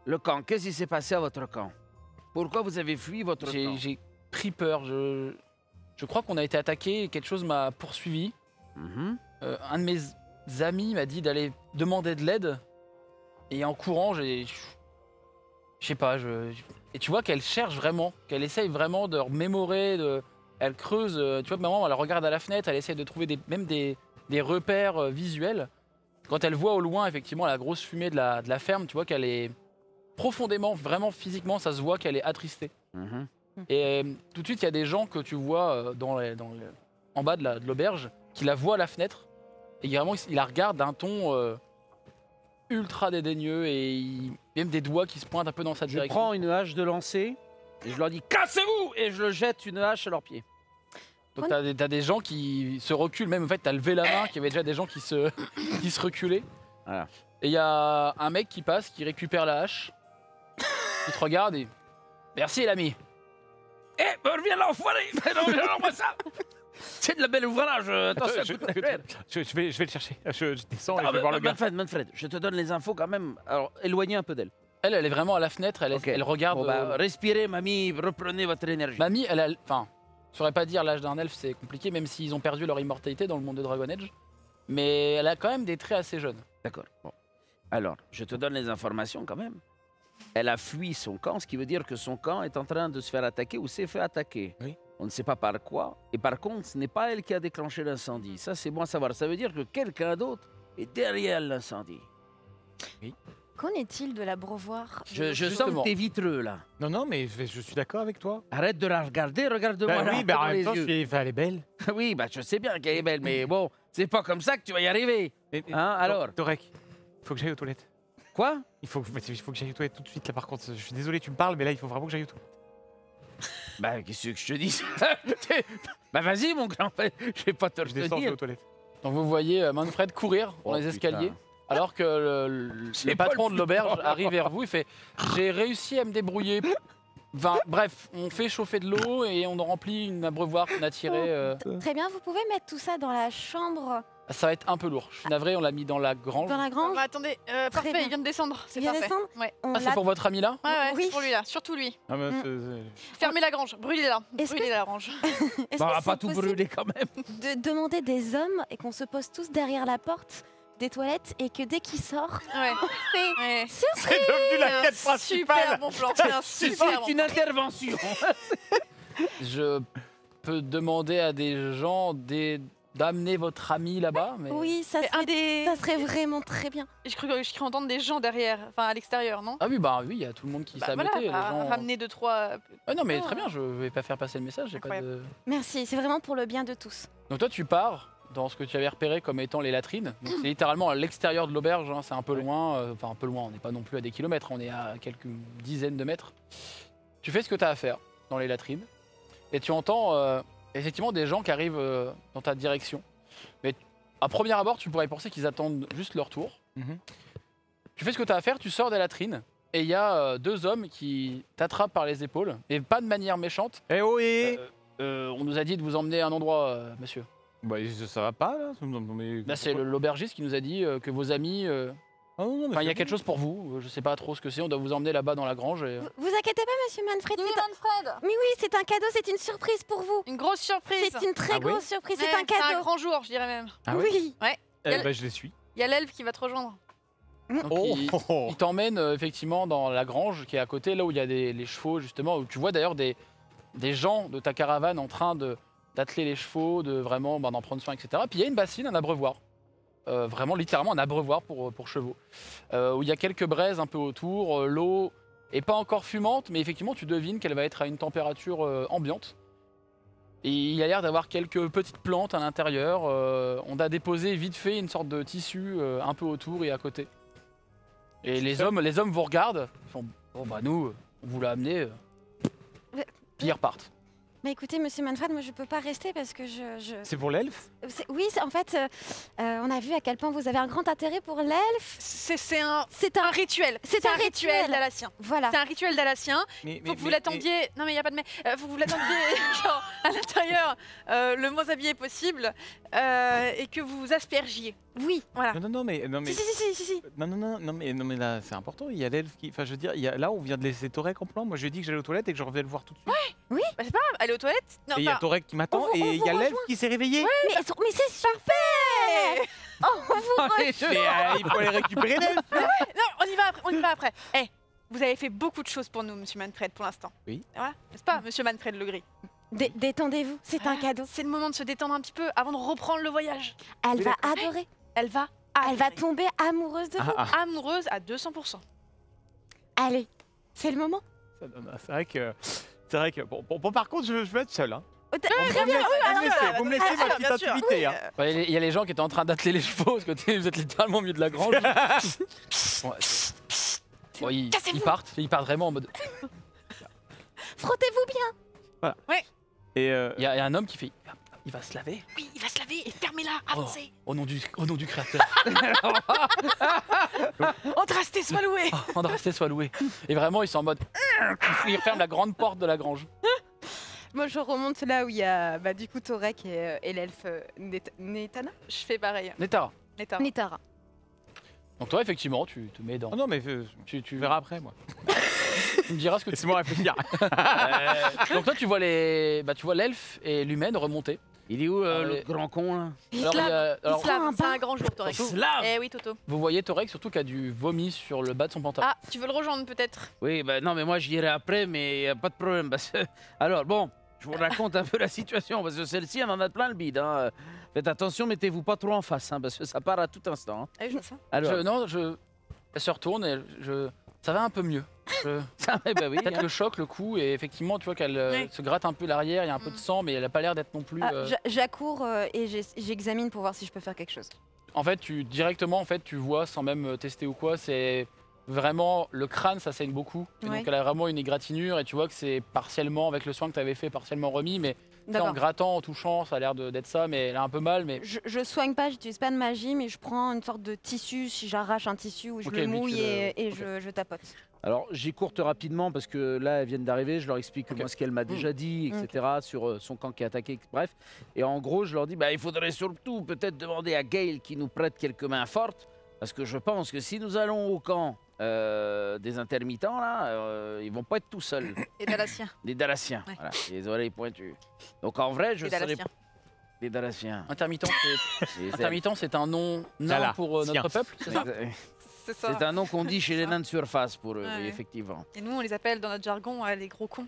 Le camp. Qu'est-ce qui s'est passé à votre camp? Pourquoi vous avez fui votre camp? J'ai pris peur. Je crois qu'on a été attaqué et quelque chose m'a poursuivi. Un de mes amis m'a dit d'aller demander de l'aide. Et en courant, je sais pas, et tu vois qu'elle cherche vraiment, qu'elle essaye vraiment de remémorer, elle creuse, tu vois que maman, elle regarde à la fenêtre, elle essaye de trouver même des repères visuels. Quand elle voit au loin, effectivement, la grosse fumée de la ferme, tu vois qu'elle est profondément, vraiment physiquement, ça se voit qu'elle est attristée. Et tout de suite, il y a des gens que tu vois en bas de l'auberge qui la voient à la fenêtre. Et vraiment, il la regarde d'un ton ultra dédaigneux et même des doigts qui se pointent un peu dans sa direction. Je prends une hache de lancer et je leur dis « Cassez-vous » et je le jette une hache à leurs pieds. Donc t'as des gens qui se reculent, même en fait t'as levé la main, qu'il y avait déjà des gens qui se reculaient. Voilà. Et il y a un mec qui passe, qui récupère la hache, qui te regarde et... Merci l'ami. Eh, reviens là, enfoiré. Non, moi ça. C'est de la belle ouvrage. Attention, je vais le chercher. Je descends et je vais voir le gars. Manfred, je te donne les infos quand même. Alors, éloignez un peu d'elle. Elle est vraiment à la fenêtre, elle regarde... Bon, respirez, mamie, reprenez votre énergie. Mamie, enfin, je saurais pas dire l'âge d'un elfe, c'est compliqué, même s'ils ont perdu leur immortalité dans le monde de Dragon Age. Mais elle a quand même des traits assez jeunes. D'accord. Bon. Alors, je te donne les informations quand même. Elle a fui son camp, ce qui veut dire que son camp est en train de se faire attaquer ou s'est fait attaquer. Oui. On ne sait pas par quoi. Et par contre, ce n'est pas elle qui a déclenché l'incendie. Ça, c'est bon à savoir. Ça veut dire que quelqu'un d'autre est derrière l'incendie. Qu'en est-il de l'abreuvoir Je sens Justement. que t'es vitreux, là. Non, mais je suis d'accord avec toi. Arrête de la regarder, regarde-moi Bah là, oui, bah dans en même les temps, yeux. elle est belle. Oui, bah je sais bien qu'elle est belle, mais bon, c'est pas comme ça que tu vas y arriver. Hein, alors Torek, il faut que j'aille aux toilettes. Quoi? Il faut que j'aille aux toilettes tout de suite là par contre. Je suis désolé, tu me parles, mais là il faut vraiment que j'aille aux toilettes. Bah, qu'est-ce que je te dis? Bah, vas-y, mon grand, je vais pas te Je descends, je vais retenir. aux toilettes. Donc vous voyez Manfred courir dans Oh, les putain. escaliers, alors que le pas patron le de l'auberge plus arrive vers vous. Il fait j'ai réussi à me débrouiller. Bref, on fait chauffer de l'eau et on en remplit une abreuvoir qu'on a tirée. Très bien, vous pouvez mettre tout ça dans la chambre, Ça va être un peu lourd. Je suis navré, on l'a mis dans la grange. dans la Oh, grange. bah, attendez, parfait, bien. il vient de descendre. C'est Il vient parfait. descendre Ouais. On Ah, c'est l'a- pour votre ami là Ouais, Oui. c'est pour lui là, surtout lui. Ah, bah, Mm. Fermez la grange, brûlez-la. Est-ce Brûlez que- la grange. Est-ce Bah, on que va pas c'est tout possible brûler quand même. de demander des hommes et qu'on se pose tous derrière la porte des toilettes et que dès qu'il sort, Ouais. fait Ouais. surprise. C'est devenu la C'est quête un super principale. bon plan. C'est un C'est super bon une plan. intervention. Je peux demander à des gens d'amener votre ami là-bas. Mais... Oui, ça C'est un serait, des. ça serait vraiment très bien. Je crois entendre des gens derrière, enfin à l'extérieur, non? Ah oui, il y a tout le monde qui Bah s'est voilà, amété, les gens... ramener 2-3. Ah non, mais Oh. très bien, je vais pas faire passer le message. J'ai pas Incroyable. de... Merci, c'est vraiment pour le bien de tous. Donc toi, tu pars dans ce que tu avais repéré comme étant les latrines. Donc c'est littéralement à l'extérieur de l'auberge, hein, c'est un peu loin. Enfin, un peu loin, on n'est pas non plus à des kilomètres, on est à quelques dizaines de mètres. Tu fais ce que tu as à faire dans les latrines. Et tu entends effectivement des gens qui arrivent dans ta direction. Mais à premier abord, tu pourrais penser qu'ils attendent juste leur tour. Mhm. Tu fais ce que tu as à faire, tu sors des latrines. Et il y a deux hommes qui t'attrapent par les épaules. Et pas de manière méchante. Eh oh, On nous a dit de vous emmener à un endroit, monsieur. Bah, ça va pas là non, mais... Là, c'est l'aubergiste qui nous a dit que vos amis. Ah, non, mais Enfin, il y a c'est quelque bon. chose pour vous. Je sais pas trop ce que c'est. On doit vous emmener là-bas dans la grange. Et... Vous inquiétez pas, monsieur Manfred. Oui, c'est un- Manfred. Mais oui, c'est un cadeau, c'est une surprise pour vous. Une grosse surprise. C'est une très Ah oui grosse surprise, Ouais, c'est un C'est un cadeau. grand jour, je dirais même. Ah ouais Oui. Eh bah, je les suis. Il y a l'elfe qui va te rejoindre. Donc, Oh, il, oh, oh. il t'emmène effectivement dans la grange qui est à côté, là où il y a les chevaux, justement. Où tu vois d'ailleurs des gens de ta caravane en train d'atteler les chevaux, de vraiment d'en prendre soin, etc. Puis il y a une bassine, un abreuvoir. Vraiment littéralement un abreuvoir pour chevaux. Où il y a quelques braises un peu autour. L'eau est pas encore fumante, mais effectivement tu devines qu'elle va être à une température ambiante. Et il y a l'air d'avoir quelques petites plantes à l'intérieur. On a déposé vite fait une sorte de tissu un peu autour et à côté. Et les hommes vous regardent. Ils font bon bah nous, on vous l'a amené. Puis ils repartent. Mais écoutez, monsieur Manfred, moi je peux pas rester parce que C'est pour l'elfe? Oui, en fait, on a vu à quel point vous avez un grand intérêt pour l'elfe. C'est un rituel. C'est un rituel d'Alassien. Voilà. C'est un rituel d'Alassien. Mais, Faut que vous l'attendiez. Non mais il y a pas de mais. Faut que vous l'attendiez genre à l'intérieur le moins habillé possible et que vous vous aspergiez. Oui. Voilà. Non, mais... Si. Non, mais là, c'est important. Il y a l'elfe qui... Enfin, je veux dire, là, on vient de laisser Torek en plan. Moi, je lui ai dit que j'allais aux toilettes et que je revenais le voir tout de suite. Oui. Bah, c'est pas grave, allez aux toilettes. Non, Et il y a enfin, Torek qui m'attend on et il y a vous l'elfe rejoint. qui s'est réveillé. Mais c'est super. Oh, on vous Mais il faut aller récupérer l'elfe. non, on y va après. On y va après. Eh, vous avez fait beaucoup de choses pour nous, monsieur Manfred, pour l'instant. Oui. Voilà, n'est-ce pas, monsieur Manfred le Gris? Détendez-vous, c'est un cadeau. C'est le moment de se détendre un petit peu avant de reprendre le voyage. Elle va adorer. Elle va tomber amoureuse de vous. amoureuse à 200%. Allez, c'est le moment. C'est vrai que... Bon, par contre, je veux être seul. Hein. Très bien. Vous me laissez ma petite intimité. Hein. Ouais, il y a les gens qui étaient en train d'atteler les chevaux parce que vous êtes littéralement au milieu de la grange. Bon, bon, ils partent vraiment en mode. Frottez-vous bien. Voilà. Ouais. Et Il y a un homme qui fait. Il va se laver. Oui, il va se laver et fermez-la, avancez. Au nom du créateur. Andrasté, sois loué. Andrasté soit loué. Et vraiment, ils sont en mode. Ils referment la grande porte de la grange. Moi, je remonte là où il y a du coup Torek et l'elfe Netana. Je fais pareil. Netara. Netara. Donc toi, effectivement, tu te mets dans. Oh non, mais tu verras après, moi. Tu me diras ce que tu Laisse-moi réfléchir. Donc toi, tu vois l'elfe et l'humaine remonter. Il est où le grand con là? Islam, c'est un grand jour, Torek. Islam. Eh oui, Toto. Vous voyez Torek surtout qui a du vomi sur le bas de son pantalon. Ah, tu veux le rejoindre peut-être? Oui, bah non, mais moi j'irai après, mais y a pas de problème. Parce que... Alors bon, je vous raconte un peu la situation, parce que celle-ci, on en a plein le bide. Hein. Faites attention, mettez-vous pas trop en face, hein, parce que ça part à tout instant. Hein. Ah, je vois ça. Alors... Elle se retourne et ça va un peu mieux. Bah oui, peut-être le choc, le coup, et effectivement, tu vois qu'elle se gratte un peu l'arrière, il y a un peu de sang, mais elle a pas l'air d'être non plus... J'accours et j'examine pour voir si je peux faire quelque chose. En fait, directement, tu vois, sans même tester ou quoi, c'est vraiment... Le crâne, ça saigne beaucoup. Et donc, elle a vraiment une égratignure, et tu vois que c'est partiellement, avec le soin que tu avais fait, partiellement remis, mais en grattant, en touchant, ça a l'air d'être ça, mais elle a un peu mal. Mais je soigne pas, j'utilise pas de magie, mais je prends une sorte de tissu, si j'arrache un tissu, ou je le mouille et je tapote. Alors j'écourte rapidement parce que là elles viennent d'arriver, je leur explique moi ce qu'elle m'a déjà dit, etc. sur son camp qui est attaqué, bref. Et en gros je leur dis il faudrait surtout peut-être demander à Gale qui nous prête quelques mains fortes, parce que je pense que si nous allons au camp des intermittents là, ils vont pas être tout seuls. Les Dalassiens. Les Dalassiens, voilà, les oreilles pointues. Donc en vrai je serais... Les Dalassiens. Intermittent, c'est un nom nain pour notre peuple, c'est ça? C'est un nom qu'on dit chez les nains de surface pour eux, oui, effectivement. Et nous, on les appelle dans notre jargon les gros cons.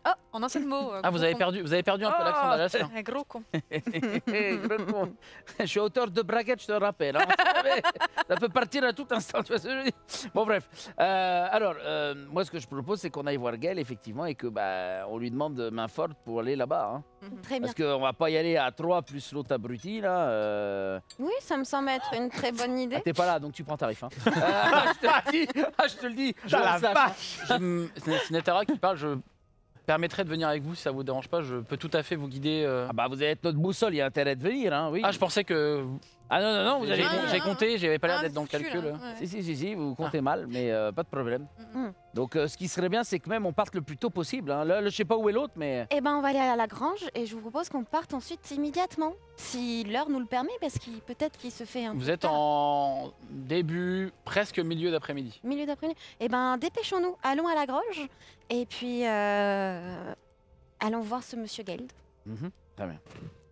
Oh, en un seul mot. Ah, vous avez perdu un peu l'accent d'Alassien. Un gros con. Gros con. Je suis auteur de braguette, je te rappelle. Hein. Ça peut partir à tout instant. Tu vois ce que je veux dire. Bon, bref. Alors, moi, ce que je propose, c'est qu'on aille voir Gale, effectivement, et que on lui demande main forte pour aller là-bas. Hein. Très bien. Parce qu'on va pas y aller à 3 plus l'autre abruti, là. Oui, ça me semble être une très bonne idée. Ah, t'es pas là, donc tu prends tarif. Hein. Je te le dis. C'est Netara qui parle, je permettrai de venir avec vous si ça vous dérange pas, je peux tout à fait vous guider. Vous êtes notre boussole, il y a intérêt de venir, hein, oui. Ah, je pensais que... Ah non, vous avez... J'ai compté, j'avais pas l'air d'être dans le calcul. Si, vous comptez mal, mais pas de problème. Donc ce qui serait bien, c'est que même on parte le plus tôt possible. Hein. Là, je sais pas où est l'autre, mais... Eh ben, on va aller à la grange et je vous propose qu'on parte ensuite immédiatement, si l'heure nous le permet, parce qu'il peut-être qu'il se fait un peu Vous êtes tard. en début, presque milieu d'après-midi. Milieu d'après-midi. Eh ben, dépêchons-nous, allons à la grange et puis allons voir ce monsieur Geld. Très bien.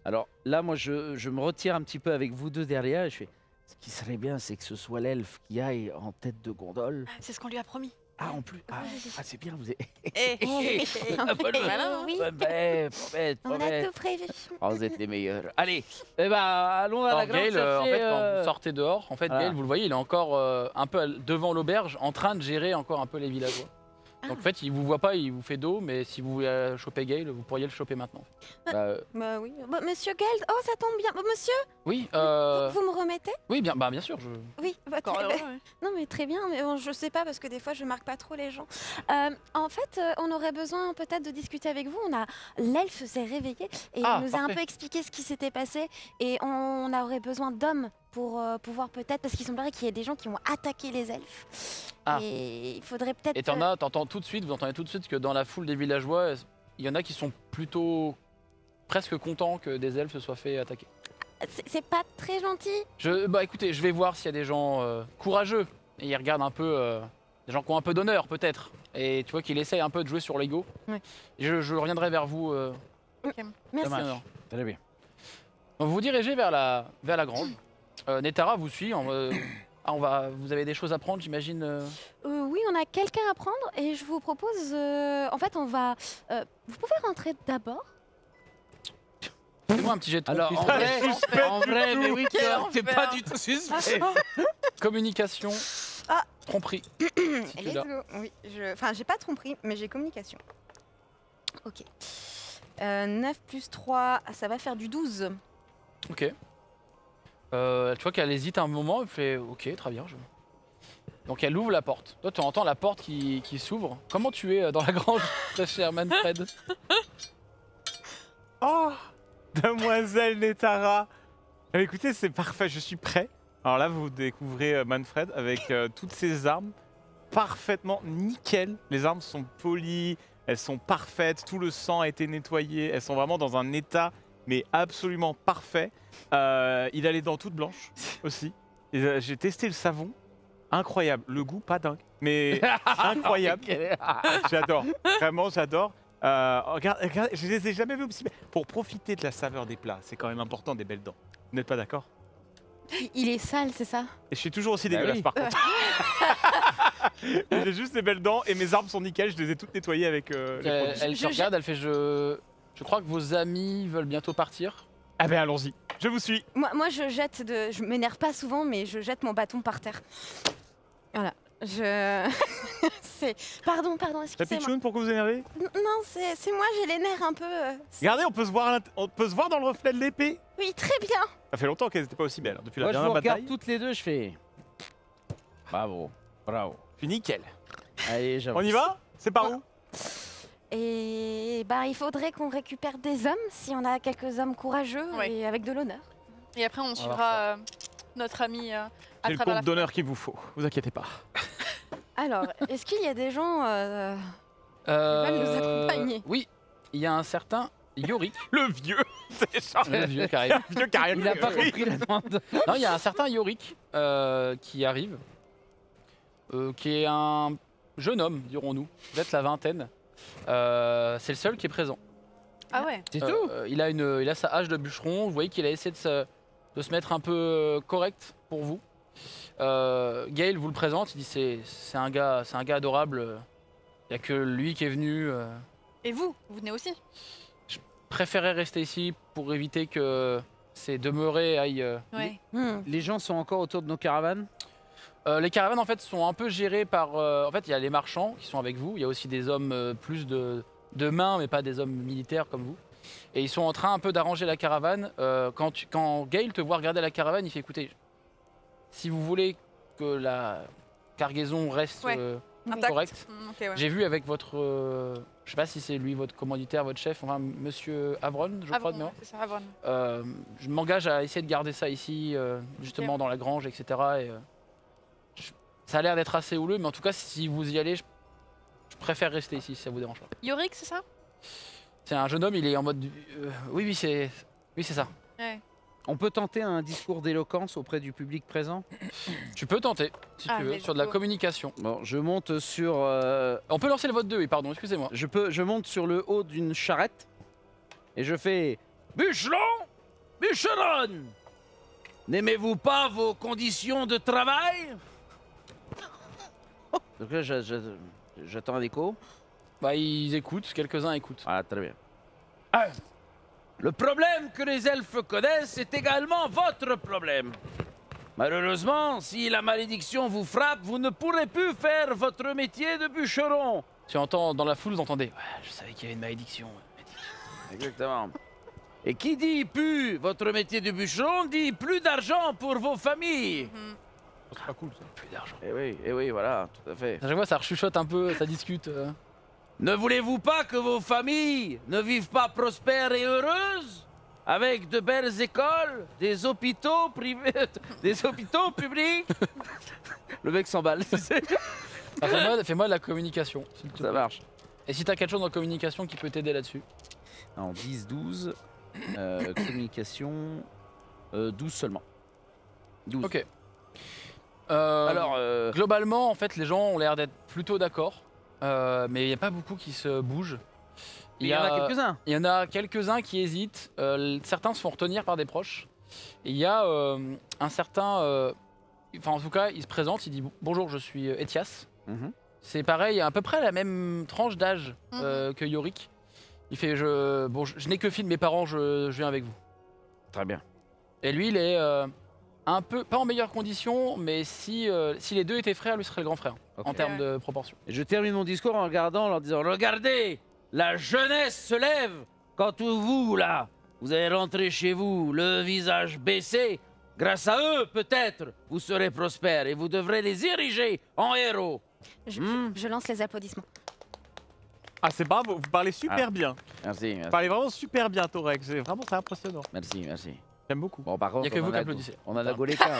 Alors là, moi, je me retire un petit peu avec vous deux derrière et je fais... Ce qui serait bien, c'est que ce soit l'elfe qui aille en tête de gondole. C'est ce qu'on lui a promis. Ah, en plus. Ah, c'est bien, vous êtes... Oui. On a tout prévu. Oh, vous êtes les meilleurs. Allez, allons à la grange Gale, chercher, en fait, quand vous sortez dehors, en fait, voilà. Gale, vous le voyez, il est encore un peu devant l'auberge, en train de gérer encore un peu les villageois. Donc en fait, il vous voit pas, il vous fait dos, mais si vous voulez choper Gale, vous pourriez le choper maintenant. Oui. Monsieur Geld, oh ça tombe bien. Monsieur, Oui, vous me remettez? oui, bien sûr. Oui, très bien. Non mais très bien, mais bon, je sais pas parce que des fois je marque pas trop les gens. En fait, on aurait besoin peut-être de discuter avec vous. L'elfe s'est réveillé et il nous a un peu expliqué ce qui s'était passé et on aurait besoin d'hommes pour pouvoir peut-être, parce qu'il semblerait qu'il y ait des gens qui ont attaqué les elfes. Et il faudrait peut-être... Et vous entendez tout de suite que dans la foule des villageois, il y en a qui sont plutôt presque contents que des elfes se soient fait attaquer. C'est pas très gentil. Écoutez, je vais voir s'il y a des gens courageux. Et il regarde un peu, des gens qui ont un peu d'honneur peut-être. Et tu vois qu'il essaye un peu de jouer sur l'ego. Ouais. Je reviendrai vers vous. Merci. Très bien. Donc, vous vous dirigez vers la grange. Netara vous suit. Vous avez des choses à prendre, j'imagine. Oui, on a quelqu'un à prendre et je vous propose... en fait, on va... vous pouvez rentrer d'abord? Fais-moi un petit jet de Alors, en vrai, mais oui, t'es pas du tout suspect. Communication. Tromperie. Let's go. Oui, enfin, j'ai pas tromperie, mais j'ai communication. Ok. 9 plus 3, ça va faire du 12. Ok. Tu vois qu'elle hésite un moment, elle fait ok, très bien. Donc elle ouvre la porte. Toi, tu entends la porte qui s'ouvre. Comment tu es dans la grange, ta chère Manfred? Oh, demoiselle Netara. Écoutez, c'est parfait, je suis prêt. Alors là, vous découvrez Manfred avec toutes ses armes parfaitement nickel. Les armes sont polies, elles sont parfaites, tout le sang a été nettoyé, elles sont vraiment dans un état mais absolument parfait. Il a les dents toutes blanches aussi. J'ai testé le savon, incroyable. Le goût, pas dingue, mais incroyable. J'adore, vraiment j'adore. Regarde, je les ai jamais vus aussi belles. Pour profiter de la saveur des plats, c'est quand même important des belles dents. Vous n'êtes pas d'accord? Il est sale, c'est ça? Et je suis toujours aussi Bah dégueulasse oui. par contre. J'ai juste des belles dents et mes arbres sont nickel, je les ai toutes nettoyées avec les produits. Elle te regarde, elle fait je crois que vos amis veulent bientôt partir. Ah ben allons-y, je vous suis. Moi je m'énerve pas souvent, mais je jette mon bâton par terre. Voilà. Pardon, La excusez-moi. pitchoune, pourquoi vous énervez? Non, c'est moi, j'ai les nerfs un peu. Regardez, on peut se voir dans le reflet de l'épée. Oui, très bien. Ça fait longtemps qu'elles n'étaient pas aussi belles, hein, depuis la Moi, je vous dernière regarde bataille. toutes les deux, je fais. Bravo, bravo. Puis nickel. Allez, j'avoue. On y va? C'est par où? Et bah, il faudrait qu'on récupère des hommes, si on a quelques hommes courageux et avec de l'honneur. Et après, on voir suivra notre ami à J'ai le travers la compte d'honneur qu'il vous faut, vous inquiétez pas. Alors, est-ce qu'il y a des gens qui veulent nous accompagner? Oui, il y a un certain Yorick. Le vieux. C'est genre... Le vieux qui arrive. Le vieux qui arrive. Il a pas compris la demande. Non, il y a un certain Yorick qui arrive, qui est un jeune homme, dirons-nous, peut-être la vingtaine. C'est le seul qui est présent. Ah ouais. C'est tout. Il a sa hache de bûcheron. Vous voyez qu'il a essayé de se mettre un peu correct pour vous. Gale vous le présente. Il dit c'est un gars adorable. Il y a que lui qui est venu. Et vous venez aussi? Je préférais rester ici pour éviter que ces demeurés aillent. Ouais. Les gens sont encore autour de nos caravanes? Les caravanes en fait sont un peu gérées par. En fait, il y a les marchands qui sont avec vous. Il y a aussi des hommes plus de main, mais pas des hommes militaires comme vous. Et ils sont en train un peu d'arranger la caravane. Quand Gale te voit regarder la caravane, il fait écoutez, si vous voulez que la cargaison reste Intact. correcte, Ok, ouais. j'ai vu avec votre. Je sais pas si c'est lui votre commanditaire, votre chef, enfin monsieur Avron, je crois de mémoire. C'est ça, Avron. Je m'engage à essayer de garder ça ici, justement dans la grange, etc. Et, ça a l'air d'être assez houleux, mais en tout cas, si vous y allez, je préfère rester ici si ça vous dérange pas. Yorick, c'est ça? C'est un jeune homme, il est en mode. Oui, c'est ça. Ouais. On peut tenter un discours d'éloquence auprès du public présent? Tu peux tenter, si tu veux, let's sur de la go. communication. Bon, je monte sur. On peut lancer le vote 2, oui, pardon, excusez-moi. Je monte sur le haut d'une charrette et je fais. Bûcheron! Bûcheronne! N'aimez-vous pas vos conditions de travail? Donc là, j'attends un écho. Bah, ils écoutent, quelques-uns écoutent. Ah, très bien. Ah, le problème que les elfes connaissent est également votre problème. Malheureusement, si la malédiction vous frappe, vous ne pourrez plus faire votre métier de bûcheron. Tu entends dans la foule, vous entendez. Ouais, je savais qu'il y avait une malédiction. Exactement. Et qui dit plus votre métier de bûcheron dit plus d'argent pour vos familles. C'est pas cool ça. Plus d'argent. Eh oui, voilà, tout à fait. À chaque fois, ça rechuchote un peu, ça discute. Ne voulez-vous pas que vos familles ne vivent pas prospères et heureuses? Avec de belles écoles, des hôpitaux privés, des hôpitaux publics? Le mec s'emballe. Fais-moi de la communication, s'il te plaît. Ça marche. Et si t'as quelque chose en communication qui peut t'aider là-dessus? En 10, 12, communication, 12 seulement. 12. Ok. Alors, globalement, en fait, les gens ont l'air d'être plutôt d'accord, mais il n'y a pas beaucoup qui se bougent. Il y en a quelques-uns. Il y en a quelques-uns qui hésitent. Certains se font retenir par des proches. Et il y a un certain... Enfin, en tout cas, il se présente, il dit « Bonjour, je suis Ethias ». C'est pareil, à peu près la même tranche d'âge que Yorick. Il fait je n'ai que fille de mes parents, je viens avec vous. Très bien. Et lui, il est un peu, pas en meilleure condition, mais si les deux étaient frères, lui serait le grand frère, en termes de proportion. Et je termine mon discours en regardant, en leur disant « Regardez, la jeunesse se lève quand vous, là, vous allez rentrer chez vous, le visage baissé. Grâce à eux, peut-être, vous serez prospères et vous devrez les ériger en héros. » Je lance les applaudissements. Ah, c'est bravo, vous parlez super bien. Merci. Vous parlez vraiment super bien, Torek. C'est impressionnant. Merci. J'aime beaucoup. Bon, par contre, Il n'y a que vous qui applaudissez. On en a gaulé qu'un.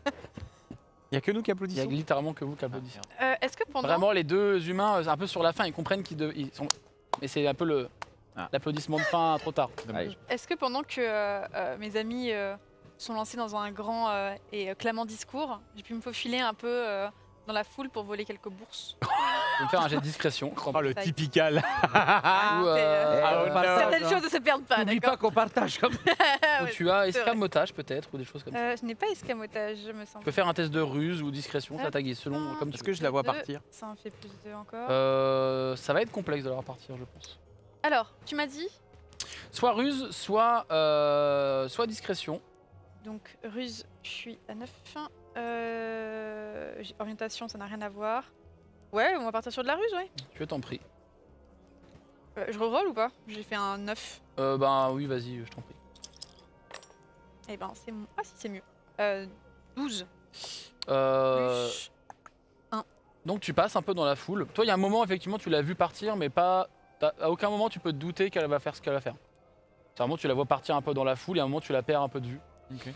Il n'y a que nous qui Il y applaudissons. a littéralement que vous qui applaudissez. Est-ce que pendant... Vraiment, les deux humains, un peu sur la fin, ils comprennent ils sont... Mais c'est un peu l'applaudissement de fin trop tard. Est-ce que pendant que mes amis sont lancés dans un grand et clamant discours, j'ai pu me faufiler un peu dans la foule pour voler quelques bourses? peux me faire un jet de discrétion. Oh, le typical. Ou, Certaines choses ne se perdent pas, N'oublie d'accord. pas qu'on partage comme ou Ouais, tu as c'est vrai. escamotage peut-être, ou des choses comme ça. Je n'ai pas escamotage, me semble. Tu peux faire un test de ruse ou discrétion, ça tagué selon comme tu Est-ce veux. que je la vois Deux, partir? Ça en fait plus 2 encore. Ça va être complexe de la voir partir, je pense. Alors, tu m'as dit, Soit ruse, soit discrétion. donc ruse, je suis à 9. Orientation, ça n'a rien à voir. Ouais, on va partir sur de la ruse, ouais. Je t'en prie. Je reroll ou pas? J'ai fait un 9. Ben oui, vas-y, je t'en prie. Eh ben, c'est... Ah si, c'est mieux. 12. Euh, Un. Donc tu passes un peu dans la foule. Toi, il y a un moment, effectivement, tu l'as vu partir, mais pas... À aucun moment, tu peux te douter qu'elle va faire ce qu'elle va faire. C'est un moment, tu la vois partir un peu dans la foule, et à un moment, tu la perds un peu de vue. Ok.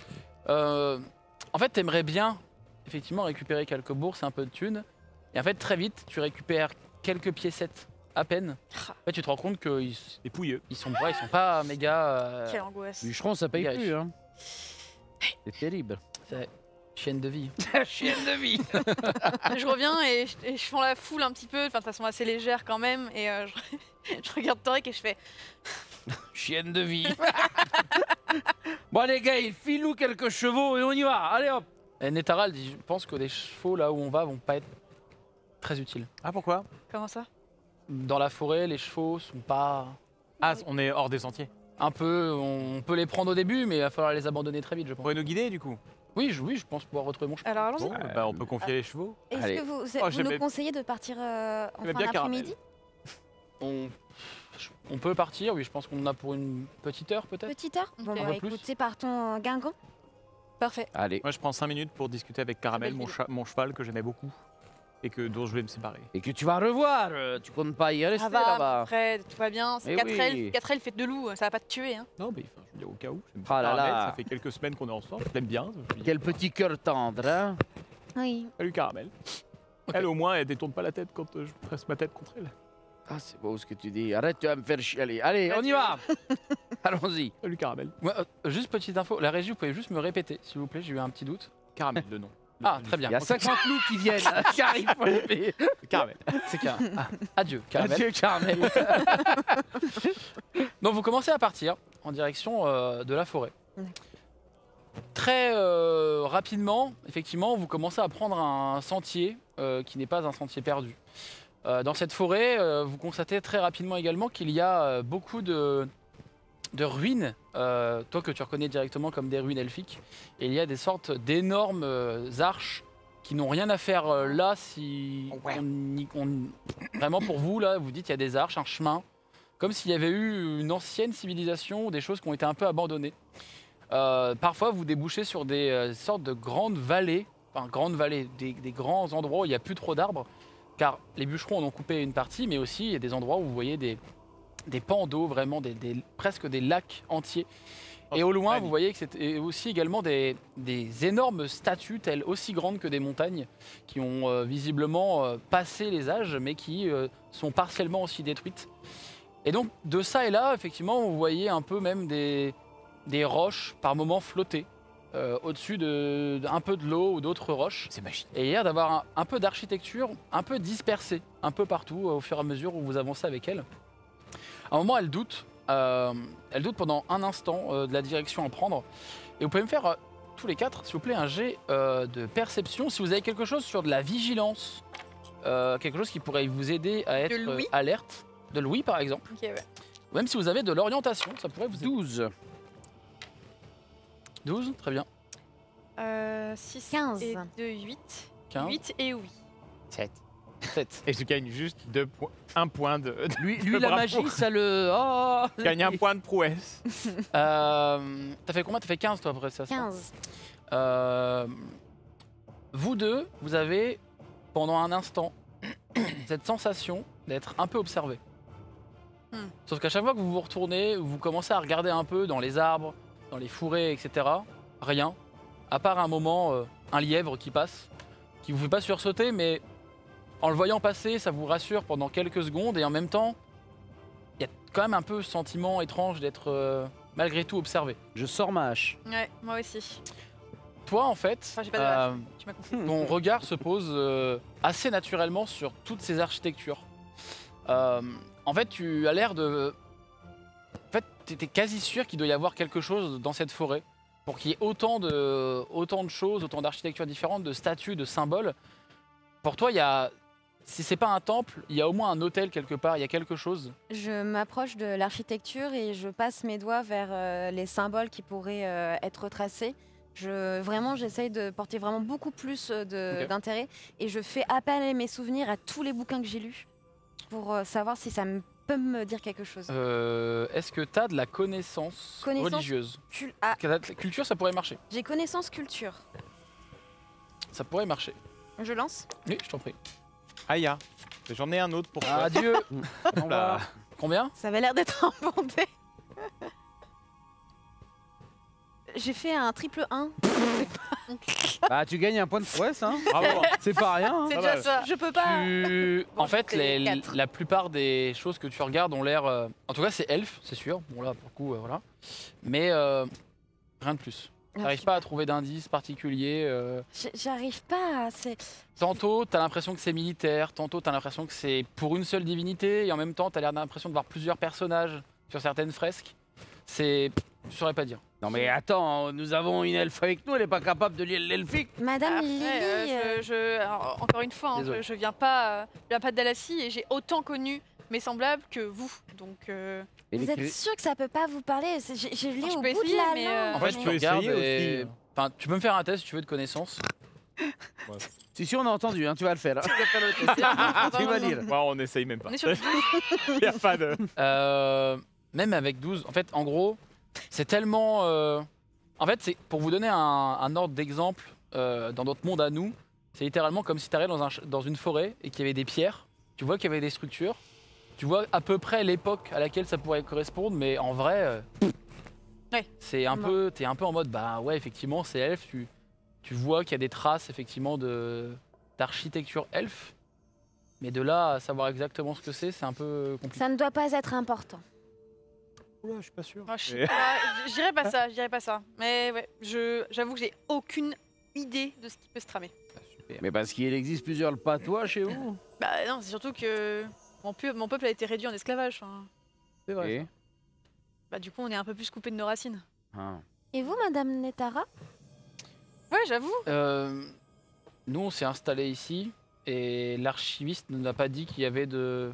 En fait, t'aimerais bien, effectivement, récupérer quelques bourses et un peu de thunes. Et en fait, très vite, tu récupères quelques piécettes à peine. En fait, tu te rends compte qu'ils pouilleux. Ils sont pas méga... Quelle angoisse. Bûcheron, ça paye méga plus. riches. Hein. C'est terrible. C'est chienne de vie. Chienne de vie. Je reviens et je fends la foule un petit peu, enfin de façon assez légère quand même, et je regarde Torek et je fais... Chienne de vie. Bon les gars, il file-nous quelques chevaux et on y va. Allez hop. Et Netarald, je pense que les chevaux là où on va vont pas être très utiles. Ah, pourquoi? Comment ça? Dans la forêt, les chevaux sont pas... Ah, on est hors des sentiers. Un peu, on peut les prendre au début, mais il va falloir les abandonner très vite, je pense. Vous pourrez nous guider, du coup? Oui, je pense pouvoir retrouver mon cheval. Alors allons-y. Bon, bah, on peut confier les chevaux. Est-ce Allez. que vous Oh, nous j'aimais- conseillez de partir en J'aimais fin bien d'après-midi? On peut partir, oui, je pense qu'on en a pour une petite heure peut-être. Petite heure? Bon, Ok. bah Un peu plus. écoutez, partons Guingamp. Parfait. Allez. Moi, je prends 5 minutes pour discuter avec Caramel, belle mon cheval que j'aimais beaucoup et dont je vais me séparer. Et que tu vas revoir. Tu comptes pas y rester Ça va, là-bas. après, tout va bien. C'est Eh 4 oui. elfes. 4 elfes et 2 loups, ça va pas te tuer. Hein. Non, mais enfin, je veux dire, au cas où. j'aime Ah là Caramel, là. Ça fait quelques semaines qu'on est ensemble, je l'aime bien. Quel petit cœur tendre, hein. Oui. Salut Caramel. Elle, au moins, elle détourne pas la tête quand je presse ma tête contre elle. Ah, c'est beau ce que tu dis. Arrête, tu vas me faire chialer. Allez, on y va. Allons-y. Salut Caramel. Ouais, juste petite info, la régie, vous pouvez juste me répéter, s'il vous plaît, j'ai eu un petit doute. Caramel, le nom. Ah, très bien. Il y a Ok. 50 loups qui viennent, qui arrivent pour les payer. Caramel. C'est Caramel. Ah, adieu, Caramel. Adieu, Caramel. Donc vous commencez à partir en direction de la forêt. Très rapidement, effectivement, vous commencez à prendre un sentier qui n'est pas un sentier perdu. Dans cette forêt, vous constatez très rapidement également qu'il y a beaucoup de ruines, toi que tu reconnais directement comme des ruines elfiques. Et il y a des sortes d'énormes arches qui n'ont rien à faire là si vraiment pour vous, là, vous dites il y a des arches, un chemin, comme s'il y avait eu une ancienne civilisation, des choses qui ont été un peu abandonnées. Parfois, vous débouchez sur des sortes de grandes vallées, des grands endroits où il n'y a plus trop d'arbres, car les bûcherons en ont coupé une partie, mais aussi il y a des endroits où vous voyez des pans d'eau, vraiment presque des lacs entiers. Et au loin, vous voyez que c'est aussi également des énormes statues, telles aussi grandes que des montagnes, qui ont visiblement passé les âges, mais qui sont partiellement aussi détruites. Et donc, de ça et là, effectivement, vous voyez un peu même des roches par moments flotter au-dessus un peu de l'eau ou d'autres roches. C'est magique. Et il y a l'air d'avoir un peu d'architecture un peu dispersée, un peu partout au fur et à mesure où vous avancez avec elle. À un moment, elle doute pendant un instant de la direction à prendre. Et vous pouvez me faire tous les quatre, s'il vous plaît, un jet de perception. Si vous avez quelque chose sur de la vigilance, quelque chose qui pourrait vous aider à être alerte. De l'ouïe, par exemple. Ok, ouais. Ou même si vous avez de l'orientation, ça pourrait vous aider. 12. 12, très bien. 6 15. et 2, 8. 15. 8 et oui. 7. Et je gagne juste un point de. Lui, de la bravoure. magie, ça le. Oh. Je gagne un point de prouesse. T'as fait combien? T'as fait 15 toi après ça? 15. Vous deux, vous avez pendant un instant cette sensation d'être un peu observé. Sauf qu'à chaque fois que vous vous retournez, vous commencez à regarder un peu dans les arbres, dans les fourrés, etc. Rien. À part un moment, un lièvre qui passe, qui vous fait pas sursauter, mais en le voyant passer, ça vous rassure pendant quelques secondes et en même temps, il y a quand même un peu ce sentiment étrange d'être malgré tout observé. Je sors ma hache. Ouais, moi aussi. toi, en fait, Enfin, j'ai pas de vache. Tu m'as compris. ton regard se pose assez naturellement sur toutes ces architectures. En fait, tu as l'air de... En fait, tu étais quasi sûr qu'il doit y avoir quelque chose dans cette forêt pour qu'il y ait autant de choses, autant d'architectures différentes, de statues, de symboles. Pour toi, il y a... Si c'est pas un temple, il y a au moins un hôtel quelque part, il y a quelque chose. Je m'approche de l'architecture et je passe mes doigts vers les symboles qui pourraient être tracés. Vraiment, j'essaye de porter vraiment beaucoup plus d'intérêt et je fais appel à mes souvenirs à tous les bouquins que j'ai lus pour savoir si ça peut me dire quelque chose. Est-ce que tu as de la connaissance religieuse Culture, ça pourrait marcher. J'ai connaissance culture. Ça pourrait marcher. Je lance. Oui, je t'en prie. Aya, j'en ai un autre pour toi. Adieu. Là. Combien? Ça avait l'air d'être inventé. J'ai fait un triple 1. Bah tu gagnes un point de prouesse, hein. Bravo. C'est pas rien. Hein. C'est déjà ça. Je peux pas. En fait, la plupart des choses que tu regardes ont l'air... En tout cas, c'est elfe, c'est sûr. Bon là, pour le coup, voilà. Mais rien de plus. T'arrives pas à trouver d'indices particuliers. J'arrive pas à... Tantôt, t'as l'impression que c'est militaire. Tantôt, t'as l'impression que c'est pour une seule divinité. Et en même temps, t'as l'impression de voir plusieurs personnages sur certaines fresques. Je saurais pas dire. Non mais attends, nous avons une elfe avec nous, elle est pas capable de lire l'elfique. Madame Après, Lily... alors, encore une fois, hein, je viens pas de Dalassie et j'ai autant connu mes semblables que vous. Donc, Vous êtes sûr que ça peut pas vous parler? Je l'ai au bout peux de essayer, la mais, langue. En fait, tu regardes essayer et... Enfin, tu peux me faire un test si tu veux de connaissance. Si on a entendu, hein, tu vas le faire. Hein. Tu vas lire. Ouais, on essaye même pas. on est sur Y a pas de... Même avec 12, en fait, en gros, c'est tellement... En fait, c'est pour vous donner un ordre d'exemple dans notre monde à nous, c'est littéralement comme si tu arrivais dans une forêt et qu'il y avait des pierres. Tu vois qu'il y avait des structures. Tu vois à peu près l'époque à laquelle ça pourrait correspondre, mais en vrai, ouais. c'est un peu, t'es un peu en mode, bah ouais, effectivement, c'est elfe. Tu vois qu'il y a des traces, effectivement, d'architecture elfe. Mais de là à savoir exactement ce que c'est un peu compliqué. Ça ne doit pas être important. Oula, je suis pas sûr. je dirais pas ça. Mais ouais, j'avoue que j'ai aucune idée de ce qui peut se tramer. Mais parce qu'il existe plusieurs patois chez vous. Bah non, c'est surtout que mon peuple a été réduit en esclavage. Enfin. C'est vrai. Et Bah du coup, on est un peu plus coupé de nos racines. ah. Et vous, Madame Netara? Ouais, j'avoue. Nous, on s'est installés ici et l'archiviste ne nous a pas dit qu'il y avait de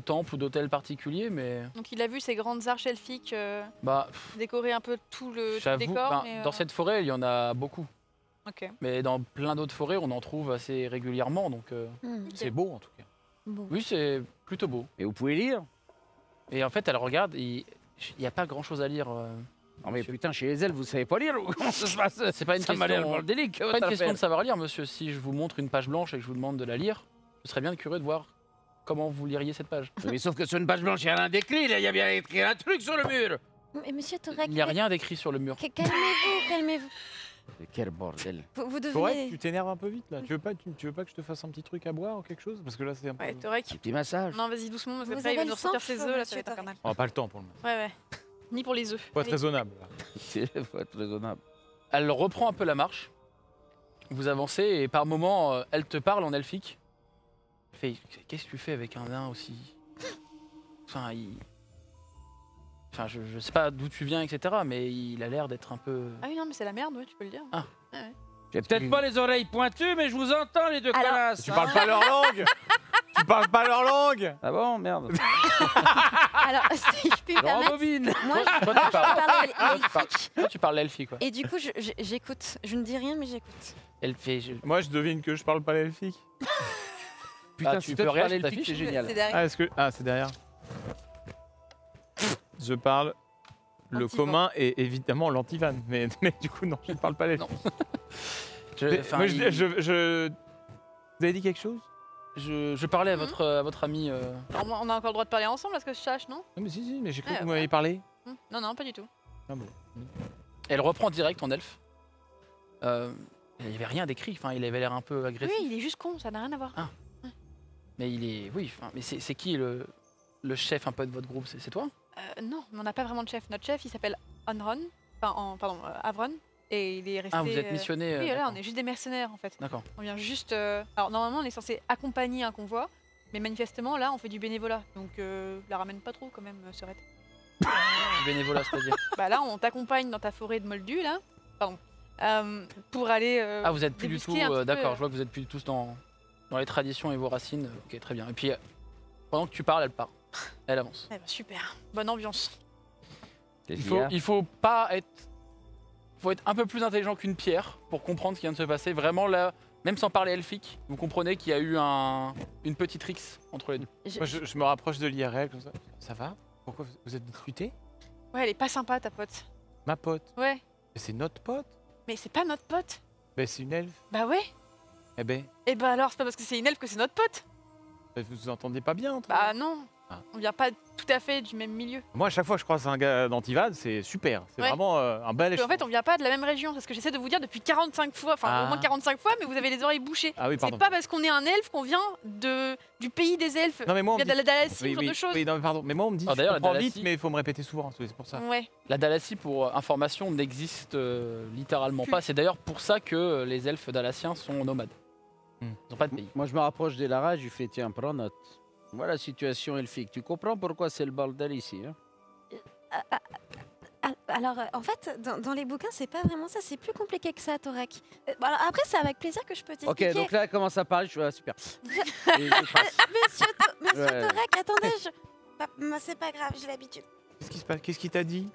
temples ou d'hôtels particuliers, mais... Donc il a vu ces grandes arches elfiques Bah, décorer un peu tout le j'avoue, décor. dans cette forêt, il y en a beaucoup. Ok. Mais dans plein d'autres forêts, on en trouve assez régulièrement, donc C'est beau en tout cas. Bon. oui, c'est plutôt beau. Et vous pouvez lire. Et en fait, elle regarde, il n'y a pas grand-chose à lire. Non mais putain, chez les elfes, vous savez pas lire ou comment ça se passe? C'est pas une Ça m'a l'air question, bordélique, pas une question de savoir lire, monsieur. Si je vous montre une page blanche et que je vous demande de la lire, je serais bien curieux de voir comment vous liriez cette page. Mais sauf que sur une page blanche, il y a rien d'écrit, là, il y a bien écrit un truc sur le mur. Mais Monsieur Torek... Il n'y a rien d'écrit sur le mur. Calmez-vous, calmez-vous. Mais quel bordel. Vous Torek, devez... tu t'énerves un peu vite là. Tu veux pas que je te fasse un petit truc à boire ou quelque chose? Parce que là c'est un peu... Ouais, Torek. Petit massage. Non, vas-y doucement, parce Vous qu'après il va avez nous le sang ressortir ses chaud, œufs, là, ça monsieur va être Torek. infernal. On a pas le temps pour le moment. Ouais. Ni pour les œufs. Faut être raisonnable. là. Faut être raisonnable. Elle reprend un peu la marche. Vous avancez et par moments, elle te parle en elfique. Elle fait, qu'est-ce que tu fais avec un nain aussi? Enfin, je sais pas d'où tu viens, etc. Mais il a l'air d'être un peu... Ah oui, non, mais c'est la merde, ouais, tu peux le dire. Ah. Ouais, ouais. J'ai peut-être pas les oreilles pointues, mais je vous entends les deux Alors- connasses. Tu parles pas leur langue. Tu parles pas leur langue. Ah bon, merde. Alors, si je puis me J'en permettre, bobine. moi, Toi, tu parles. parle Toi, tu parles l'elfique, quoi. et du coup, j'écoute. Je ne dis rien, mais j'écoute. Elle fait... Moi je devine que je parle pas l'elfique. Putain, tu si peux toi tu rien parles sur ta elfique, fiche. c'est génial. C'est derrière. Ah est-ce que... Ah c'est derrière. Je parle le Antivan. commun et évidemment l'antivan. Mais du coup non, je ne parle pas l'elfique. Enfin, Vous avez dit quelque chose? je parlais à votre ami. Alors, on a encore le droit de parler ensemble, à ce que je sache, non? Non mais si, mais j'ai cru Ouais, que vous ouais. m'aviez parlé. Non, non, pas du tout. Ah bon. Elle reprend direct en elfe. Il n'y avait rien d'écrit, enfin, il avait l'air un peu Oui, agressif. il est juste con, ça n'a rien à voir. Ah. Mais il est... Oui, enfin, mais c'est qui le chef un peu de votre groupe? C'est toi? Non, mais on n'a pas vraiment de chef. Notre chef, il s'appelle Onron, enfin, pardon, Avron, et il est resté. Ah, vous êtes missionné. Oui, là, on est juste des mercenaires en fait. D'accord. On vient juste. Alors normalement, on est censé accompagner un convoi, mais manifestement, là, on fait du bénévolat, donc la ramène pas trop quand même, Serette. Du bénévolat, c'est-à-dire. Bah là, on t'accompagne dans ta forêt de Moldu là, pardon, pour aller. Ah, vous êtes plus du tout. débusquer un petit peu, D'accord, je vois que vous êtes plus du tout dans les traditions et vos racines. Ok, très bien. Et puis, pendant que tu parles, elle part. Elle avance. Eh ben, super, bonne ambiance. Il faut pas être. Faut être un peu plus intelligent qu'une pierre pour comprendre ce qui vient de se passer. Vraiment là, même sans parler elfique, vous comprenez qu'il y a eu une petite rixe entre les deux. Moi, je me rapproche de l'IRL comme ça. Ça va? Pourquoi vous êtes disputés? Ouais, elle est pas sympa ta pote. Ma pote? Ouais. Mais c'est notre pote? Mais c'est pas notre pote. Ben c'est une elfe. Bah ouais. Eh ben, Et bah alors, c'est pas parce que c'est une elfe que c'est notre pote. vous vous entendez pas bien entre Bah non. Ah. On vient pas tout à fait du même milieu. Moi, à chaque fois que je croise un gars d'Antivad, c'est super. C'est Ouais. vraiment un bel En échange. fait, on vient pas de la même région. C'est ce que j'essaie de vous dire depuis 45 fois. Enfin, au moins 45 fois, mais vous avez les oreilles bouchées. Ah oui, C'est pardon. pas parce qu'on est un elfe qu'on vient du pays des elfes. Non, mais moi, on vient me de la dit- Dalassie, ce Oui, genre oui, de choses. oui, non, mais pardon. Mais moi, on me dit, Alors, je d'ailleurs, la comprends Dalassie- vite, mais il faut me répéter souvent. C'est pour ça. Ouais. La Dalassie, pour information, n'existe littéralement pas. C'est d'ailleurs pour ça que les elfes dalassiens sont nomades. Ils n'ont pas de pays. Moi, je me rapproche d'Elara, je lui fais tiens, prends note. Voilà la situation elfique. Tu comprends pourquoi c'est le bordel ici, hein? Alors, en fait, dans les bouquins, c'est pas vraiment ça. C'est plus compliqué que ça, Torek. Bon, alors, après, c'est avec plaisir que je peux t'expliquer. Ok, donc là, elle commence à parler, je suis super. Et je passe. Monsieur Ouais. Torek, attendez, moi, c'est pas grave, j'ai l'habitude. Qu'est-ce qui se passe? Qu'est-ce qu'il t'a dit?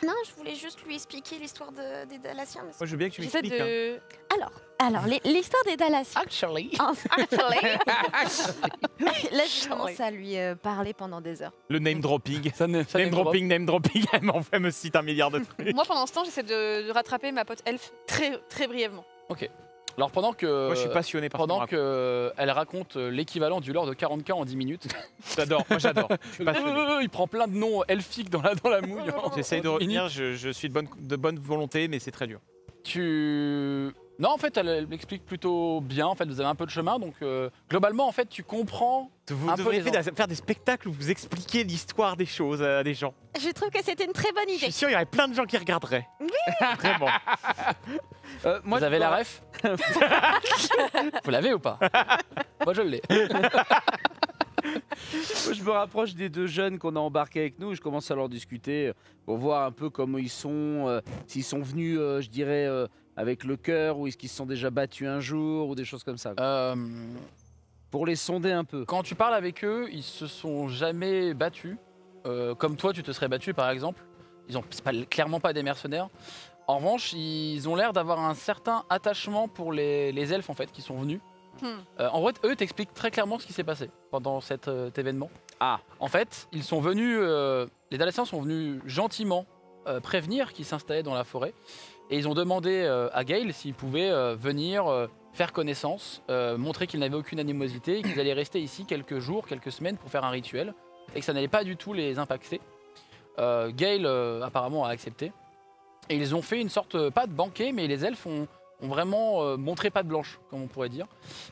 Non, je voulais juste lui expliquer l'histoire des Dalassiens. Moi, je veux bien que tu J'essaie m'expliques. de. Alors, l'histoire des Dalassiens. Actually. Là, je commence à lui parler pendant des heures. Le name dropping. Ça Name dropping. Elle me cite un milliard de trucs. Moi, pendant ce temps, j'essaie de rattraper ma pote elfe très, très brièvement. Ok. Alors pendant que. Moi, je suis passionné par ce Pendant qu'on que elle raconte l'équivalent du lore de 40K en 10 minutes. J'adore, moi j'adore. Je suis passionné. Il prend plein de noms elfiques dans la mouille. J'essaye de retenir, je suis de bonne volonté, mais c'est très dur. Non, en fait, elle l'explique plutôt bien. En fait, vous avez un peu de chemin, donc globalement, en fait, tu comprends. Vous un peu devriez les faire des spectacles où vous expliquez l'histoire des choses à des gens. Je trouve que c'était une très bonne Je idée. suis sûr, il y aurait plein de gens qui regarderaient. Oui. Vraiment. Vous avez la ref? Vous l'avez ou pas? Moi, je l'ai. Moi, je me rapproche des deux jeunes qu'on a embarqués avec nous. Je commence à leur discuter pour voir un peu comment ils sont, s'ils sont venus, je dirais, avec le cœur, ou est-ce qu'ils se sont déjà battus un jour, ou des choses comme ça. Pour les sonder un peu. Quand tu parles avec eux, ils se sont jamais battus. Comme toi, tu te serais battu, par exemple. C'est clairement pas des mercenaires. En revanche, ils ont l'air d'avoir un certain attachement pour les elfes, en fait, qui sont venus. En vrai, eux t'expliquent très clairement ce qui s'est passé pendant cet événement. En fait, ils sont venus, les Dalassiens sont venus gentiment prévenir qu'ils s'installaient dans la forêt, et ils ont demandé à Gale s'ils pouvaient venir faire connaissance, montrer qu'ils n'avaient aucune animosité, et qu'ils allaient rester ici quelques jours, quelques semaines pour faire un rituel, et que ça n'allait pas du tout les impacter. Gale apparemment a accepté, et ils ont fait une sorte, pas de banquet, mais les elfes ont vraiment montré patte blanche, comme on pourrait dire.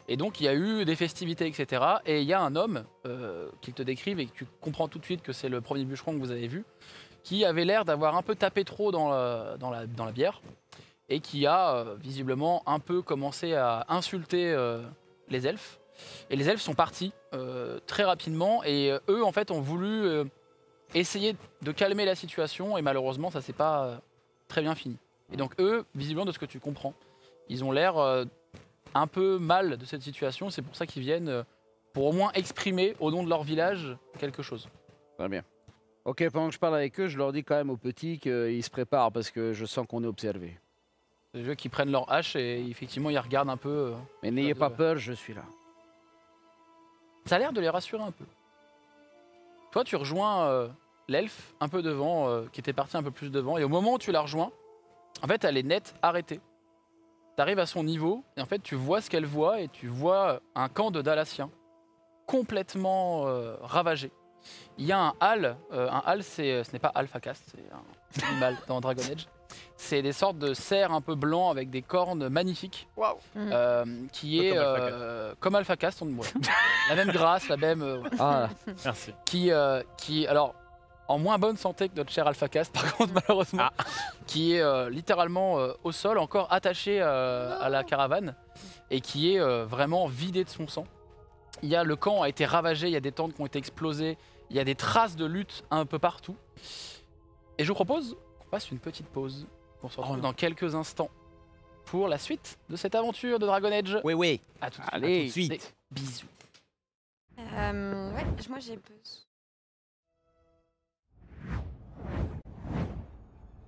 Et donc il y a eu des festivités, etc. Et il y a un homme qu'ils te décrivent, et que tu comprends tout de suite que c'est le premier bûcheron que vous avez vu, qui avait l'air d'avoir un peu tapé trop dans la bière, et qui a visiblement un peu commencé à insulter les elfes. Et les elfes sont partis très rapidement, et eux en fait ont voulu essayer de calmer la situation, et malheureusement ça s'est pas très bien fini. Et donc eux, visiblement de ce que tu comprends, ils ont l'air un peu mal de cette situation. C'est pour ça qu'ils viennent pour au moins exprimer au nom de leur village quelque chose. Très bien. Ok, pendant que je parle avec eux, je leur dis quand même aux petits qu'ils se préparent parce que je sens qu'on est observé. Je veux qu'ils prennent leur hache et effectivement ils regardent un peu. Mais n'ayez pas peur, je suis là. Ça a l'air de les rassurer un peu. Toi tu rejoins l'elfe un peu devant, qui était parti un peu plus devant, et au moment où tu la rejoins, en fait elle est nette arrêtée. Tu arrives à son niveau, et en fait tu vois ce qu'elle voit, et tu vois un camp de Dalassiens complètement ravagé. Il y a un hall ce n'est pas Alpha Cast, c'est un animal dans Dragon Age. C'est des sortes de cerfs un peu blancs avec des cornes magnifiques. Waouh. Qui est comme Alpha Cast, la même grâce, la même. Merci. Qui alors en moins bonne santé que notre cher AlphaCast, par contre, malheureusement, qui est littéralement au sol, encore attaché à la caravane, et qui est vraiment vidé de son sang. Le camp a été ravagé, il y a des tentes qui ont été explosées, il y a des traces de lutte un peu partout. Et je vous propose qu'on fasse une petite pause, qu'on se retrouve dans quelques instants pour la suite de cette aventure de Dragon Age. Oui. À tout de suite. Allez, tout de suite. Bisous. Ouais, moi j'ai besoin.